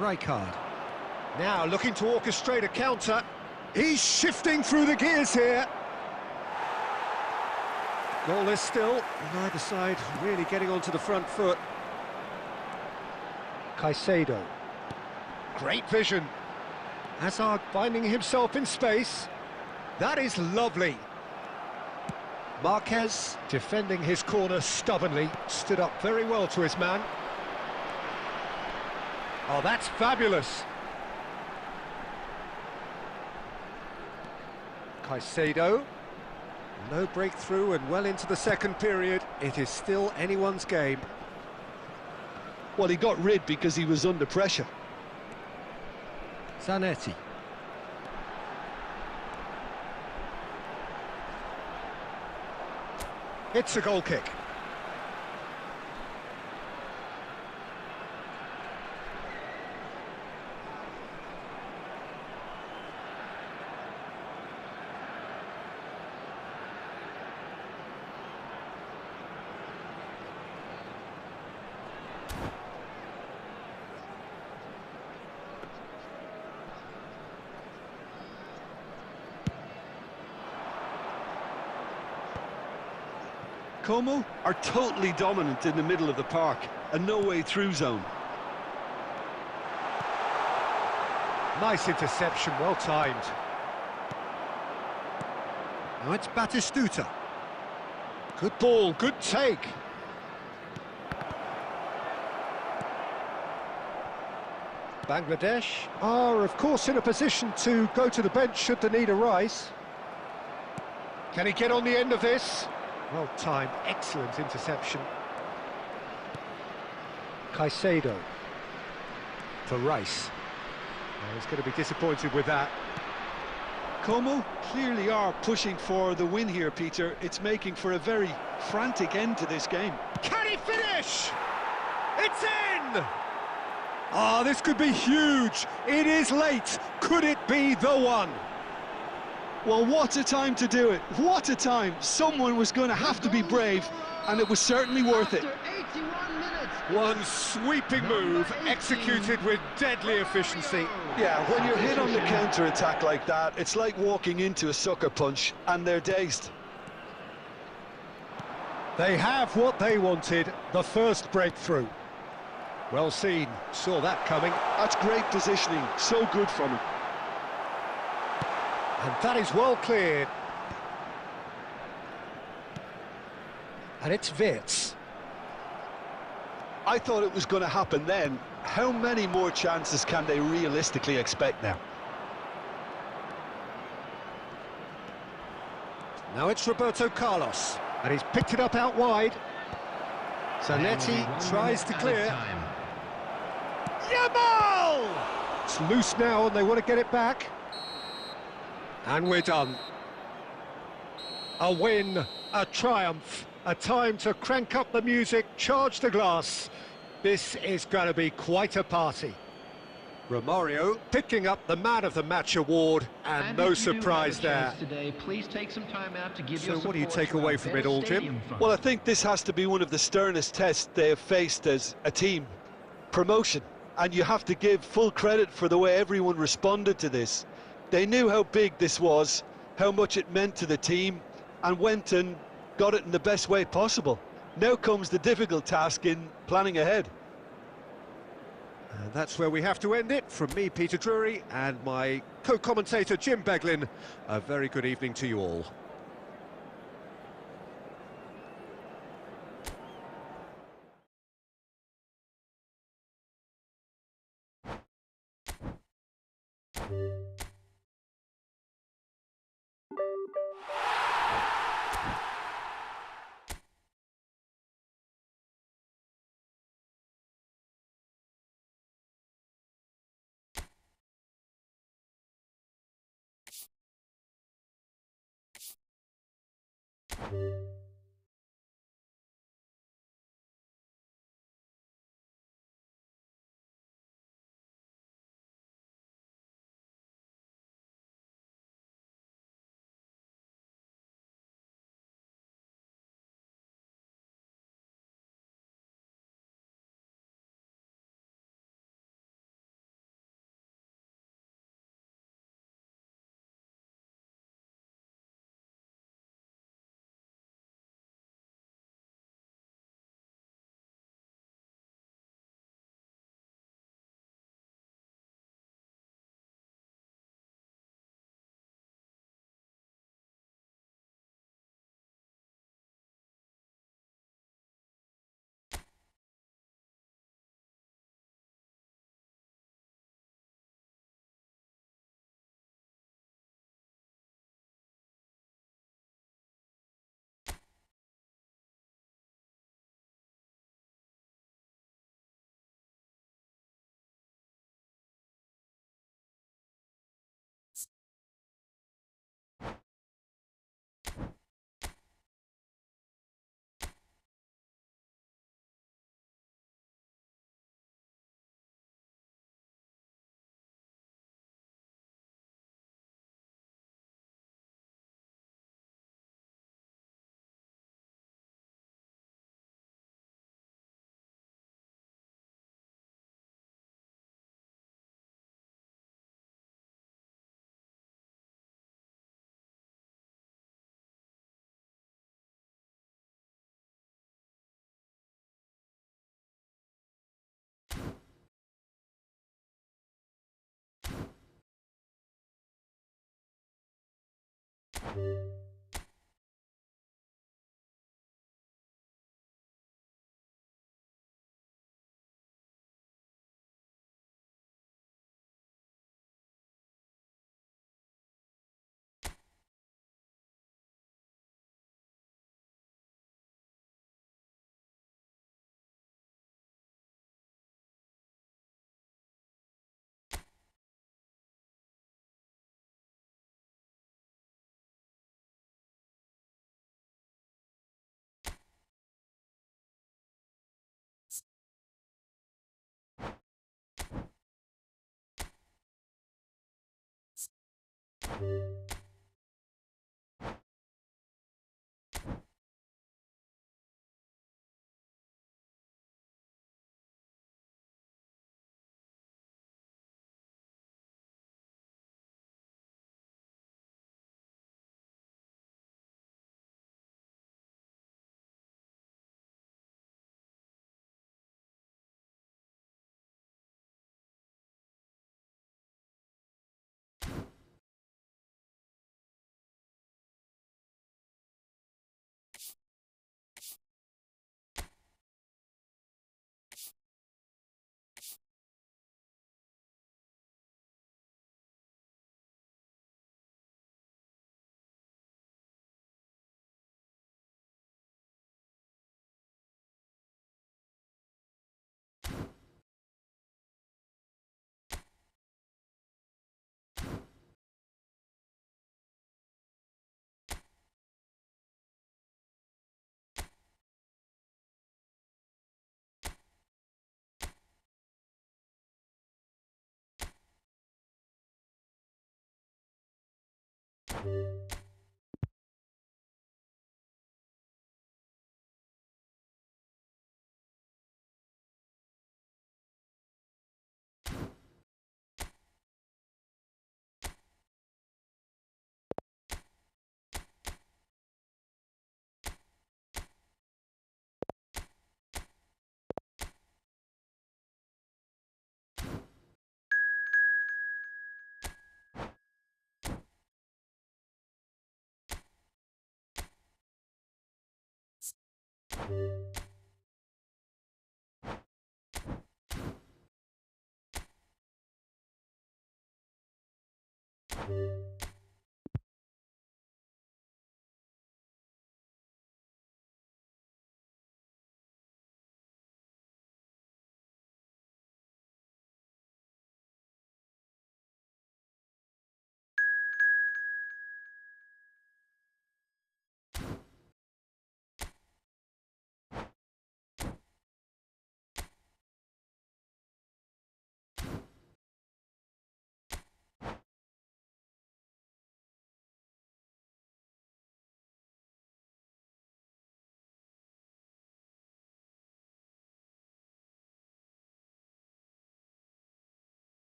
Rijkaard. Now looking to orchestrate a counter. He's shifting through the gears here. Goalless still, and either side really getting onto the front foot. Caicedo. Great vision. Hazard finding himself in space. That is lovely. Marquez defending his corner stubbornly, stood up very well to his man. Oh, that's fabulous. Caicedo. No breakthrough and well into the second period. It is still anyone's game. Well, he got rid because he was under pressure. Zanetti. It's a goal kick. Como are totally dominant in the middle of the park, a no-way through zone. Nice interception, well timed. Now it's Batistuta. Good ball, good take. Bangladesh are, of course, in a position to go to the bench should the need arise. Can he get on the end of this? Well timed, excellent interception. Caicedo for Rice. He's going to be disappointed with that. Como clearly are pushing for the win here, Peter. It's making for a very frantic end to this game. Can he finish? It's in! Ah, this could be huge. It is late. Could it be the one? Well, what a time to do it. What a time. Someone was going to have to be brave, and it was certainly worth it. After 81 minutes. One sweeping move executed with deadly efficiency. Yeah, when you're hit on the counter-attack like that, it's like walking into a sucker punch, and they're dazed. They have what they wanted, the first breakthrough. Well seen, saw that coming. That's great positioning, so good from him. And that is well cleared. And it's Wirtz. I thought it was going to happen then. How many more chances can they realistically expect now? Now it's Roberto Carlos. And he's picked it up out wide. Zanetti tries to clear. Yamal! It's loose now and they want to get it back. And we're done. A win, a triumph, a time to crank up the music, charge the glass. This is going to be quite a party. Romario picking up the Man of the Match award, and no surprise there. Today, please take some time out to give So what do you take away from it all, Jim? Well, I think this has to be one of the sternest tests they have faced as a team. Promotion. And you have to give full credit for the way everyone responded to this. They knew how big this was, how much it meant to the team, and went and got it in the best way possible. Now comes the difficult task in planning ahead. And that's where we have to end it. From me, Peter Drury, and my co-commentator, Jim Beglin. A very good evening to you all.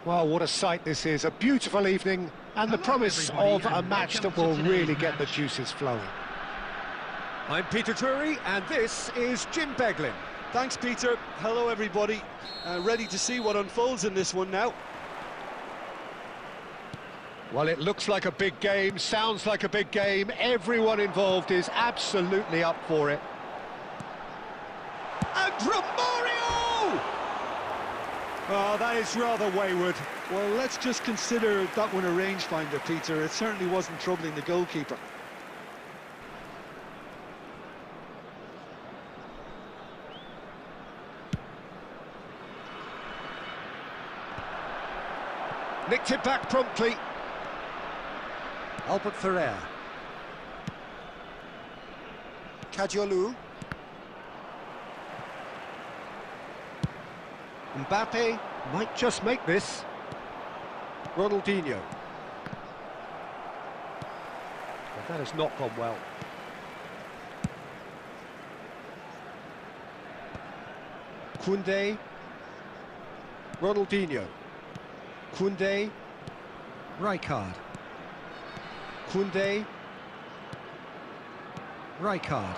Well, what a sight this is. A beautiful evening and the promise of a match that will really get the juices flowing. I'm Peter Drury and this is Jim Beglin. Thanks, Peter. Hello, everybody. Ready to see what unfolds in this one now. Well, it looks like a big game, sounds like a big game. Everyone involved is absolutely up for it. And Romario! Oh, that is rather wayward. Well, let's just consider that one a rangefinder, Peter. It certainly wasn't troubling the goalkeeper. Nicked it back promptly. Albert Ferrer. Kadiolu. Mbappe might just make this. Ronaldinho. Well, that has not gone well. Koundé. Ronaldinho. Koundé. Rijkaard. Koundé. Rijkaard.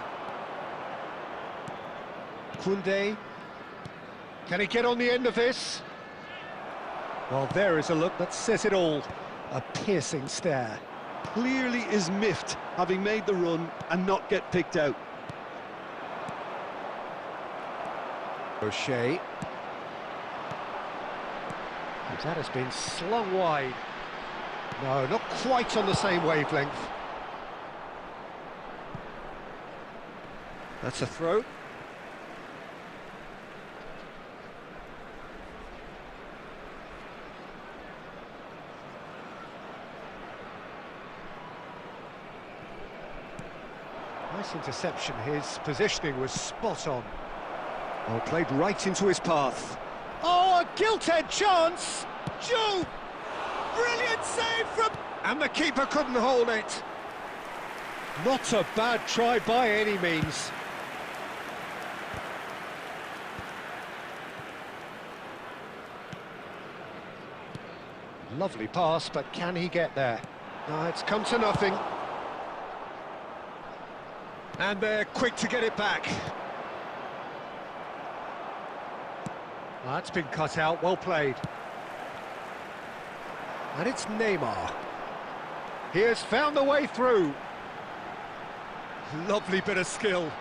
Koundé. Can he get on the end of this? Well, there is a look that says it all. A piercing stare. Clearly is miffed, having made the run and not get picked out. O'Shea. That has been slung wide. No, not quite on the same wavelength. That's a throw. Nice interception. His positioning was spot on. Oh, played right into his path. Oh, a gilt-edged chance! Jude! Brilliant save from... And the keeper couldn't hold it. Not a bad try by any means. Lovely pass, but can he get there? No, it's come to nothing. And they're quick to get it back. That's been cut out, well played. And it's Neymar. He has found the way through. Lovely bit of skill.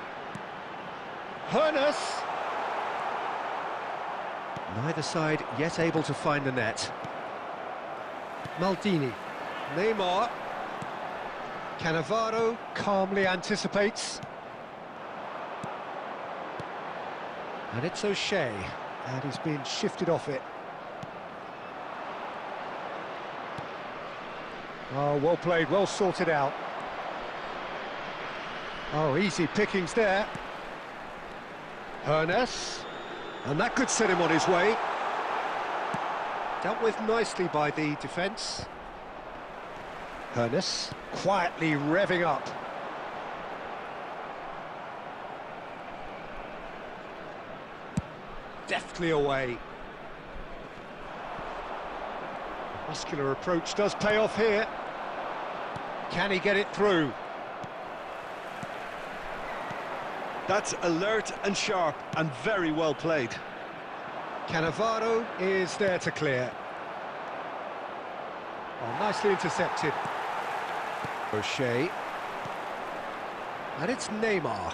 Hernus. Neither side yet able to find the net. Maldini. Neymar. Cannavaro calmly anticipates. And it's O'Shea. And he's been shifted off it. Oh, well played, well sorted out. Oh, easy pickings there. Hernus. And that could set him on his way. Dealt with nicely by the defence. Hernus quietly revving up. Deftly away. Muscular approach does pay off here. Can he get it through? That's alert and sharp and very well played. Cannavaro is there to clear. Oh, nicely intercepted. O'Shea. And it's Neymar.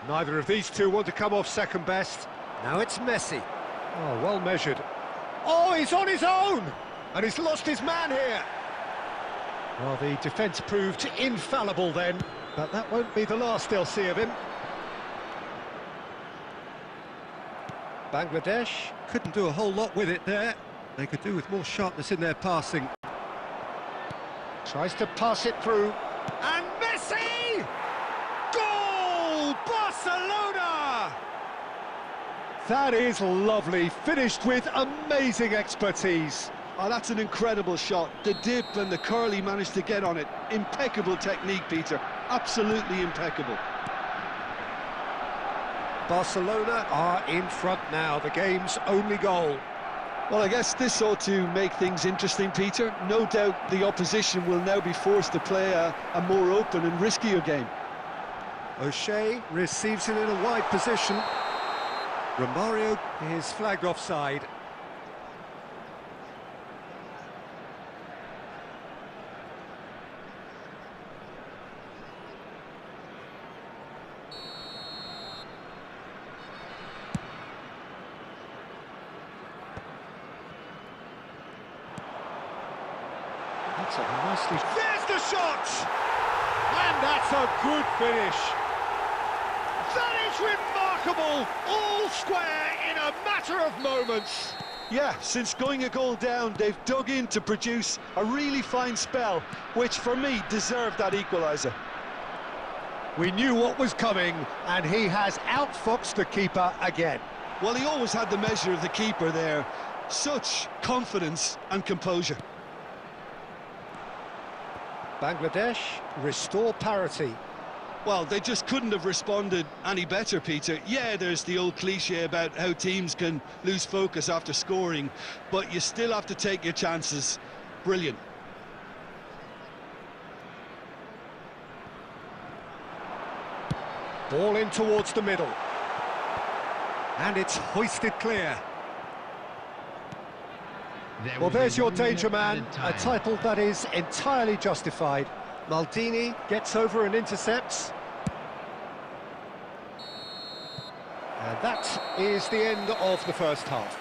Neither of these two want to come off second best. Now it's Messi. Oh, well measured. Oh, he's on his own! And he's lost his man here. Well, the defence proved infallible then, but that won't be the last they'll see of him. Bangladesh couldn't do a whole lot with it there. They could do with more sharpness in their passing. Tries to pass it through. And Messi! Goal! Barcelona! That is lovely, finished with amazing expertise. Oh, that's an incredible shot. The dip and the curl he managed to get on it. Impeccable technique, Peter. Absolutely impeccable. Barcelona are in front now, the game's only goal. Well, I guess this ought to make things interesting, Peter. No doubt the opposition will now be forced to play a more open and riskier game. O'Shea receives it in a wide position. Romario is flagged offside. That's a nicely... There's the shot! And that's a good finish. That is remarkable! All square in a matter of moments. Yeah, since going a goal down, they've dug in to produce a really fine spell, which for me deserved that equaliser. We knew what was coming, and he has outfoxed the keeper again. Well, he always had the measure of the keeper there. Such confidence and composure. Bangladesh restore parity. Well, they just couldn't have responded any better, Peter. Yeah, there's the old cliche about how teams can lose focus after scoring, but you still have to take your chances. Brilliant. Ball in towards the middle. And it's hoisted clear. Well, there's your danger man, a title that is entirely justified. Maldini gets over and intercepts. And that is the end of the first half.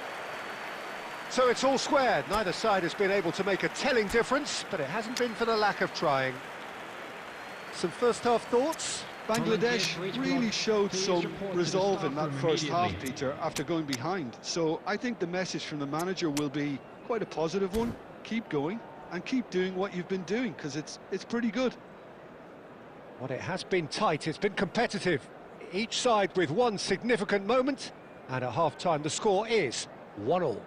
So it's all square. Neither side has been able to make a telling difference, but it hasn't been for the lack of trying. Some first half thoughts? Bangladesh really showed some resolve in that first half, Peter, after going behind. So I think the message from the manager will be quite a positive one. Keep going and keep doing what you've been doing, because it's pretty good. Well, it has been tight, it's been competitive. Each side with one significant moment, and at half-time the score is 1-1.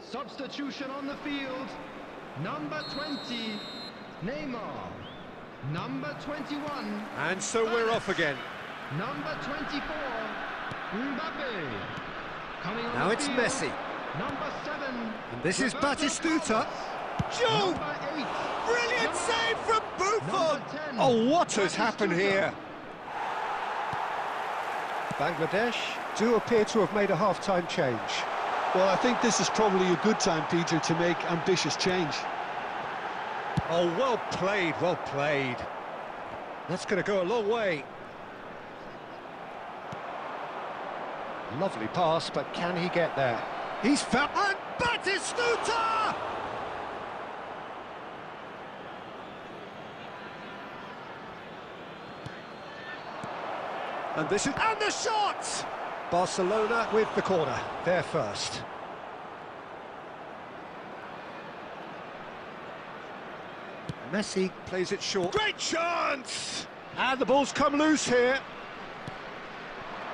Substitution on the field. Number 20, Neymar. Number 21. And so we're off again. Number 24, Mbappe. Coming on Now the it's field, Messi. Number 7. And this is Batistuta. Joe! Number 8. Brilliant save from Buffon! Number 10, Oh, what has happened Batistuta. here? Bangladesh do appear to have made a half-time change. Well, I think this is probably a good time, Peter, to make ambitious change. Oh, well played, well played. That's going to go a long way. Lovely pass, but can he get there? He's found... And Batistuta! And this is... And the shot! Barcelona with the corner. They're first. Messi plays it short. Great chance! And the ball's come loose here.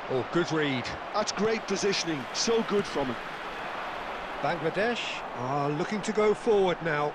Oh, good read. That's great positioning. So good from him. Bangladesh are looking to go forward now.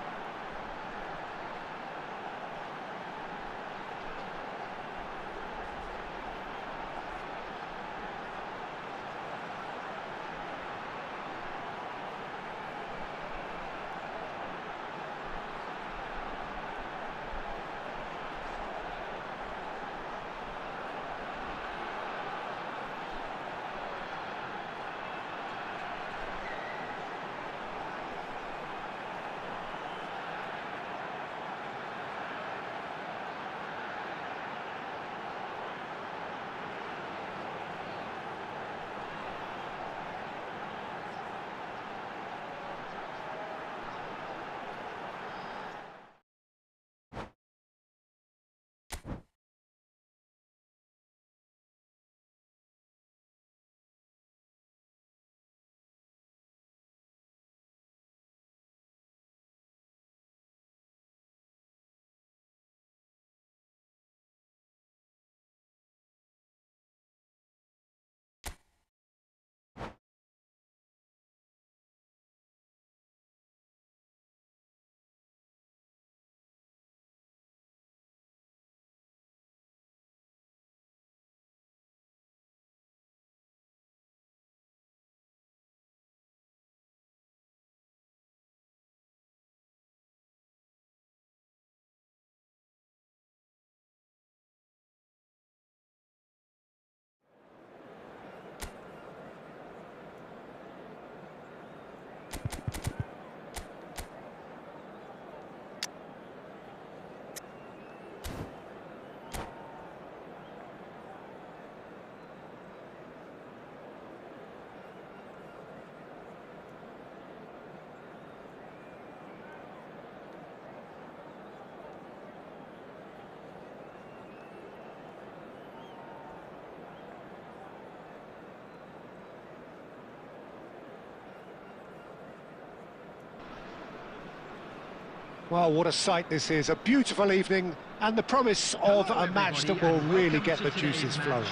Well, what a sight this is. A beautiful evening and the promise of a match that will really get the juices flowing.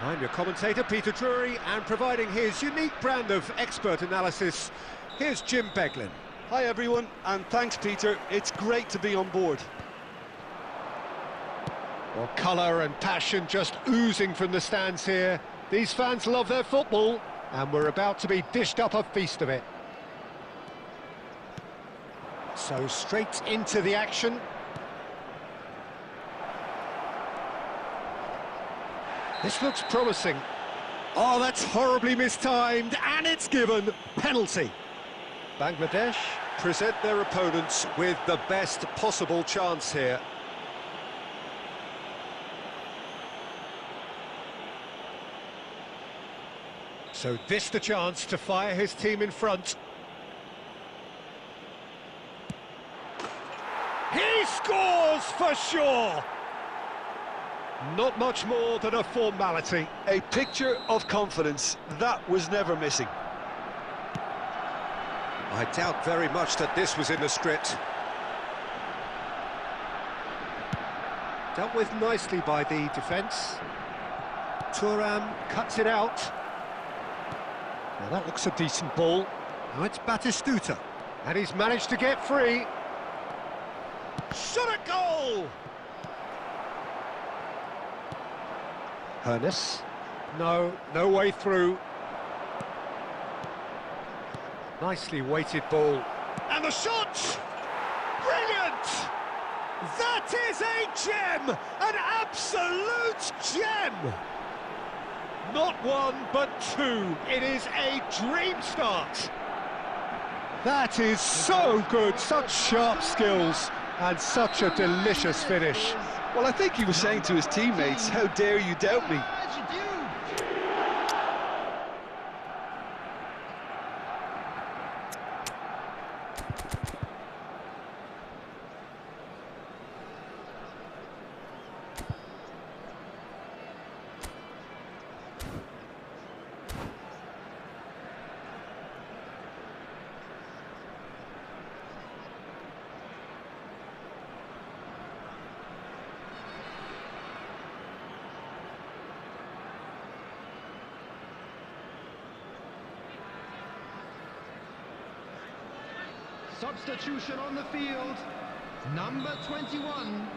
I'm your commentator, Peter Drury, and providing his unique brand of expert analysis, here's Jim Beglin. Hi everyone, and thanks Peter, it's great to be on board. Well, colour and passion just oozing from the stands here. These fans love their football, and we're about to be dished up a feast of it. So straight into the action. This looks promising. Oh, that's horribly mistimed, and it's given. Penalty. Bangladesh present their opponents with the best possible chance here. So this the chance to fire his team in front. He scores for sure! Not much more than a formality. A picture of confidence, that was never missing. I doubt very much that this was in the script. Dealt with nicely by the defence. Thuram cuts it out. Now that looks a decent ball. Now it's Batistuta. And he's managed to get free. Shot a goal! Hernus. No way through. Nicely weighted ball. And the shot! Brilliant! That is a gem! An absolute gem! Not one, but two. It is a dream start. That is so good, such sharp skills, and such a delicious finish. Well, I think he was saying to his teammates, how dare you doubt me? Substitution on the field, number 21,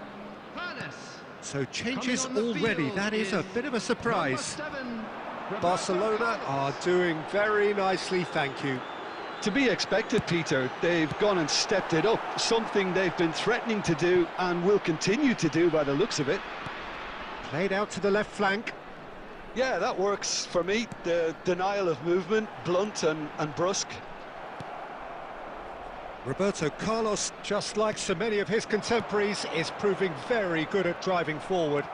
Harun. So changes already, that is a bit of a surprise. Barcelona are doing very nicely, thank you. To be expected, Peter. They've gone and stepped it up, something they've been threatening to do and will continue to do by the looks of it. Played out to the left flank. Yeah, that works for me. The denial of movement, blunt and brusque. Roberto Carlos, just like so many of his contemporaries, is proving very good at driving forward.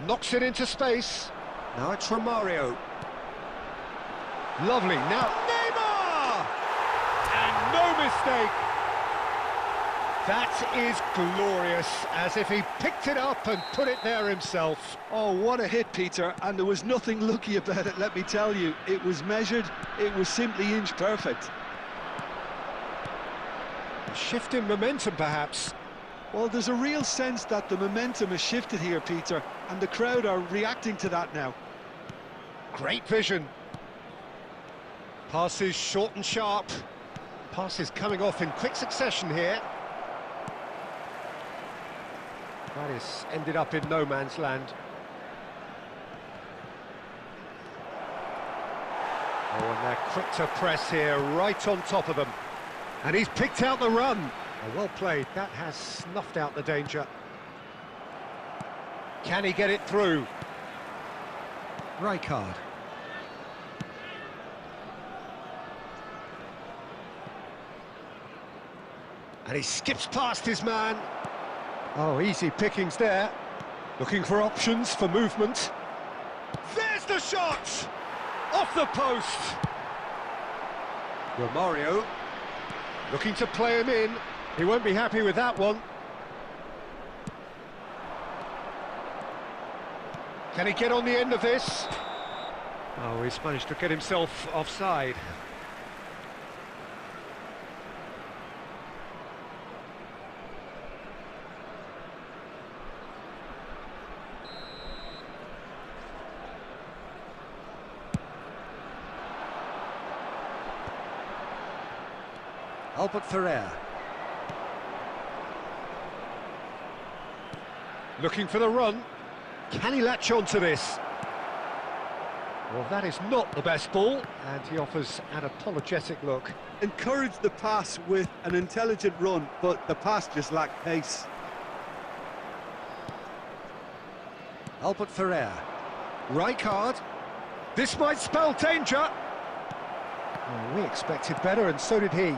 Knocks it into space. Now it's Romario. Lovely. Now Neymar! And no mistake. That is glorious, as if he picked it up and put it there himself. Oh, what a hit, Peter, and there was nothing lucky about it, let me tell you. It was measured, it was simply inch perfect. A shift in momentum, perhaps. Well, there's a real sense that the momentum has shifted here, Peter, and the crowd are reacting to that now. Great vision. Passes short and sharp. Passes coming off in quick succession here. That is ended up in no man's land. Oh, and they're quick to press here, right on top of them. And he's picked out the run. Oh, well played, that has snuffed out the danger. Can he get it through? Rijkaard. And he skips past his man. Oh, easy pickings there. Looking for options for movement. There's the shot! Off the post! Romario looking to play him in. He won't be happy with that one. Can he get on the end of this? Oh, he's managed to get himself offside. Albert Ferrer. Looking for the run. Can he latch on to this? Well, that is not the best ball, and he offers an apologetic look. Encourage the pass with an intelligent run, but the pass just lacked pace. Albert Ferrer. Rijkaard. This might spell danger. Well, we expected better, and so did he.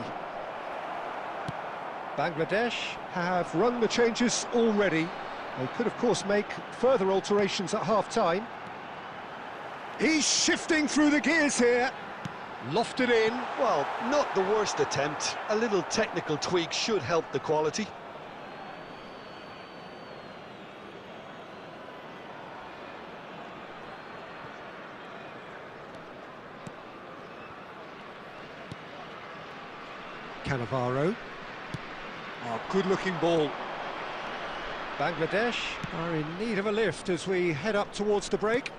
Bangladesh have run the changes already. They could, of course, make further alterations at half-time. He's shifting through the gears here. Lofted in. Well, not the worst attempt. A little technical tweak should help the quality. Cannavaro. Oh, good-looking ball. Bangladesh are in need of a lift as we head up towards the break.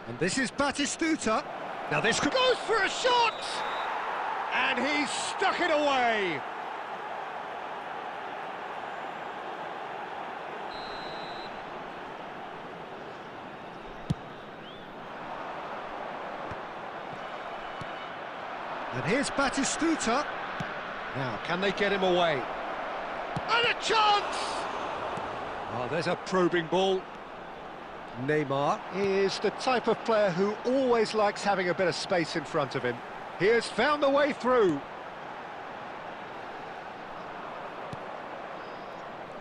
And this is Batistuta. Now this could go for a shot! And he's stuck it away! And here's Batistuta. Now, can they get him away? And a chance! Oh, there's a probing ball. Neymar is the type of player who always likes having a bit of space in front of him. He has found the way through.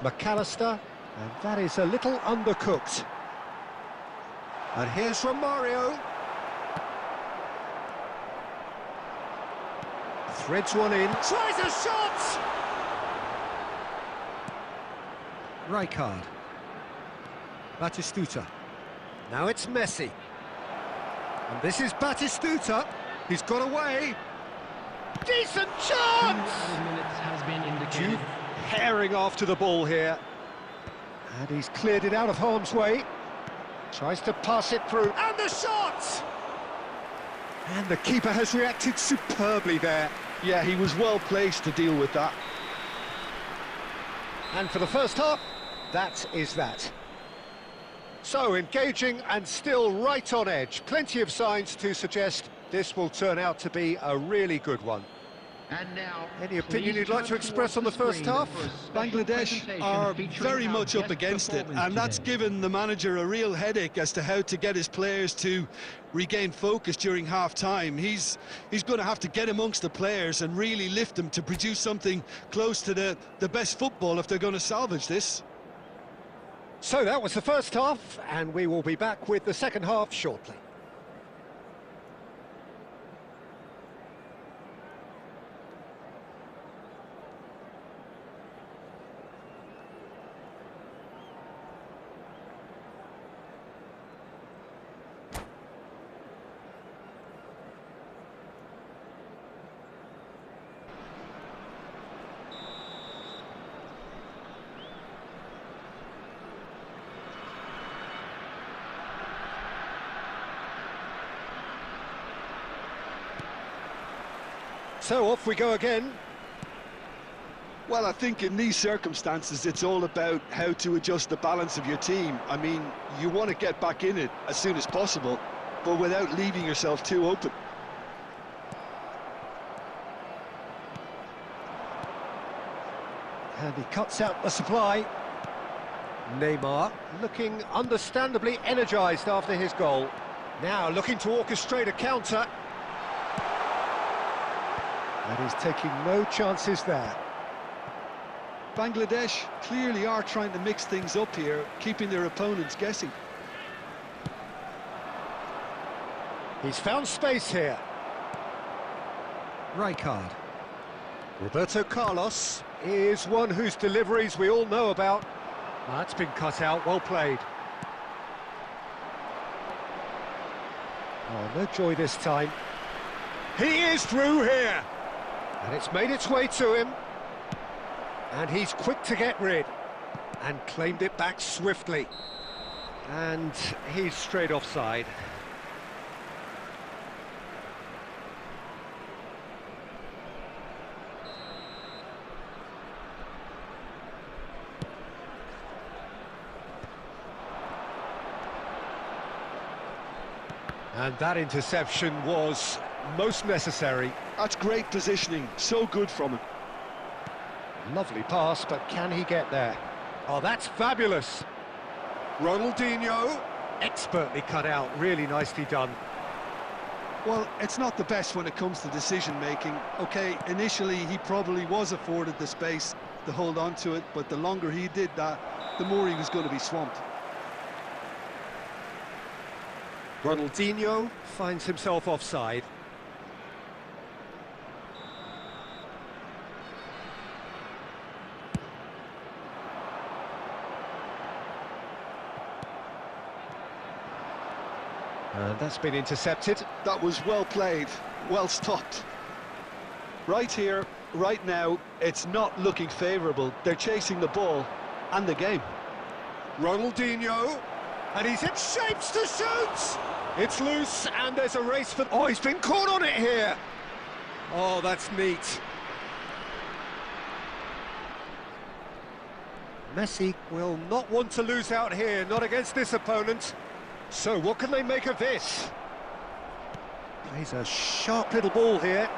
McAllister, and that is a little undercooked. And here's Romario. Threads one in. Tries a shot! Rijkaard. Batistuta. Now it's Messi. And this is Batistuta. He's got away. Decent chance! Minutes has been indicated. Jude herring after the ball here. And he's cleared it out of harm's way. Tries to pass it through. And the shot! And the keeper has reacted superbly there. Yeah, he was well placed to deal with that. And for the first half, that is that. So, engaging and still right on edge. Plenty of signs to suggest this will turn out to be a really good one. And now, any opinion you'd like to express on the first half? Bangladesh are very much up against it, and that's given the manager a real headache as to how to get his players to regain focus during half-time. He's going to have to get amongst the players and really lift them to produce something close to the best football if they're going to salvage this. So that was the first half, and we will be back with the second half shortly. So off we go again. Well, I think in these circumstances, it's all about how to adjust the balance of your team. I mean, you want to get back in it as soon as possible, but without leaving yourself too open. And he cuts out the supply. Neymar looking understandably energised after his goal. Now looking to orchestrate a counter. And he's taking no chances there. Bangladesh clearly are trying to mix things up here, keeping their opponents guessing. He's found space here. Rijkaard. Roberto Carlos is one whose deliveries we all know about. That's been cut out, well played. Oh, no joy this time. He is through here! And it's made its way to him. And he's quick to get rid. And claimed it back swiftly. And he's straight offside. And that interception was most necessary. That's great positioning, so good from him. Lovely pass, but can he get there? Oh, that's fabulous. Ronaldinho, expertly cut out, really nicely done. Well, it's not the best when it comes to decision-making. OK, initially he probably was afforded the space to hold on to it, but the longer he did that, the more he was going to be swamped. Ronaldinho finds himself offside. And that's been intercepted. That was well played, well stopped. Right here, right now, it's not looking favourable. They're chasing the ball and the game. Ronaldinho, and he's in shapes to shoot! It's loose, and there's a race for... Oh, he's been caught on it here! Oh, that's neat. Messi will not want to lose out here, not against this opponent. So, what can they make of this? Plays a sharp little ball here.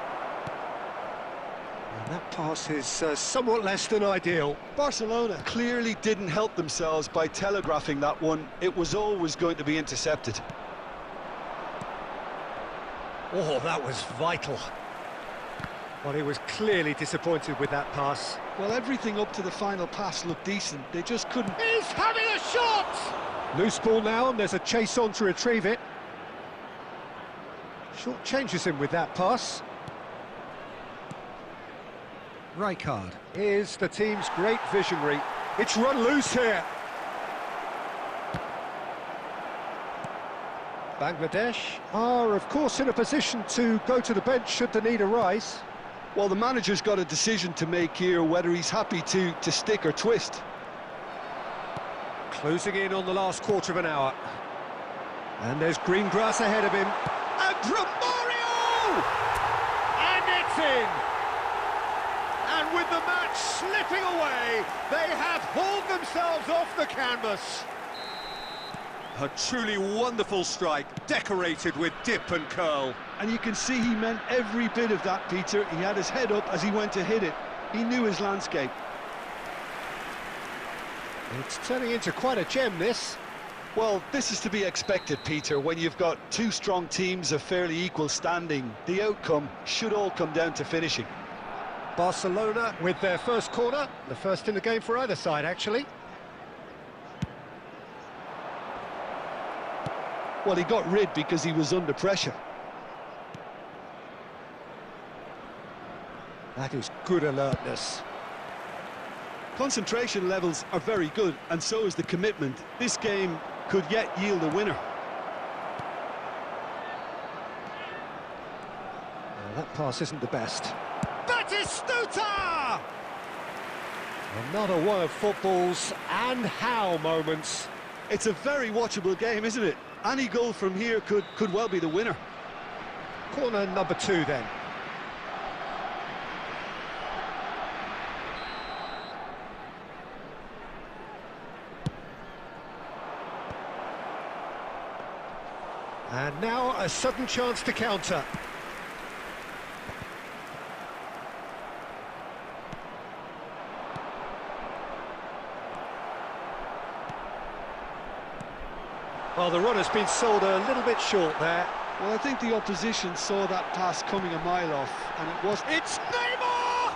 And that pass is somewhat less than ideal. Barcelona clearly didn't help themselves by telegraphing that one. It was always going to be intercepted. Oh, that was vital. Well, he was clearly disappointed with that pass. Well, everything up to the final pass looked decent. They just couldn't... He's having a shot! Loose ball now, and there's a chase on to retrieve it. Short changes him with that pass. Rijkaard is the team's great visionary. It's run loose here. Bangladesh are, of course, in a position to go to the bench should the need arise. Well, the manager's got a decision to make here, whether he's happy to stick or twist. Closing in on the last quarter of an hour. And there's green grass ahead of him. And Romario! And it's in! And with the match slipping away, they have hauled themselves off the canvas. A truly wonderful strike, decorated with dip and curl. And you can see he meant every bit of that, Peter. He had his head up as he went to hit it. He knew his landscape. It's turning into quite a gem, this. Well, this is to be expected, Peter. When you've got two strong teams of fairly equal standing, the outcome should all come down to finishing. Barcelona with their first corner, the first in the game for either side, actually. Well, he got rid because he was under pressure. That is good alertness. Concentration levels are very good, and so is the commitment. This game could yet yield a winner. That pass isn't the best. Batistuta! Another one of football's and how moments. It's a very watchable game, isn't it? Any goal from here could well be the winner. Corner number 2 then. And now a sudden chance to counter. Well, the run has been sold a little bit short there. Well, I think the opposition saw that pass coming a mile off, and it was... It's Neymar!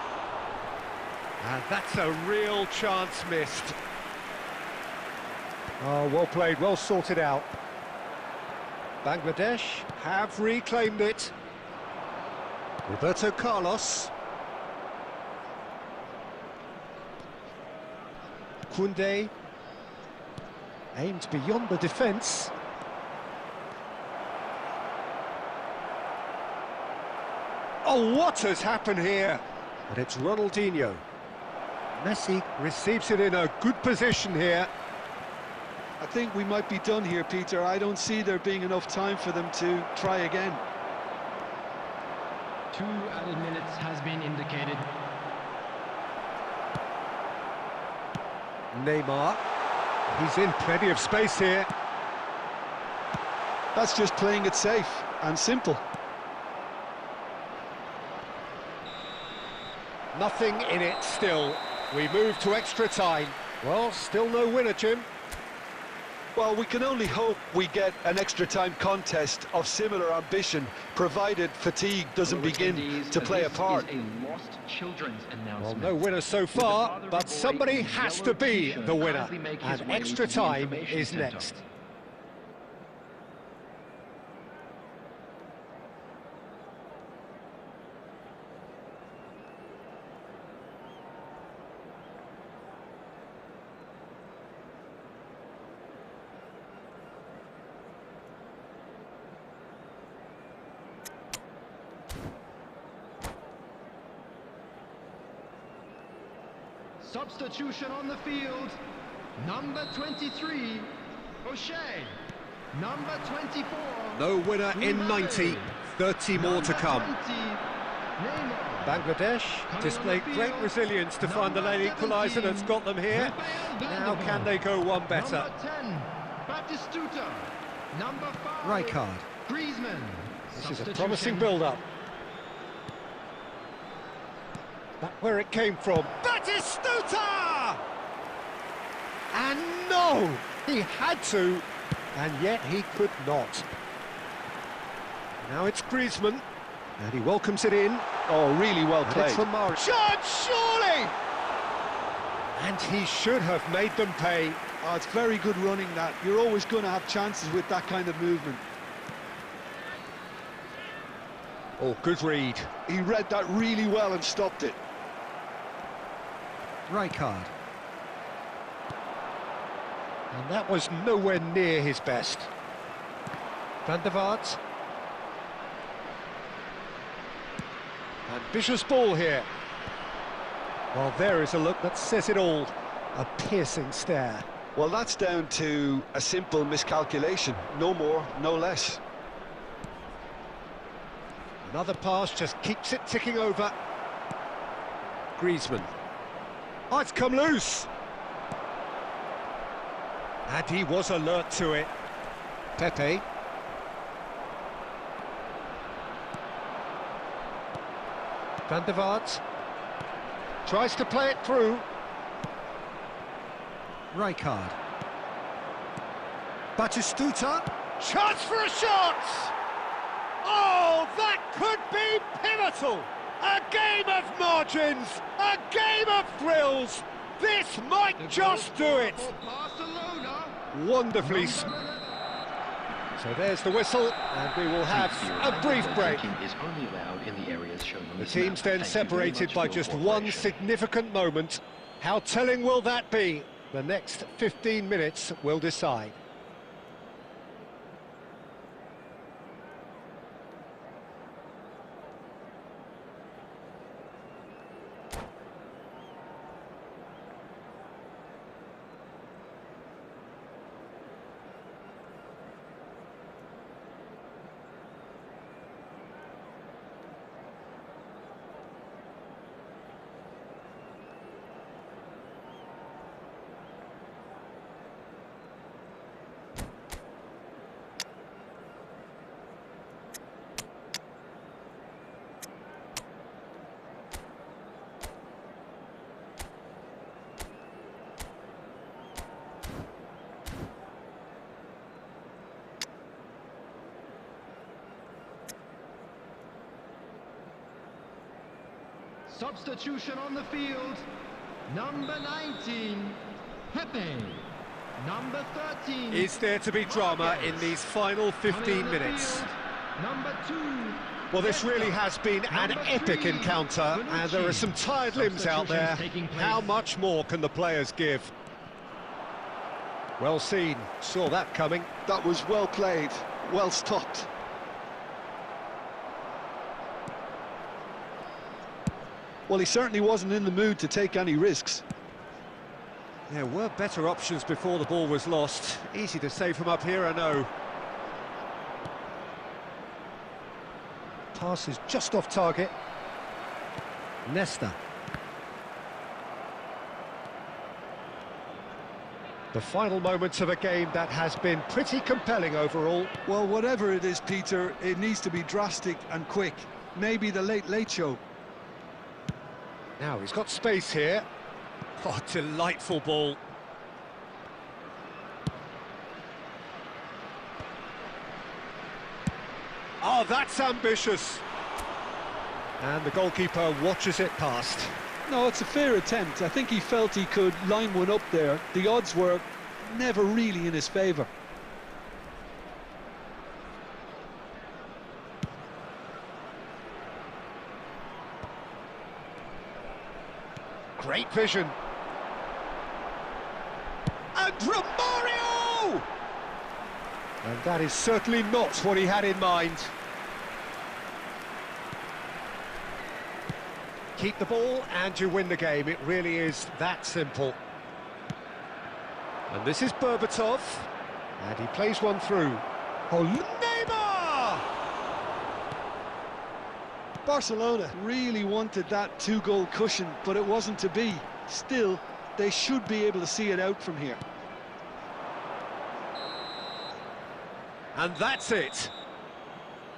And that's a real chance missed. Oh, well played, well sorted out. Bangladesh have reclaimed it. Roberto Carlos. Koundé. Aimed beyond the defence. Oh, what has happened here? And it's Ronaldinho. Messi receives it in a good position here. I think we might be done here, Peter. I don't see there being enough time for them to try again. 2 added minutes has been indicated. Neymar. He's in plenty of space here. That's just playing it safe and simple. Nothing in it still. We move to extra time. Well, still no winner, Jim. Well, we can only hope we get an extra time contest of similar ambition, provided fatigue doesn't begin to play a part. This is a lost children's announcement. Well, no winner so far, but somebody has to be the winner. And extra time is next. Substitution on the field. Number 23, O'Shea. Number 24. No winner in 90. 30 more to come. 20, Neymar. Bangladesh displayed great resilience to find the late equaliser that's got them here. Now can they go one better? Number 10, Batistuta. Number 5, Rijkaard. Griezmann. This is a promising build-up. Back where it came from. Batistuta! And no! He had to, and yet he could not. Now it's Griezmann, and he welcomes it in. Oh, really well And played. it's from Mar Shot, surely! And he should have made them pay. Oh, it's very good running, that. You're always going to have chances with that kind of movement. Oh, good read. He read that really well and stopped it. Rijkaard. And that was nowhere near his best. Van der Vaart. Ambitious ball here. Well, there is a look that says it all. A piercing stare. Well, that's down to a simple miscalculation. No more, no less. Another pass just keeps it ticking over. Griezmann. Oh, it's come loose. And he was alert to it. Pepe. Van der Vaart. Tries to play it through. Rijkaard. Batistuta. Chance for a shot! Oh, that could be pivotal! A game of margins! A game of thrills! This might just do it! Barcelona. Wonderfully... So there's the whistle, and we will have a brief break. Is only allowed in the areas shown on The this teams map. then Thank you very separated much by for your just one cooperation. significant moment. How telling will that be? The next 15 minutes will decide. Substitution on the field. Number 19, Pepe. Number 13. Is there to be drama in these final 15 minutes? Field, number 2. Well, this really has been an epic encounter, and there are some tired limbs out there. How much more can the players give? Well seen, saw that coming. That was well played, well stopped. Well, he certainly wasn't in the mood to take any risks. There were better options before the ball was lost. Easy to say from up here, I know. Pass is just off target. Nesta. The final moments of a game that has been pretty compelling overall. Well, whatever it is, Peter, it needs to be drastic and quick. Maybe the late show. Now he's got space here. Oh, delightful ball. Oh, that's ambitious. And the goalkeeper watches it past. No, it's a fair attempt. I think he felt he could line one up there. The odds were never really in his favour. Great vision. And Romario! And that is certainly not what he had in mind. Keep the ball and you win the game. It really is that simple. And this is Berbatov. And he plays one through. Oh, Neymar! Barcelona really wanted that two-goal cushion, but it wasn't to be. Still, they should be able to see it out from here. And that's it.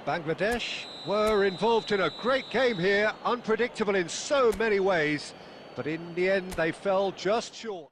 Bangladesh were involved in a great game here, unpredictable in so many ways, but in the end they fell just short.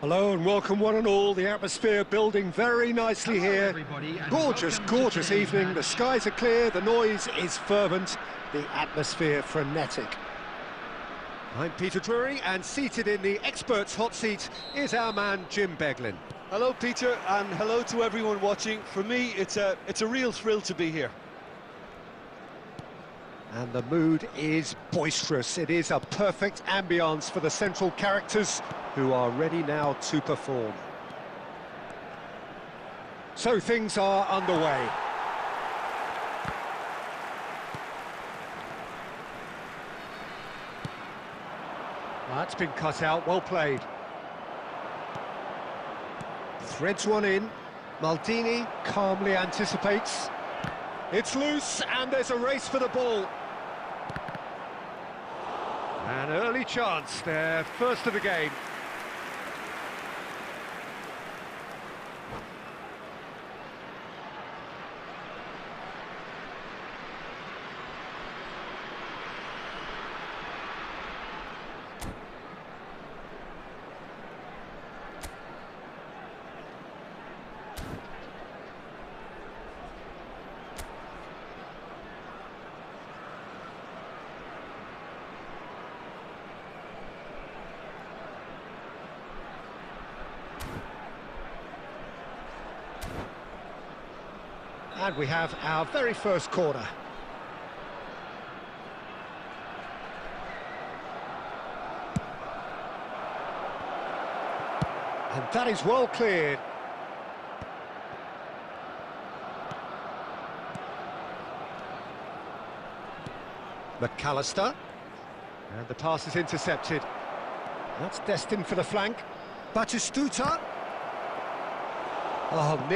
Hello and welcome one and all. The atmosphere building very nicely here. everybody, and Gorgeous, welcome to gorgeous today's evening. match. The skies are clear, the noise is fervent, the atmosphere frenetic. I'm Peter Drury, and seated in the experts' hot seat is our man Jim Beglin. Hello, Peter, and hello to everyone watching. For me, it's a real thrill to be here. And the mood is boisterous. It is a perfect ambience for the central characters who are ready now to perform. So things are underway. That's been cut out, well played. Threads one in. Maldini calmly anticipates. It's loose, and there's a race for the ball. An early chance, their first of the game. And we have our very first corner. And that is well cleared. McAllister. And the pass is intercepted. That's destined for the flank. Batistuta. Oh,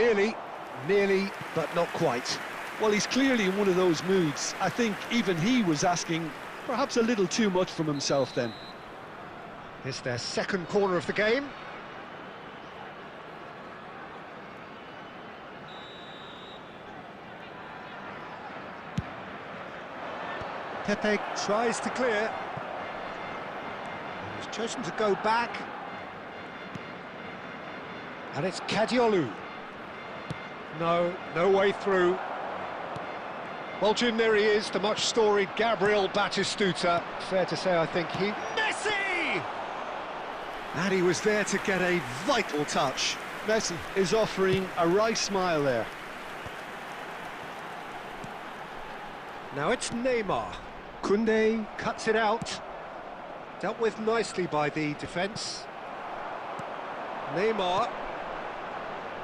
nearly, but not quite. Well, he's clearly in one of those moods. I think even he was asking perhaps a little too much from himself then. It's their second corner of the game. Pepe tries to clear. He's chosen to go back. And it's Kadiolu. No way through. Well, Jim, there he is, the much-storied Gabriel Batistuta. Fair to say, I think he... Messi! And he was there to get a vital touch. Messi is offering a wry smile there. Now it's Neymar. Koundé cuts it out. Dealt with nicely by the defence. Neymar.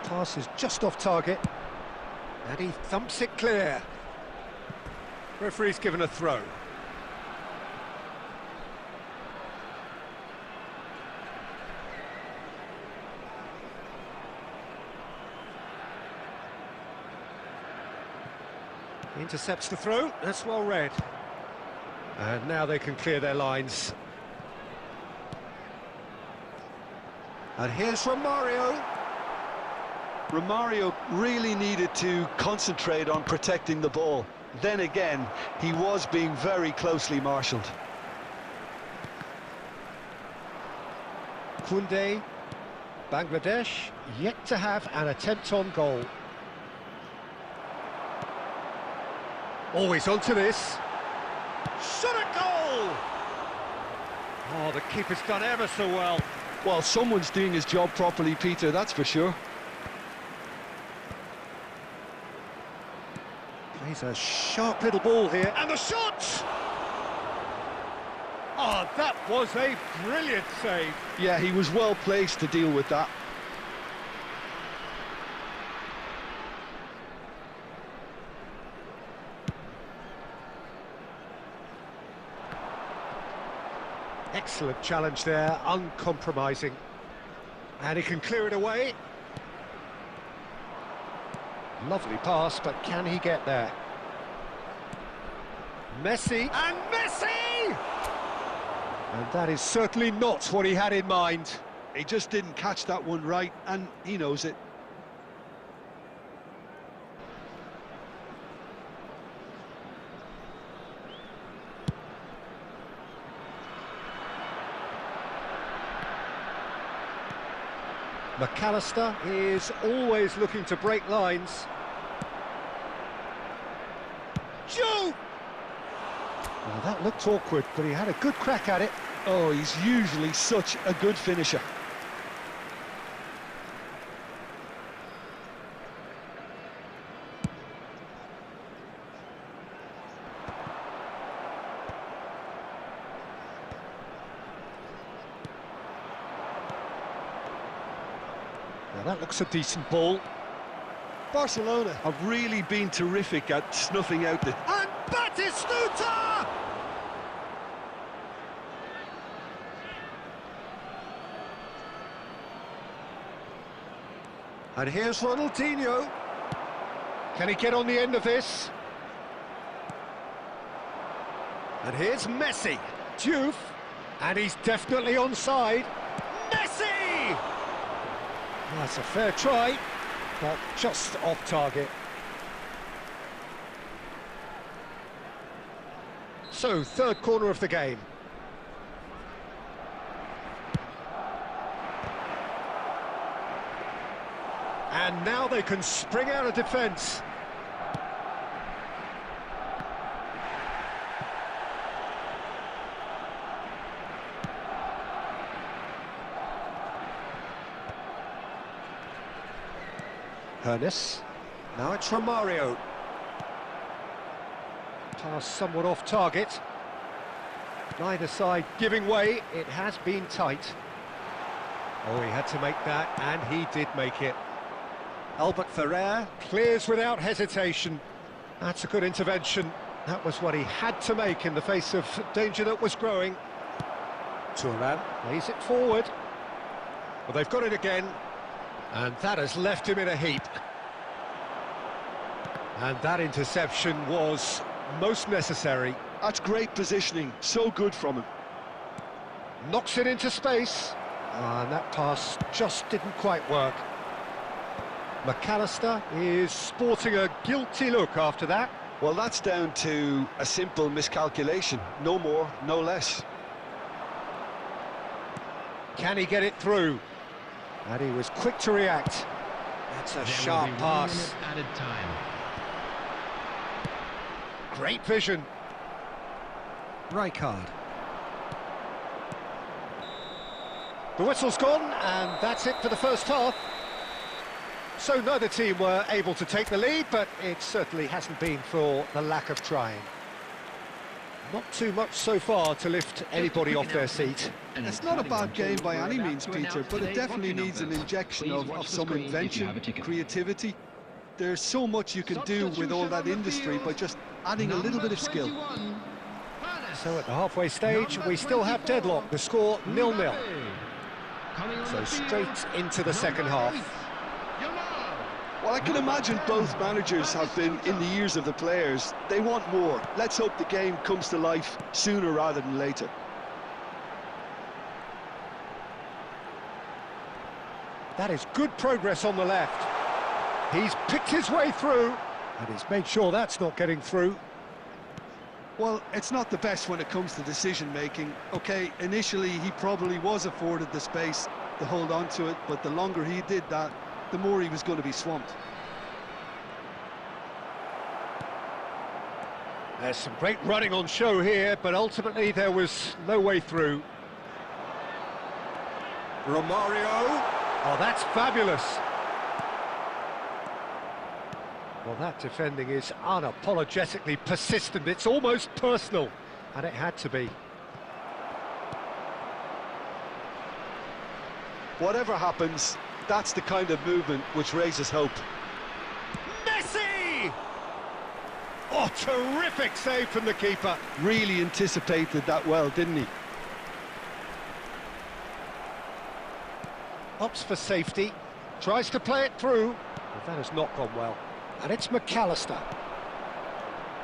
Pass is just off target. And he thumps it clear. Referee's given a throw. Intercepts the throw, that's well read. And now they can clear their lines. And here's Romario. Romario really needed to concentrate on protecting the ball. Then again, he was being very closely marshalled. Koundé, Bangladesh, yet to have an attempt on goal. Always onto this. Shot a goal! Oh, the keeper's done ever so well. Well, someone's doing his job properly, Peter, that's for sure. Plays a sharp little ball here, and the shot! Oh, that was a brilliant save. Yeah, he was well placed to deal with that. Excellent challenge there, uncompromising. And he can clear it away. Lovely pass, but can he get there? Messi, and Messi! And that is certainly not what he had in mind. He just didn't catch that one right, and he knows it. McAllister is always looking to break lines. Shoot! Well, that looked awkward, but he had a good crack at it. Oh, he's usually such a good finisher. Now that looks a decent ball. Barcelona have really been terrific at snuffing out the... And Batistuta! And here's Ronaldinho. Can he get on the end of this? And here's Messi. Diouf. And he's definitely onside. Messi! Well, that's a fair try, but just off target. So, third corner of the game. And now they can spring out of defence. Ernest. Now it's Romario. Pass somewhat off target. Neither side giving way. It has been tight. Oh, he had to make that, and he did make it. Albert Ferrer clears without hesitation. That's a good intervention. That was what he had to make in the face of danger that was growing. Turan lays it forward. Well, they've got it again. And that has left him in a heap. And that interception was most necessary. That's great positioning, so good from him. Knocks it into space. And that pass just didn't quite work. McAllister is sporting a guilty look after that. Well, that's down to a simple miscalculation. No more, no less. Can he get it through? And he was quick to react. That's a sharp pass. Added time. Great vision. Rijkaard. The whistle's gone, and that's it for the first half. So neither team were able to take the lead, but it certainly hasn't been for the lack of trying. Not too much so far to lift anybody off their seat. It's not a bad game by any means, Peter, but it definitely needs an injection of some invention, creativity. There's so much you can do with all that industry by just adding a little bit of skill. So at the halfway stage, we still have deadlock, the score 0-0. So straight into the second half. Well, I can imagine both managers have been in the ears of the players. They want more. Let's hope the game comes to life sooner rather than later. That is good progress on the left. He's picked his way through, and he's made sure that's not getting through. Well, it's not the best when it comes to decision-making. OK, initially he probably was afforded the space to hold on to it, but the longer he did that, the more he was going to be swamped. There's some great running on show here, but ultimately there was no way through. Romario. Oh, that's fabulous. Well, that defending is unapologetically persistent. It's almost personal, and it had to be. Whatever happens, that's the kind of movement which raises hope. Messi! Oh, terrific save from the keeper. Really anticipated that well, didn't he? Opts for safety, tries to play it through, but that has not gone well. And it's McAllister.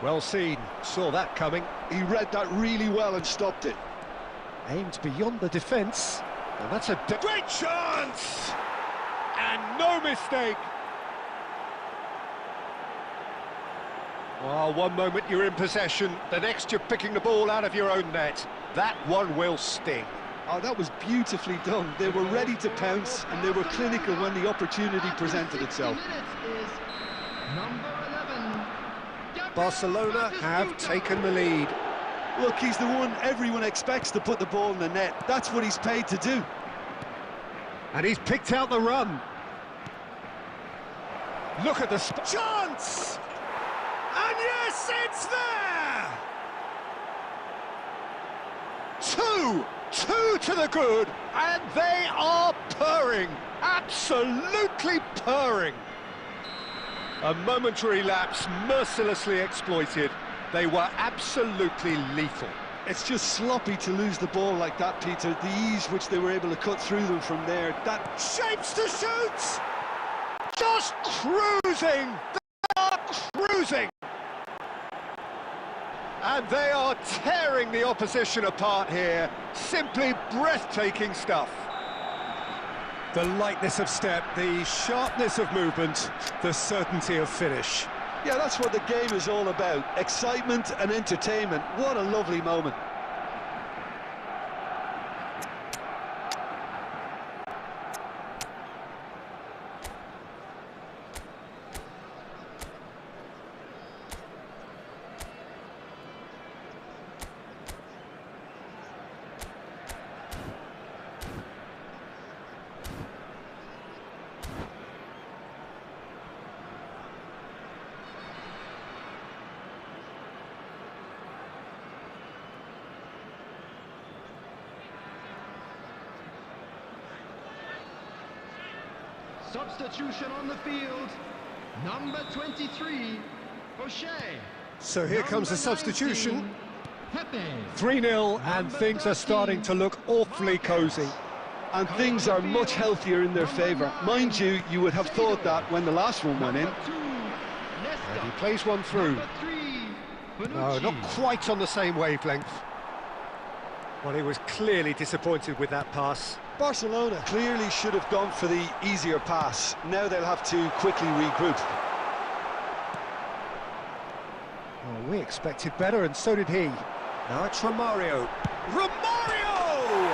Well seen, saw that coming. He read that really well and stopped it. Aimed beyond the defence, and that's a great chance! And no mistake! Well, one moment you're in possession, the next you're picking the ball out of your own net. That one will sting. Oh, that was beautifully done. They were ready to pounce, and they were clinical when the opportunity presented itself. Number 11. Barcelona have taken the lead. Look, he's the one everyone expects to put the ball in the net. That's what he's paid to do. And he's picked out the run. Look at the chance! And yes, it's there! Two to the good, and they are purring, absolutely purring. A momentary lapse mercilessly exploited. They were absolutely lethal. It's just sloppy to lose the ball like that, Peter. The ease which they were able to cut through them from there. That Shapes to shoot! Just cruising! They are cruising! And they are tearing the opposition apart here. Simply breathtaking stuff. The lightness of step, the sharpness of movement, the certainty of finish. Yeah, that's what the game is all about. Excitement and entertainment. What a lovely moment. Substitution on the field. Number 23, O'Shea. So here comes the substitution. 3-0, and things are starting to look awfully cosy. And things are much healthier in their favour. Mind you, you would have thought that when the last one went in. And he plays one through. No, not quite on the same wavelength. Well, he was clearly disappointed with that pass. Barcelona clearly should have gone for the easier pass. Now they'll have to quickly regroup. Oh, we expected better, and so did he. Now it's Romario. Romario!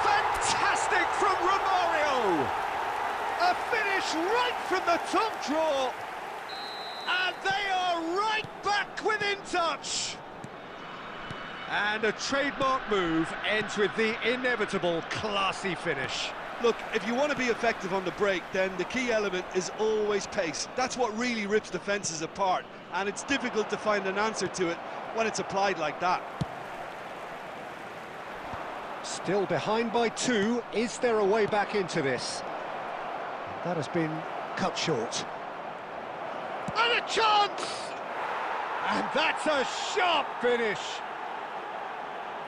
Fantastic from Romario! A finish right from the top draw. And they are right back within touch. And a trademark move ends with the inevitable classy finish. Look, if you want to be effective on the break, then the key element is always pace. That's what really rips defences apart, and it's difficult to find an answer to it when it's applied like that. Still behind by 2. Is there a way back into this? That has been cut short. And a chance! And that's a sharp finish.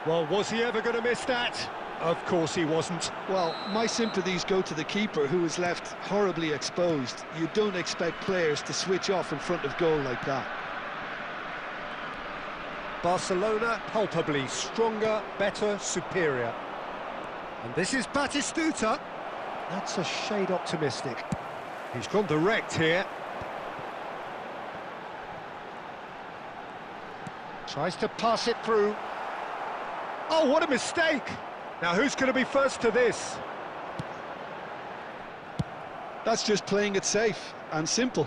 Well, was he ever going to miss that? Of course he wasn't. Well, my sympathies go to the keeper, who was left horribly exposed. You don't expect players to switch off in front of goal like that. Barcelona palpably stronger, better, superior. And this is Batistuta. That's a shade optimistic. He's gone direct here. Tries to pass it through. Oh, what a mistake! Now, who's going to be first to this? That's just playing it safe and simple.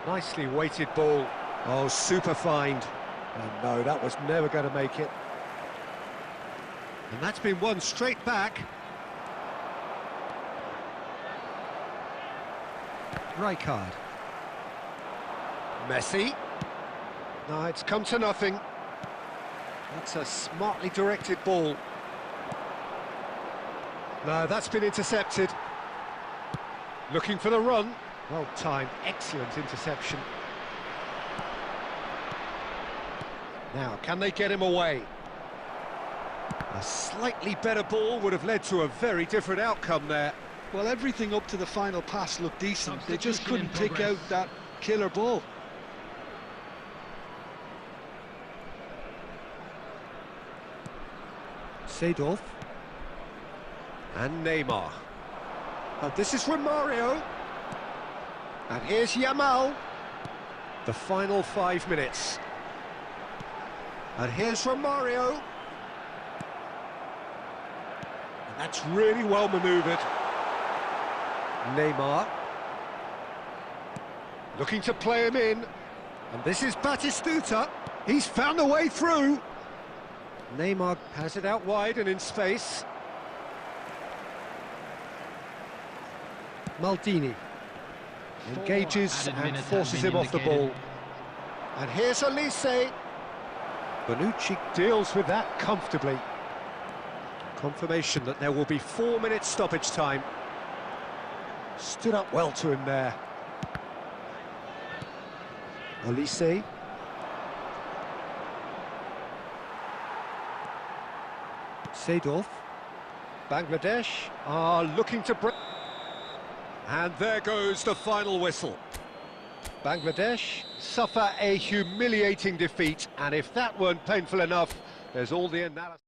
Nicely weighted ball. Oh, super find. And no, that was never going to make it. And that's been won straight back. Rijkaard. Messi. No, it's come to nothing. That's a smartly directed ball. No, that's been intercepted. Looking for the run. Well timed, excellent interception. Now, can they get him away? A slightly better ball would have led to a very different outcome there. Well, everything up to the final pass looked decent. They just couldn't pick out that killer ball. Seedorf. And Neymar. Oh, this is Romario. And here's Yamal. The final 5 minutes. And here's Romario. And that's really well manoeuvred. Neymar. Looking to play him in. And this is Batistuta. He's found a way through. Neymar has it out wide and in space. Maldini engages and forces him off the ball. And here's Elise. Bonucci deals with that comfortably. Confirmation that there will be 4 minutes stoppage time. Stood up well to him there. Elise. Seydorf. Bangladesh are looking to break. And there goes the final whistle. Bangladesh suffer a humiliating defeat, and if that weren't painful enough, there's all the analysis.